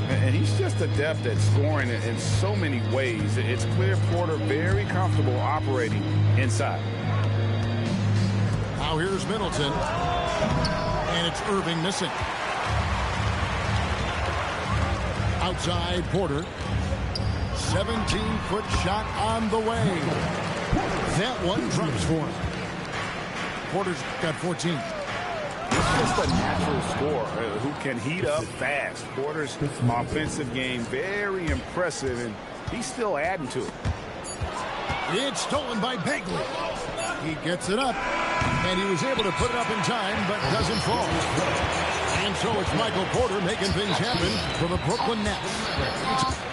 And he's just adept at scoring in so many ways. It's clear Porter very comfortable operating inside. Now here's Middleton. And it's Irving missing. Outside Porter. 17-foot shot on the way. That one drops for him. Porter's got 14. He's just a natural scorer who can heat up fast. Porter's offensive game very impressive, and he's still adding to it. It's stolen by Bagley. He gets it up, and he was able to put it up in time, but doesn't fall. And so it's Michael Porter making things happen for the Brooklyn Nets.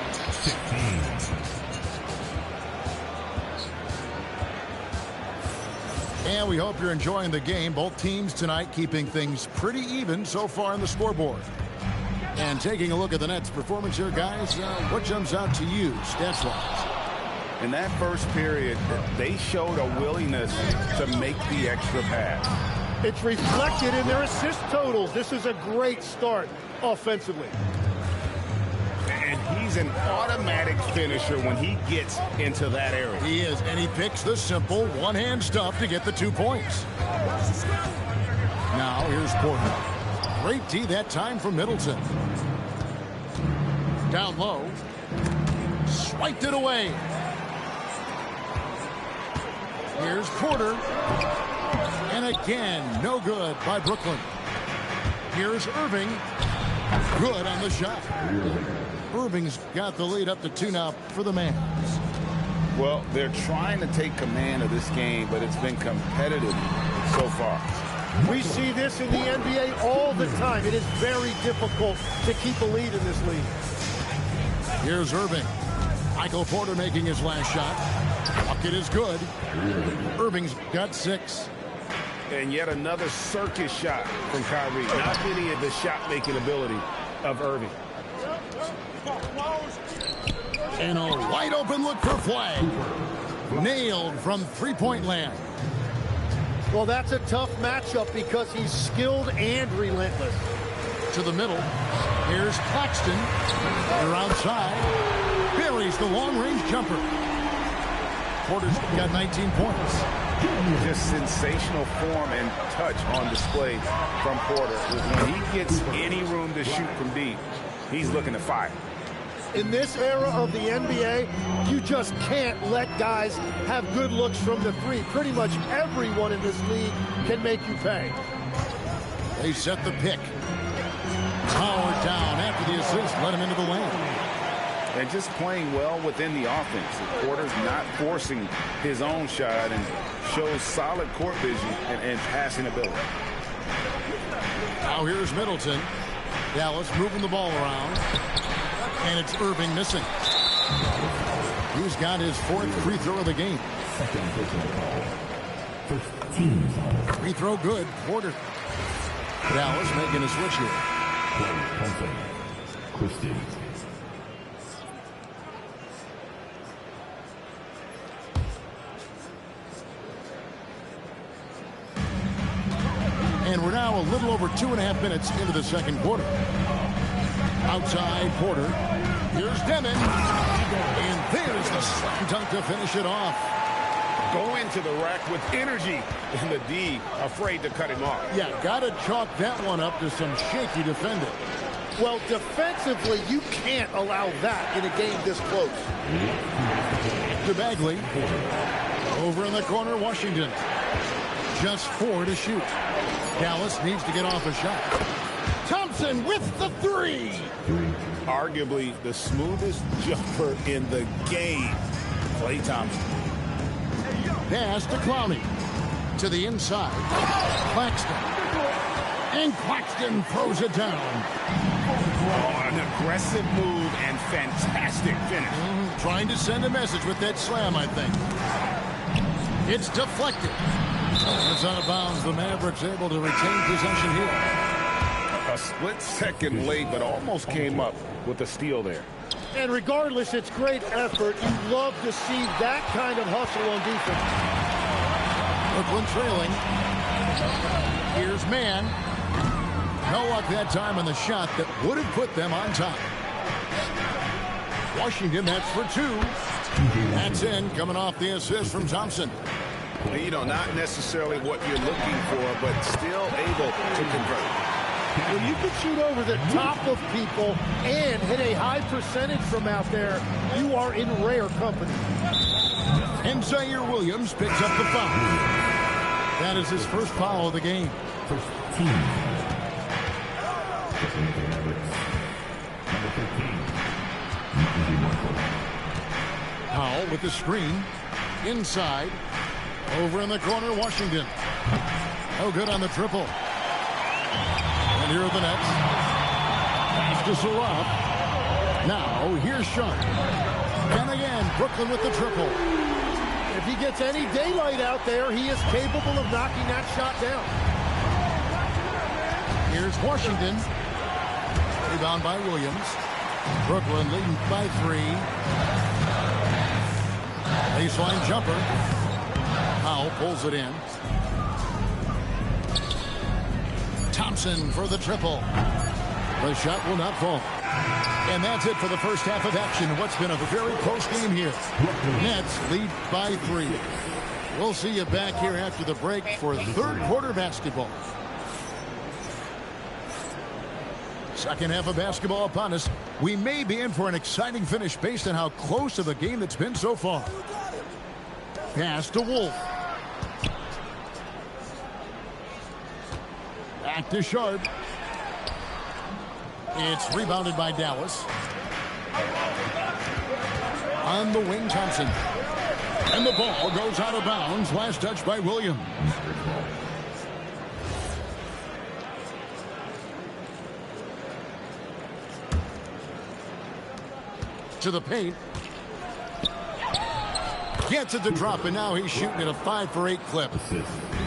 And we hope you're enjoying the game. Both teams tonight keeping things pretty even so far on the scoreboard. And taking a look at the Nets' performance here, guys, what jumps out to you stats-wise? In that first period, they showed a willingness to make the extra pass. It's reflected in their assist totals. This is a great start offensively. And he's an automatic finisher when he gets into that area. He is, and he picks the simple one-hand stuff to get the 2 points. Now here's Porter. Great D that time from Middleton. Down low. Swiped it away. Here's Porter. And again, no good by Brooklyn. Here's Irving. Good on the shot. Irving's got the lead up to 2 now for the Mavs. Well, they're trying to take command of this game, but it's been competitive so far. We see this in the NBA all the time. It is very difficult to keep a lead in this league. Here's Irving. Michael Porter making his last shot. Bucket is good. Irving's got 6. And yet another circus shot from Kyrie. Not any of the shot-making ability of Irving. And a wide-open look for Flag. Nailed from three-point land. Well, that's a tough matchup because he's skilled and relentless. To the middle. Here's Claxton. They're outside. Buries the long-range jumper. Porter's got 19 points. Just sensational form and touch on display from Porter. When he gets any room to shoot from deep, he's looking to fire. In this era of the NBA, you just can't let guys have good looks from the 3. Pretty much everyone in this league can make you pay. They set the pick. Howard down after the assist, let him into the lane. And just playing well within the offense. Porter's not forcing his own shot and shows solid court vision and passing ability. Now here's Middleton. Dallas moving the ball around. And it's Irving missing. He's got his 4th free throw of the game. Free throw good. Porter. Dallas making a switch here. Christie. And we're now a little over 2.5 minutes into the second quarter. Outside Porter. Here's Demon. And there's the slam dunk to finish it off. Go into the rack with energy. And the D afraid to cut him off. Yeah, got to chalk that one up to some shaky defending. Well, defensively, you can't allow that in a game this close. To Bagley. Over in the corner, Washington. Just 4 to shoot. Dallas needs to get off a shot. Thompson with the 3. Arguably the smoothest jumper in the game. Klay Thompson. Pass to Clowney. To the inside. Claxton. And Claxton throws it down. Oh, an aggressive move and fantastic finish. Trying to send a message with that slam, I think. It's deflected. It's out of bounds. The Mavericks able to retain possession here. A split second late, but almost came up with a steal there. And regardless, it's great effort. You love to see that kind of hustle on defense. Brooklyn trailing. Here's man. No luck that time on the shot that would have put them on top. Washington, that's for two. That's in, coming off the assist from Thompson. You know, not necessarily what you're looking for, but still able to convert. When you can shoot over the top of people and hit a high percentage from out there, you are in rare company. And Zaire Williams picks up the foul. That is his first foul of the game. First team. Number 13. Powell with the screen. Inside. Over in the corner, Washington. No good on the triple. And here are the Nets. Pass to Saraf. Now, here's Sharp. And again, Brooklyn with the triple. If he gets any daylight out there, he is capable of knocking that shot down. Here's Washington. Rebound by Williams. Brooklyn leading by 3. Baseline jumper. Powell pulls it in. Thompson for the triple. The shot will not fall. And that's it for the first half of action. What's been a very close game here. Nets lead by 3. We'll see you back here after the break for third quarter basketball. Second half of basketball upon us. We may be in for an exciting finish based on how close of a game it's been so far. Pass to Wolf. Back to Sharp. It's rebounded by Dallas. On the wing, Thompson. And the ball goes out of bounds. Last touch by Williams. To the paint. Gets it to drop, and now he's shooting at a 5 for 8 clip.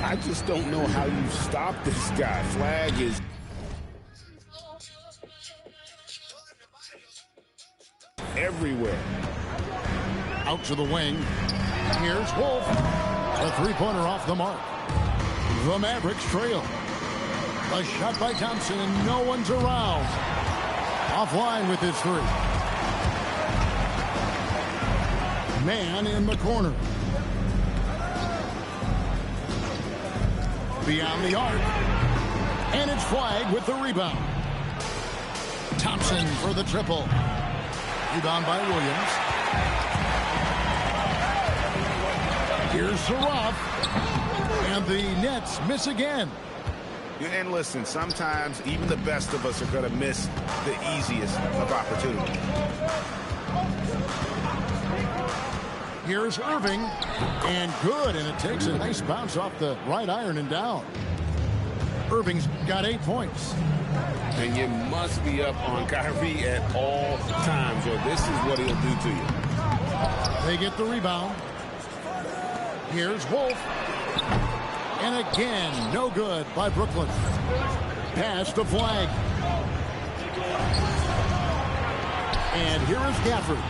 I just don't know how you stop this guy. Flag is everywhere. Out to the wing. Here's Wolf. A three-pointer off the mark. The Mavericks trail. A shot by Thompson, and no one's around. Offline with his 3. Man in the corner. Beyond the arc. And it's flagged with the rebound. Thompson for the triple. Rebound by Williams. Here's Saraf. And the Nets miss again. And listen, sometimes even the best of us are going to miss the easiest of opportunities. Here's Irving, and good, and it takes a nice bounce off the right iron and down. Irving's got 8 points. And you must be up on Kyrie at all times, or this is what he'll do to you. They get the rebound. Here's Wolf. And again, no good by Brooklyn. Pass to Flag. And here is Gafford.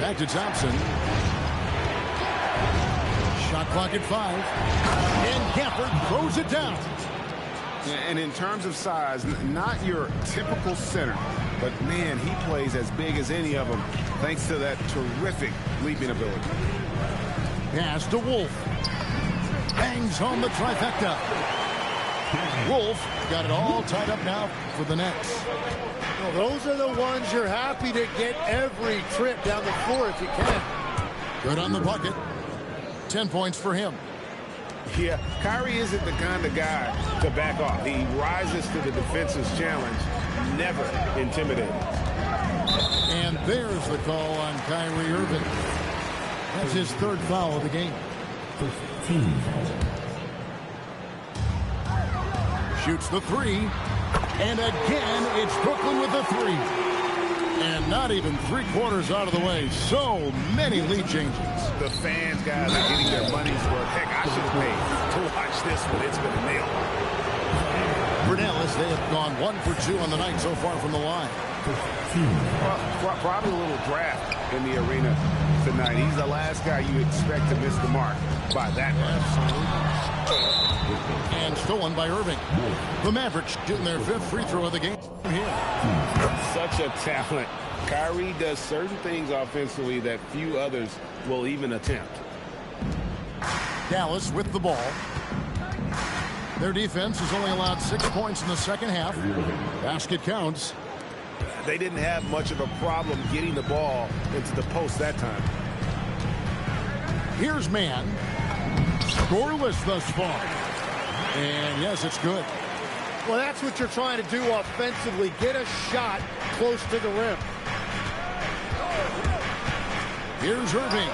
Back to Thompson. Shot clock at 5. And Gafford throws it down. And in terms of size, not your typical center, but man, he plays as big as any of them thanks to that terrific leaping ability. Pass to Wolf. Bangs home the trifecta. Wolf got it all tied up now for the Nets. Well, those are the ones you're happy to get every trip down the floor if you can. Good on the bucket. 10 points for him. Yeah, Kyrie isn't the kind of guy to back off. He rises to the defense's challenge, never intimidated. And there's the call on Kyrie Irving. That's his third foul of the game. First team foul. Shoots the three. And again, it's Brooklyn with the three. And not even 3/4 out of the way. So many lead changes. The fans, guys, are getting their money's worth. Heck, I should have paid to watch this one. It's been a nail. Brunellis, they have gone 1 for 2 on the night so far from the line. Well, probably a little draft in the arena tonight. He's the last guy you expect to miss the mark by that much. And stolen by Irving. The Mavericks shooting their 5th free throw of the game here. Such a talent. Kyrie does certain things offensively that few others will even attempt. Dallas with the ball. Their defense has only allowed 6 points in the second half. Basket counts. They didn't have much of a problem getting the ball into the post that time. Here's man. Scoreless thus far. And yes, it's good. Well, that's what you're trying to do offensively. Get a shot close to the rim. Here's Irving.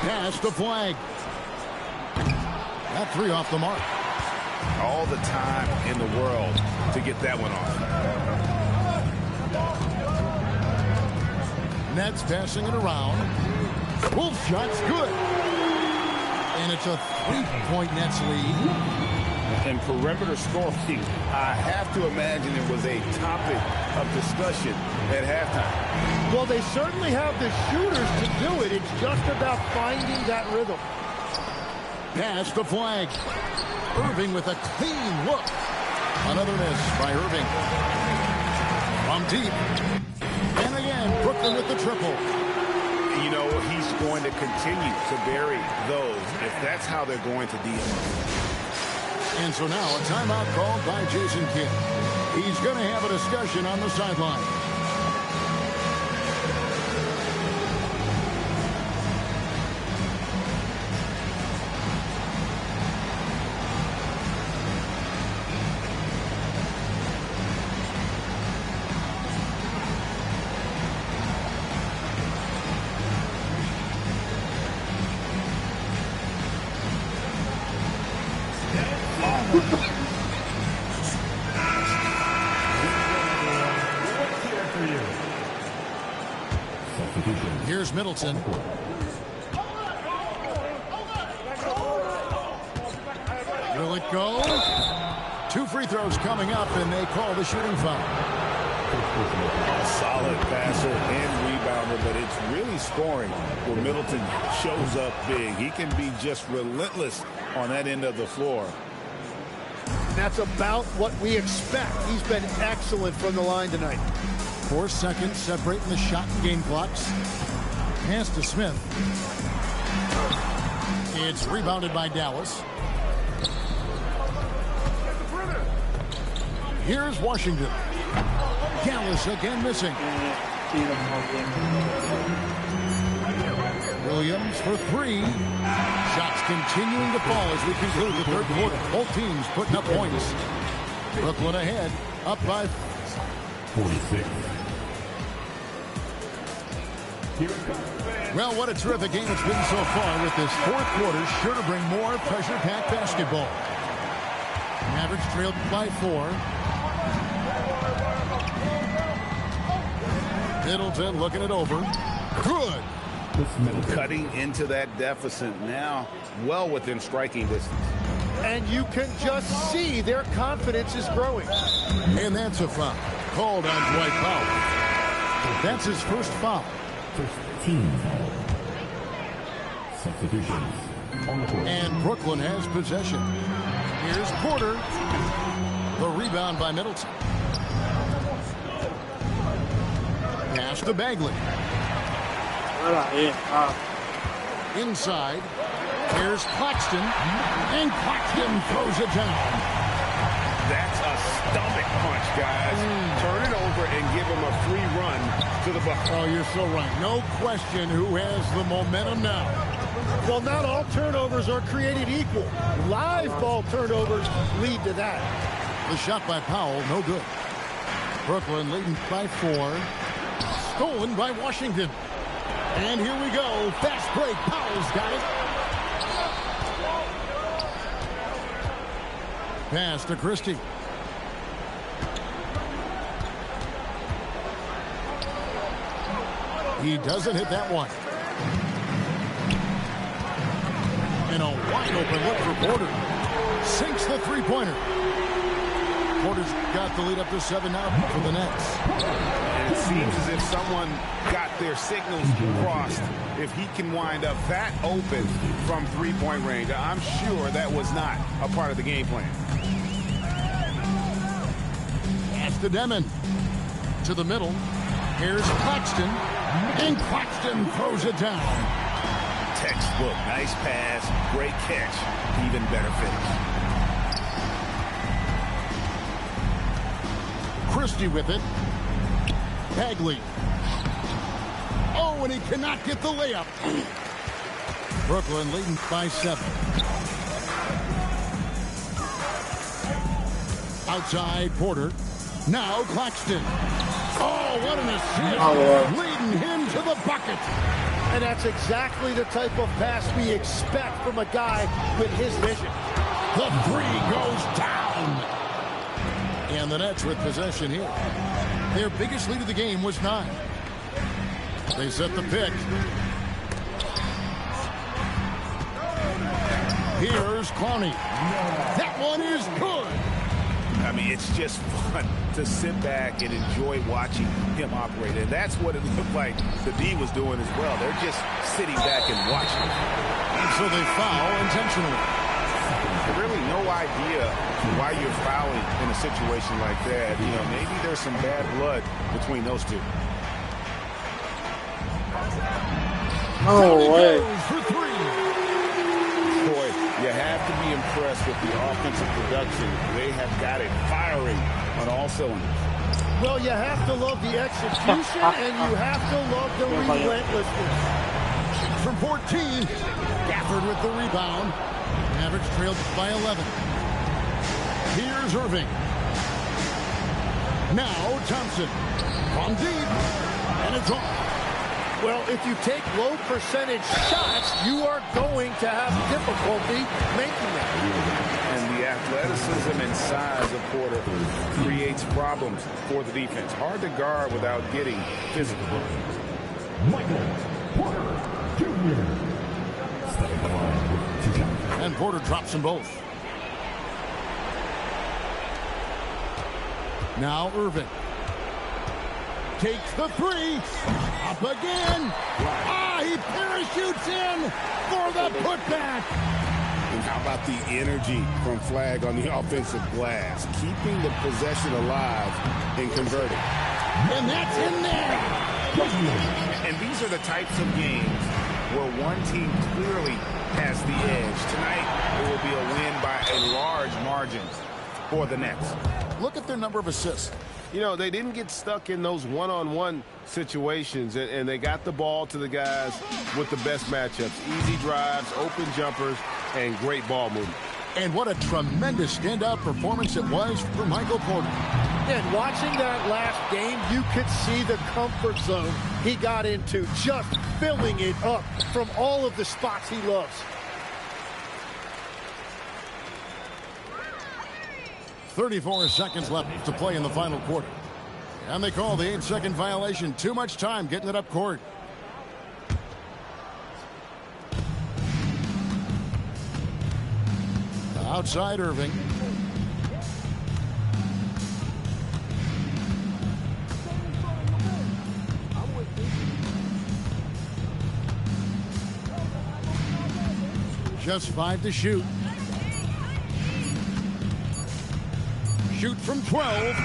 Pass the flag. That three off the mark. All the time in the world to get that one off. Nets passing it around. Wolf shot's good. And it's a 3-point Nets lead. And perimeter scoring, I have to imagine it was a topic of discussion at halftime. Well, they certainly have the shooters to do it. It's just about finding that rhythm. Pass the flag. Irving with a clean look. Another miss by Irving. From deep. And again, Brooklyn with the triple. You know, he's going to continue to bury those if that's how they're going to deal. And so now a timeout called by Jason Kidd. He's going to have a discussion on the sideline. Here's Middleton. Will it go? 2 free throws coming up, and they call the shooting foul. A solid passer and rebounder, but it's really scoring where Middleton shows up big. He can be just relentless on that end of the floor. That's about what we expect. He's been excellent from the line tonight. 4 seconds separating the shot and game clocks. Pass to Smith. It's rebounded by Dallas. Here's Washington. Dallas again missing. Williams for 3. Shots continuing to fall as we conclude the third quarter. Both teams putting up points. Brooklyn ahead, up by 46. Well, what a terrific game it's been so far, with this fourth quarter sure to bring more pressure-packed basketball. Mavericks trailed by 4. Middleton looking it over. Good. Cutting into that deficit now, well within striking distance. And you can just see their confidence is growing. And that's a foul called on Dwight Powell. That's his first foul. First team foul. Substitutions on the court. And Brooklyn has possession. Here's Porter. The rebound by Middleton. Pass to Bagley. Inside. Here's Claxton. And Claxton throws it down. That's a stomach punch, guys. Turn it over and give him a free run to the bucket. Oh, you're so right. No question who has the momentum now. Well, not all turnovers are created equal. Live ball turnovers lead to that. The shot by Powell, no good. Brooklyn leading by 4. Stolen by Washington. And here we go. Fast break. Powell's got it. Pass to Christie. He doesn't hit that one. And a wide open look for Porter. Sinks the three-pointer. Porter's got the lead up to 7 now for the Nets. And it seems as if someone got their signals crossed. If he can wind up that open from three-point range, I'm sure that was not a part of the game plan. Pass to Demon. To the middle. Here's Claxton. And Claxton throws it down. Textbook. Nice pass. Great catch. Even better finish. Christie with it. Bagley. Oh, and he cannot get the layup. Brooklyn leading by 7. Outside Porter. Now Claxton. Oh, what an assist. Leading him to the bucket. And that's exactly the type of pass we expect from a guy with his vision. The three goes down. And the Nets with possession here. Their biggest lead of the game was 9. They set the pick. Here's Clowney. That one is good. I mean, it's just fun to sit back and enjoy watching him operate. And that's what it looked like the D was doing as well. They're just sitting back and watching. And so they foul intentionally. Really no idea why you're fouling in a situation like that. You know, maybe there's some bad blood between those two. No way. For 3. Boy, you have to be impressed with the offensive production. They have got it firing on all cylinders. Well, you have to love the execution, and you have to love the relentlessness. From 14, Gafford with the rebound. Mavericks trailed by 11. Here's Irving. Now Thompson. From deep. And it's off. Well, if you take low percentage shots, you are going to have difficulty making them. And the athleticism and size of Porter creates problems for the defense. Hard to guard without getting physical. Michael Porter Jr. And Porter drops them both. Now Irving. Takes the 3. Up again. Ah, he parachutes in for the putback. And how about the energy from Flag on the offensive glass? Keeping the possession alive and converting. And that's in there. And these are the types of games where one team clearly has the edge. Tonight, it will be a win by a large margin for the Nets. Look at their number of assists. You know, they didn't get stuck in those one-on-one situations, and they got the ball to the guys with the best matchups. Easy drives, open jumpers, and great ball movement. And what a tremendous standout performance it was for Michael Porter. And watching that last game, you could see the comfort zone he got into, just filling it up from all of the spots he loves. 34 seconds left to play in the final quarter. And they call the 8-second violation. Too much time getting it up court. Outside Irving. Just 5 to shoot. Shoot from 12.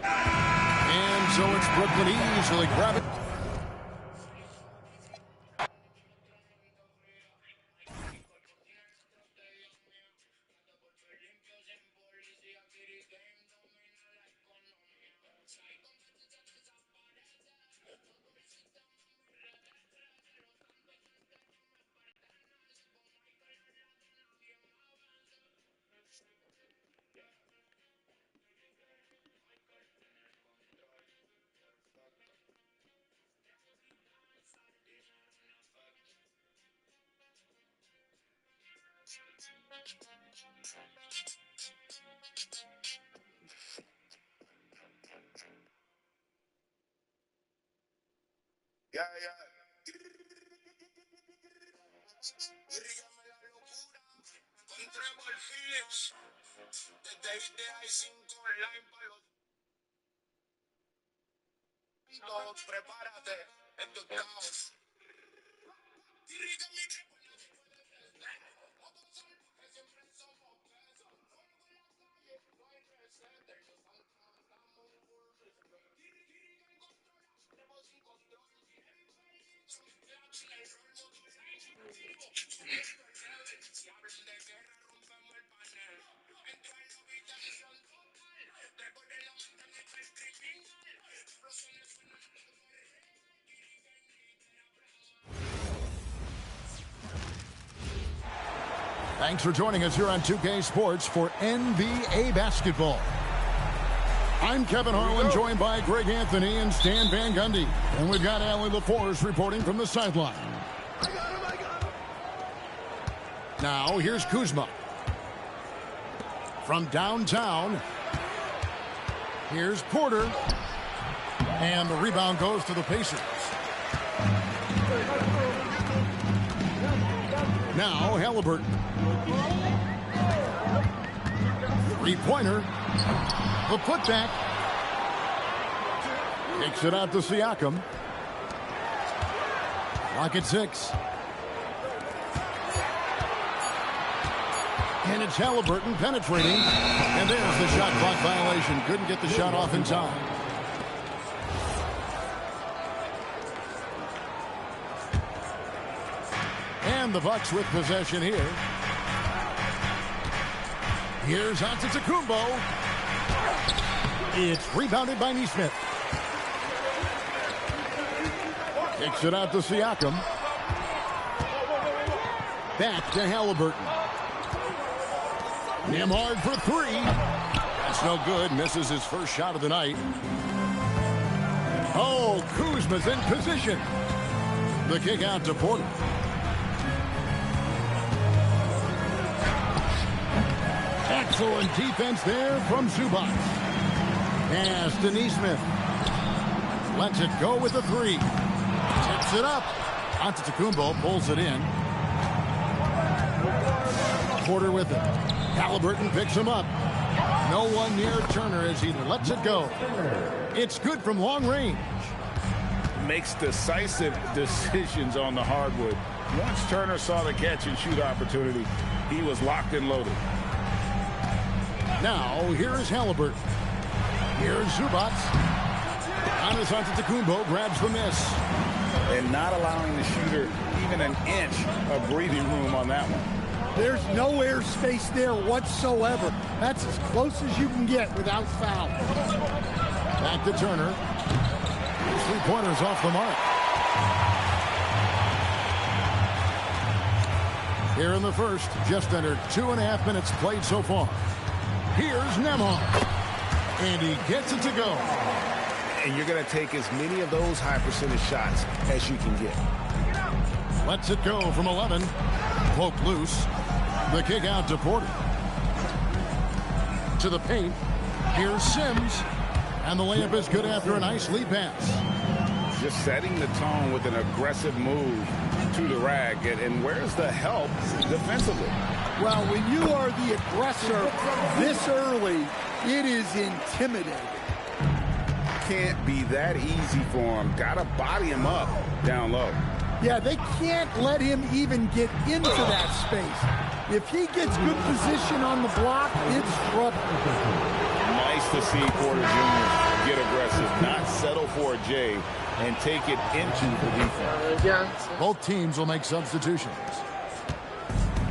And so it's Brooklyn easily grab it. Ya, ya. Kirigame la locura. Encontremos el feelings. Desde GTA 5 online para los... Todos, prepárate. Esto es caos. Kirigame que por nadie puede ser. Modo salvaje siempre somos pesos. Fuego en la calle, no hay receta. Y los andamos full respect. Kirigame encontraras. Tenemos sin control. Si hablan de guerra, rompemos el panel. Entra en la habitación total. Recuerden la mente en el criminal. Explosiones suenan. Thanks for joining us here on 2K Sports for NBA basketball. I'm Kevin Harlan, joined by Greg Anthony and Stan Van Gundy. And we've got Allie LaForce reporting from the sideline. Now, here's Kuzma. From downtown, here's Porter. And the rebound goes to the Pacers. Now, Halliburton. Three-pointer. The putback. Kicks it out to Siakam. Clock at 6. And it's Halliburton penetrating. And there's the shot clock violation. Couldn't get the shot off in time. And the Bucks with possession here. Here's Antetokounmpo. It's rebounded by Nesmith. Kicks it out to Siakam. Back to Halliburton. Nembhard for three. That's no good. Misses his first shot of the night. Oh, Kuzma's in position. The kick out to Porter. Excellent defense there from Zubac. Pass to Nesmith. Lets it go with a three. Tips it up. Antetokounmpo pulls it in. Porter with it. Halliburton picks him up. No one near Turner as he lets it go. It's good from long range. Makes decisive decisions on the hardwood. Once Turner saw the catch and shoot opportunity, he was locked and loaded. Now, here is Halliburton. Here's Zubac. Giannis Antetokounmpo grabs the miss. And not allowing the shooter even an inch of breathing room on that one. There's no air space there whatsoever. That's as close as you can get without foul. Back to Turner. Three-pointers off the mark. Here in the first, just under 2.5 minutes played so far. Here's Nembhard. And he gets it to go. And you're going to take as many of those high percentage shots as you can get. Lets it go from 11. Poke loose. The kick out to Porter. To the paint. Here's Sims. And the layup is good after a nice lead pass. Just setting the tone with an aggressive move to the rag. And where's the help defensively? Well, when you are the aggressor this early, it is intimidating. Can't be that easy for him. Got to body him up down low. Yeah, they can't let him even get into that space. If he gets good position on the block, it's trouble. Nice to see Porter Jr. get aggressive, not settle for a J, and take it into the defense. Both teams will make substitutions.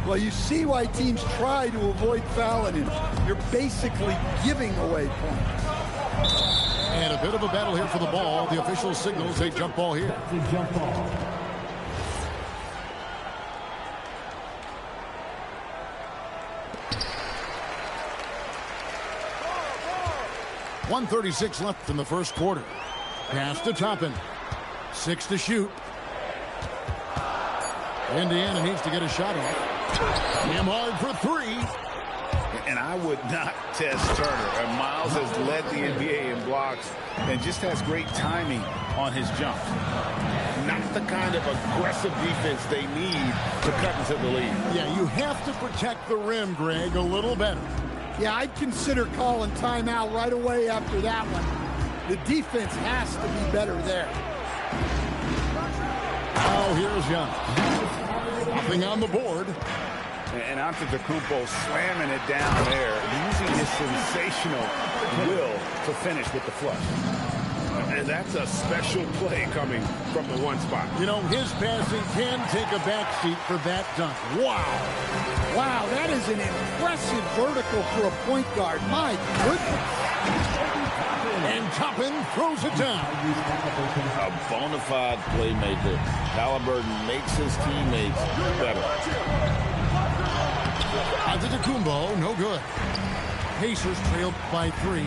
Well, you see why teams try to avoid fouling him. You're basically giving away points. And a bit of a battle here for the ball. The official signals a jump ball here. Jump ball. 1:36 left in the first quarter. Pass to Toppin. 6 to shoot. Indiana needs to get a shot off. Nembhard for three. And I would not test Turner. And Miles has led the NBA in blocks and just has great timing on his jumps. Not the kind of aggressive defense they need to cut into the lead. Yeah, you have to protect the rim, Greg, a little better. Yeah, I'd consider calling timeout right away after that one. The defense has to be better there. Oh, here's Young. Nothing on the board. And Antetokounmpo slamming it down there, using his sensational will to finish with the flush. And that's a special play coming from the one spot. You know, his passing can take a backseat for that dunk. Wow. Wow, that is an impressive vertical for a point guard. My goodness. And Toppin throws it down. A bona fide playmaker. Halliburton makes his teammates better. Antetokounmpo, no good. Pacers trailed by 3.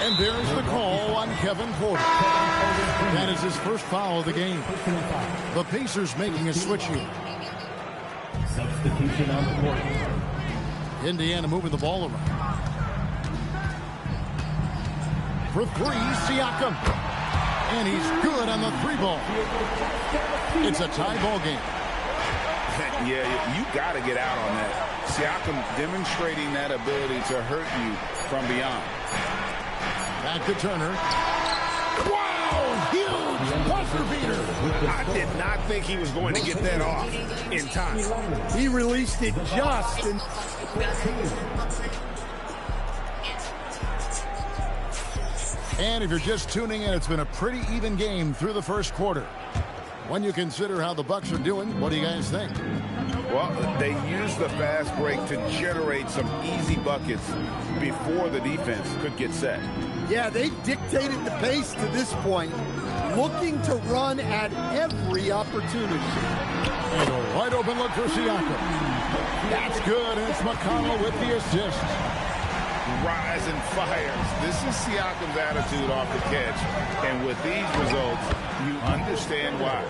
And there's the call on Kevin Porter. That is his first foul of the game. The Pacers making a switch here. Substitution on the court. Indiana moving the ball around. For 3, Siakam. And he's good on the 3-ball. It's a tie ball game. Yeah, you got to get out on that. Siakam demonstrating that ability to hurt you from beyond. Back to Turner. Wow, huge buzzer beater. I did not think he was going to get that off in time. He released it just in. And if you're just tuning in, it's been a pretty even game through the first quarter. When you consider how the Bucks are doing, what do you guys think? Well, they used the fast break to generate some easy buckets before the defense could get set. Yeah, they dictated the pace to this point, looking to run at every opportunity. And a wide open look for Siakam. That's good, and it's McConnell with the assist. Rise and fires. This is Siakam's attitude off the catch. And with these results, you understand why.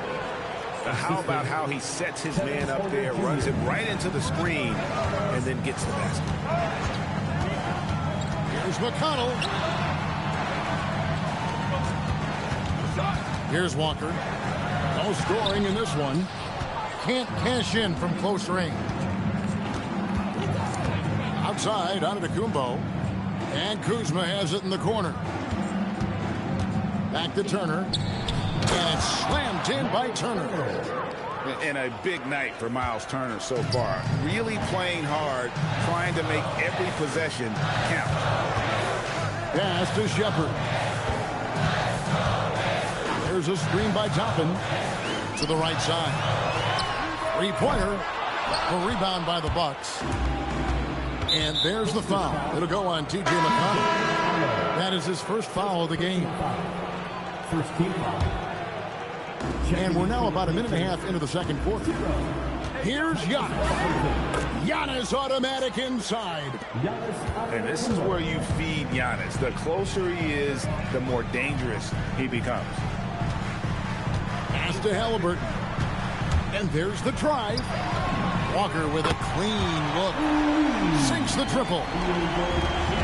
How about how he sets his man up there, runs it right into the screen, and then gets the basket. Here's McConnell. Here's Walker. No scoring in this one. Can't cash in from close range. Outside, Antetokounmpo. And Kuzma has it in the corner. Back to Turner. And it's slammed in by Turner. And a big night for Miles Turner so far. Really playing hard, trying to make every possession count. Pass to Shepard. There's a screen by Toppin to the right side. 3-pointer. A rebound by the Bucks. And there's the foul. It'll go on T.J. McConnell. That is his first foul of the game. First team foul. And we're now about a minute and a half into the second quarter. Here's Giannis. Giannis automatic inside. And this is where you feed Giannis. The closer he is, the more dangerous he becomes. Pass to Halliburton. And there's the drive. Walker with a clean look. Sinks the triple.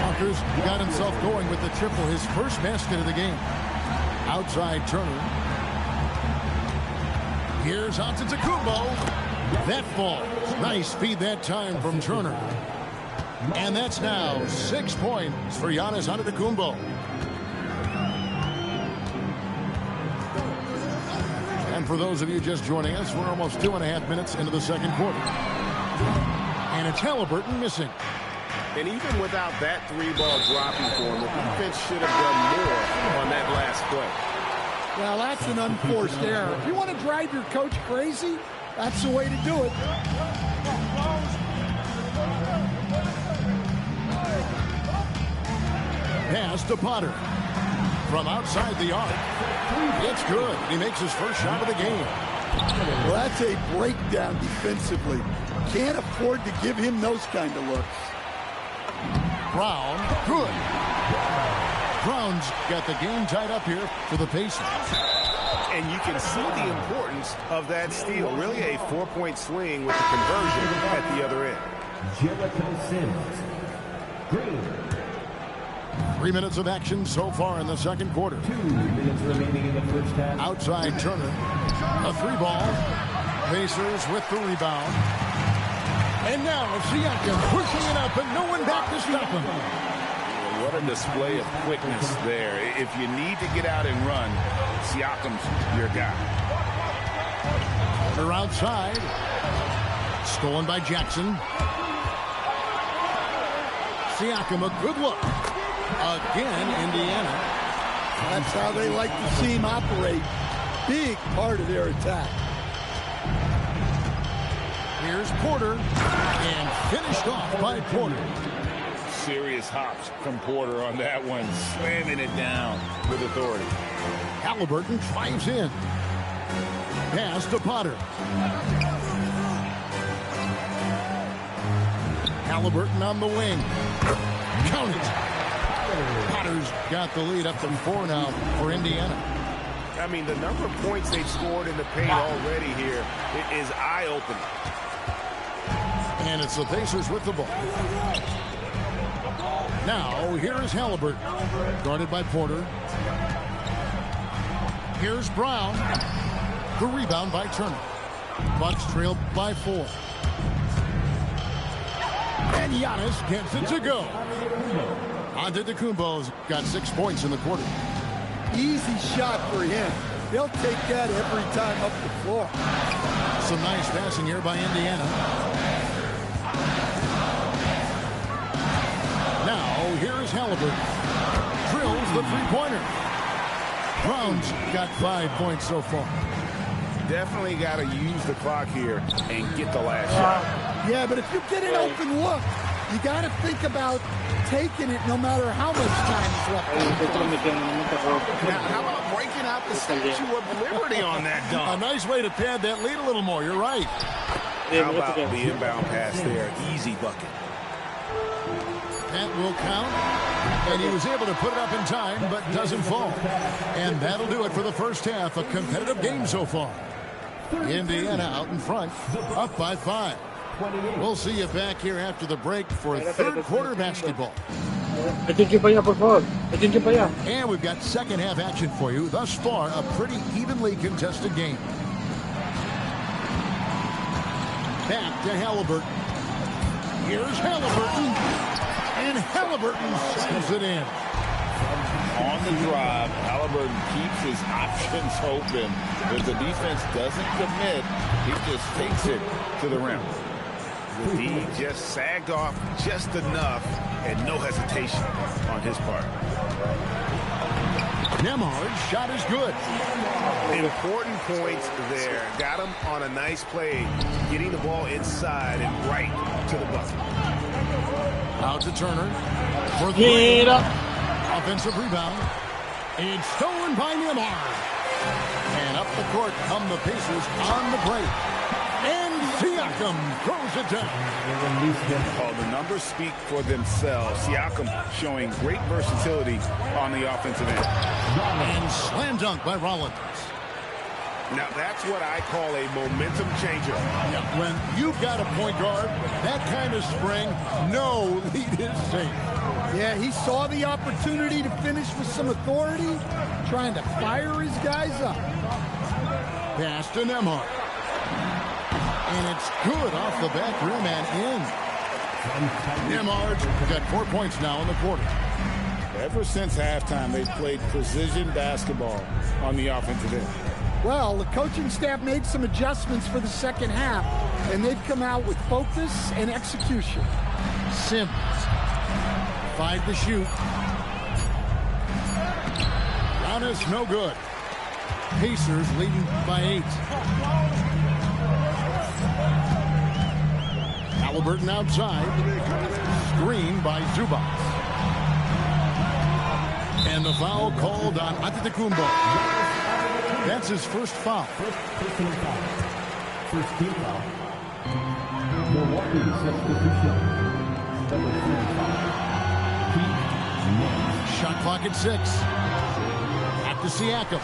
Walker's got himself going with the triple, his first basket of the game. Outside Turner. Here's Antetokounmpo. That falls. Nice feed that time from Turner. And that's now 6 points for Giannis Antetokounmpo. And for those of you just joining us, we're almost 2.5 minutes into the second quarter. And it's Halliburton missing. And even without that 3-ball dropping for him, the defense should have done more on that last play. Well, that's an unforced error. If you want to drive your coach crazy, that's the way to do it. Pass to Potter. From outside the arc. It's good. He makes his first shot of the game. Well, that's a breakdown defensively. Can't afford to give him those kind of looks. Brown, good. Brown's got the game tied up here for the Pacers. And you can see the importance of that steal. Really a 4-point swing with the conversion at the other end. Green. 3 minutes of action so far in the second quarter. 2 minutes remaining in the first half. Outside Turner. A 3-ball. Pacers with the rebound. And now Siakam pushing it up and no one back to stop him. What a display of quickness there. If you need to get out and run, Siakam's your guy. They're outside. Stolen by Jackson. Siakam, a good look. Again, Indiana. That's how they like to see him operate. Big part of their attack. Here's Porter. And finished off by Porter. Serious hops from Porter on that one. Slamming it down with authority. Halliburton drives in. Pass to Potter. Halliburton on the wing. Count it. Potter's got the lead up to 4 now for Indiana. I mean, the number of points they've scored in the paint already here is eye-opening. And it's the Pacers with the ball. Now, here is Halliburton. Guarded by Porter. Here's Brown. The rebound by Turner. Bucks trail by 4. And Giannis gets it to go. Antetokounmpo's got 6 points in the quarter. Easy shot for him. They'll take that every time up the floor. Some nice passing here by Indiana. Now, here is Halliburton. Drills the three-pointer. Brown's got 5 points so far. Definitely got to use the clock here and get the last shot. Yeah, but if you get an open look, you got to think about taking it no matter how much time is left. Now, how about breaking out the Statue of Liberty on that dunk? A nice way to pad that lead a little more. You're right. How about the inbound pass there? Easy bucket. That will count. And he was able to put it up in time, but doesn't fall. And that'll do it for the first half. A competitive game so far. Indiana out in front, up by 5. We'll see you back here after the break for third quarter basketball. And we've got second half action for you. Thus far, a pretty evenly contested game. Back to Halliburton. Here's Halliburton. And Halliburton sends it in. On the drive, Halliburton keeps his options open. If the defense doesn't commit, he just takes it to the rim. The D just sagged off just enough, and no hesitation on his part. Nembhard's shot is good. Important points there. Got him on a nice play, getting the ball inside and right to the bucket. Out to Turner for the offensive rebound. It's stolen by Nembhard. And up the court come the Pacers on the break. And Siakam throws it down. Oh, the numbers speak for themselves. Siakam showing great versatility on the offensive end. And slam dunk by Rollins. Now, that's what I call a momentum changer. Yeah, when you've got a point guard, that kind of spring, no lead is safe. Yeah, he saw the opportunity to finish with some authority, trying to fire his guys up. Pass to Nembhard. And it's good off the back rim and in. Nembhard's got 4 points now in the quarter. Ever since halftime, they've played precision basketball on the offensive end. Well, the coaching staff made some adjustments for the second half, and they've come out with focus and execution. Sims, 5 to shoot. Giannis, no good. Pacers leading by 8. Halliburton outside. Screen by Zubac. And the foul called on Antetokounmpo. That's his first foul. First team foul. First team foul. Milwaukee substitution. Number 35. Shot clock at 6. Back to Siakam.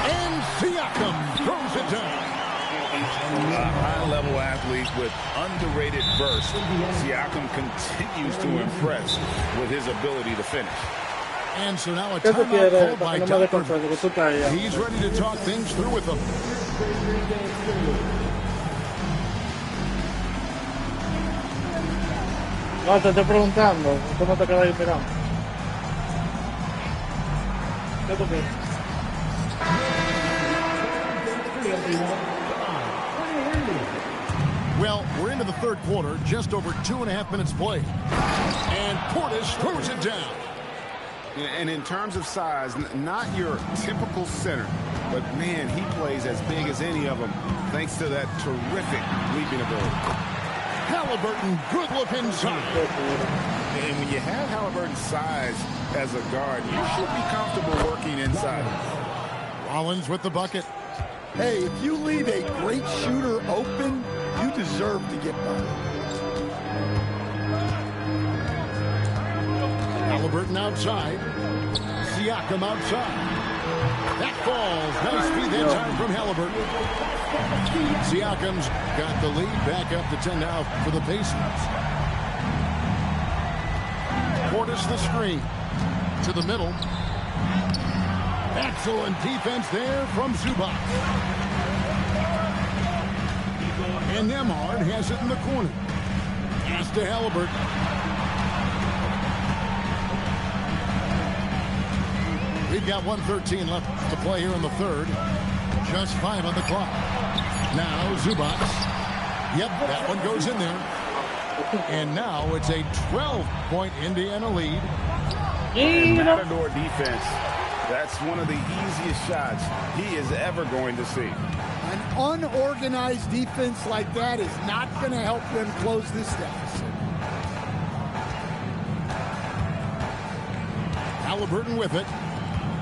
And Siakam throws it down. high-level athlete with underrated burst. Siakam continues to impress with his ability to finish. And so now a timeout called by Doc Rivers. He's ready to talk things through with them. No, te estoy preguntando. ¿Cómo te quedas ahí mirando? ¿Qué tú quieres? Well, we're into the third quarter, just over 2.5 minutes played. And Portis throws it down. And in terms of size, not your typical center, but man, he plays as big as any of them, thanks to that terrific leaping ability. Halliburton, good looking shot. And when you have Halliburton's size as a guard, you should be comfortable working inside. Rollins with the bucket. Hey, if you leave a great shooter open, you deserve to get by. Halliburton outside. Siakam outside. That falls. Nice feed that time from Halliburton. Siakam's got the lead back up to 10 now for the Pacers. Portis the screen. To the middle. Excellent defense there from Zubac. And Nembhard has it in the corner. Pass to Halliburton. We've got 1:13 left to play here in the third. Just 5 on the clock. Now Zubac. Yep, that one goes in there. And now it's a 12-point Indiana lead. And Matador defense. That's one of the easiest shots he is ever going to see. An unorganized defense like that is not going to help them close this deficit. Halliburton with it.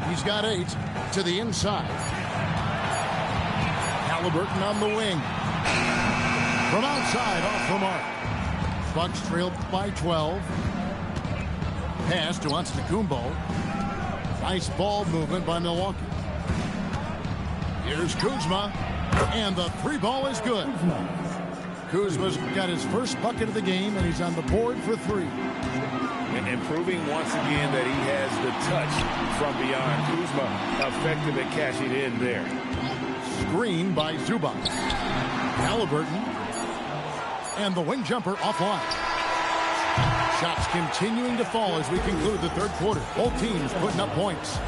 He's got 8 to the inside. Halliburton on the wing. From outside, off the mark. Bucks trailed by 12. Pass to Antetokounmpo. Nice ball movement by Milwaukee. Here's Kuzma. And the 3 ball is good. Kuzma's got his first bucket of the game, and he's on the board for 3. And proving once again that he has the touch from beyond. Kuzma effective at cashing in there. Screen by Zubac. Halliburton. And the wing jumper offline. Shots continuing to fall as we conclude the third quarter. Both teams putting up points.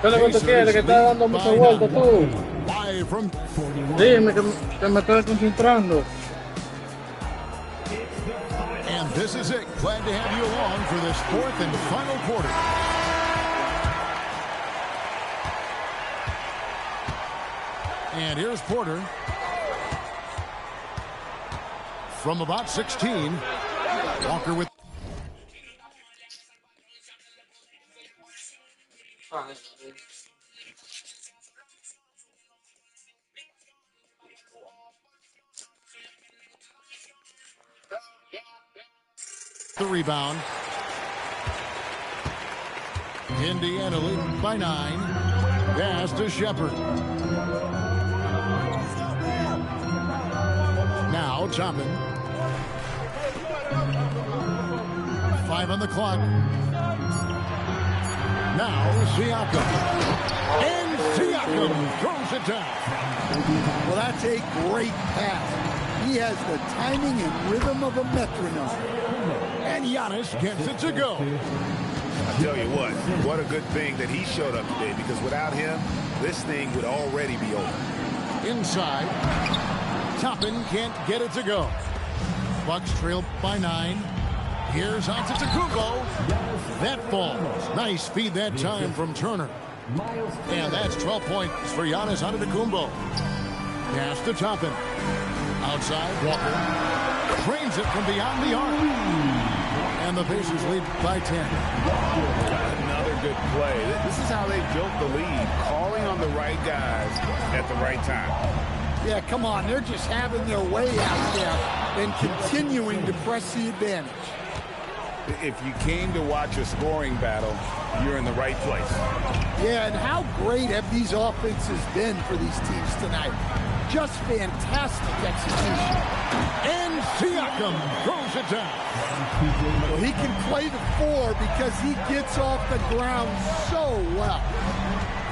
¿Qué es lo que tú quieres? Que estás dando mucho vuelto tú. Dime que me estoy concentrando. And this is it. Glad to have you along for this fourth and final quarter. And here's Porter. From about 16. Walker with... the rebound. Indiana leading by 9. Pass to Shepard. Now Toppin. 5 on the clock. Now Siakam. And Siakam throws it down. Well, that's a great pass. He has the timing and rhythm of a metronome. And Giannis gets it to go. I tell you what a good thing that he showed up today, because without him, this thing would already be over. Inside. Toppin can't get it to go. Bucks trail by 9. Here's Antetokounmpo. That falls. Nice feed that time from Turner. And that's 12 points for Giannis Antetokounmpo. Pass to Toppin. Outside, Walker. Trains it from beyond the arc. And the Pacers lead by 10. Another good play. This is how they built the lead, calling on the right guys at the right time. Yeah, come on. They're just having their way out there and continuing to press the advantage. If you came to watch a scoring battle, you're in the right place. Yeah, and how great have these offenses been for these teams tonight? Just fantastic execution. And Siakam throws it down. Well, he can play the 4 because he gets off the ground so well.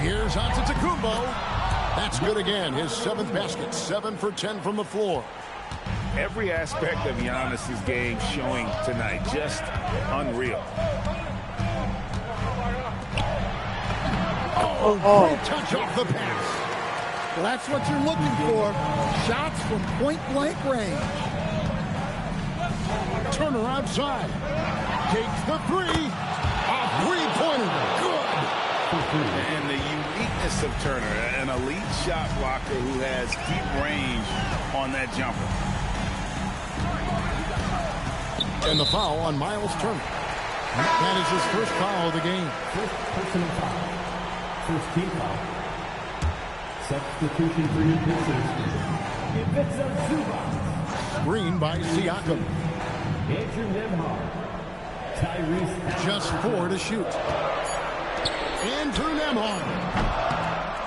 Here's Antetokounmpo. That's good again. His 7th basket. 7 for 10 from the floor. Every aspect of Giannis's game showing tonight. Just unreal. Great touch off the pass. Well, that's what you're looking for. Shots from point-blank range. Turner outside. Takes the 3. A three-pointer. Good. And the uniqueness of Turner, an elite shot blocker who has deep range on that jumper. And the foul on Miles Turner. That is his first foul of the game. First personal foul. First team foul. Substitution for your Zubac. Screen by Siakam. Andrew Nembhard. Tyrese. Just 4 to shoot. Andrew Nembhard.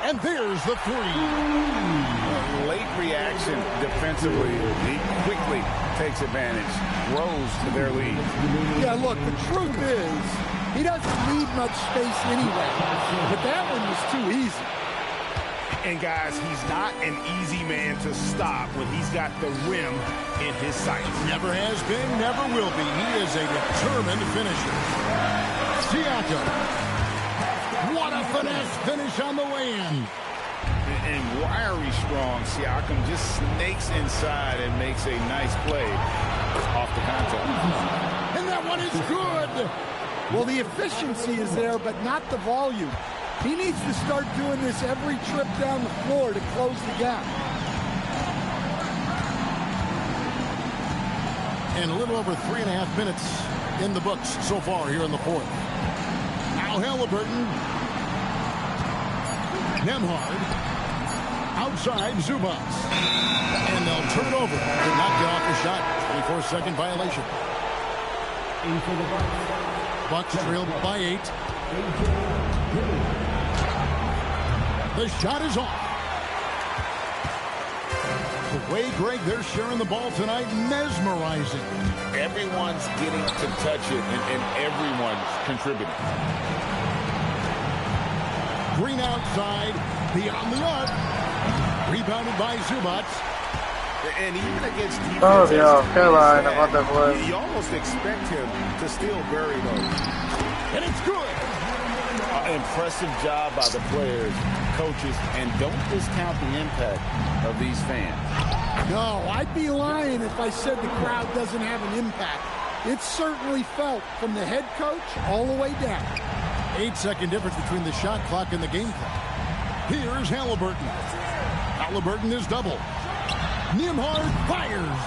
And there's the 3. Late reaction defensively. He quickly takes advantage. Rose to their lead. Yeah, look, the truth is, he doesn't need much space anyway. But that one was too easy. And guys, he's not an easy man to stop when he's got the rim in his sights. Never has been, never will be. He is a determined finisher. Siakam. What a finesse finish on the way-in. And wiry strong, Siakam just snakes inside and makes a nice play off the contact. And that one is good. Well, the efficiency is there, but not the volume. He needs to start doing this every trip down the floor to close the gap. And a little over 3.5 minutes in the books so far here in the 4th. Now Halliburton. Nembhard. Outside Zubac. And they'll turn it over. Did not get off the shot. 24-second violation. Bucks trailed by 8. The shot is off. The way, Greg, they're sharing the ball tonight, mesmerizing. Everyone's getting to touch it, and everyone's contributing. Green outside, beyond the arc. Rebounded by Zubac. And even against defense, you almost expect him to still bury those. And it's good. Impressive job by the players, coaches, and don't discount the impact of these fans. No, I'd be lying if I said the crowd doesn't have an impact. It's certainly felt from the head coach all the way down. 8-second difference between the shot clock and the game clock. Here's Halliburton. Halliburton is double. Nembhard fires.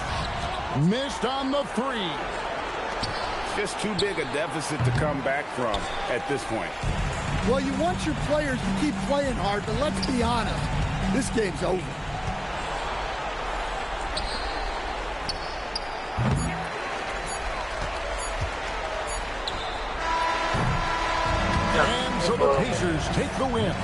Missed on the 3. Just too big a deficit to come back from at this point. Well, you want your players to keep playing hard, but let's be honest. This game's over. And so the Pacers take the win.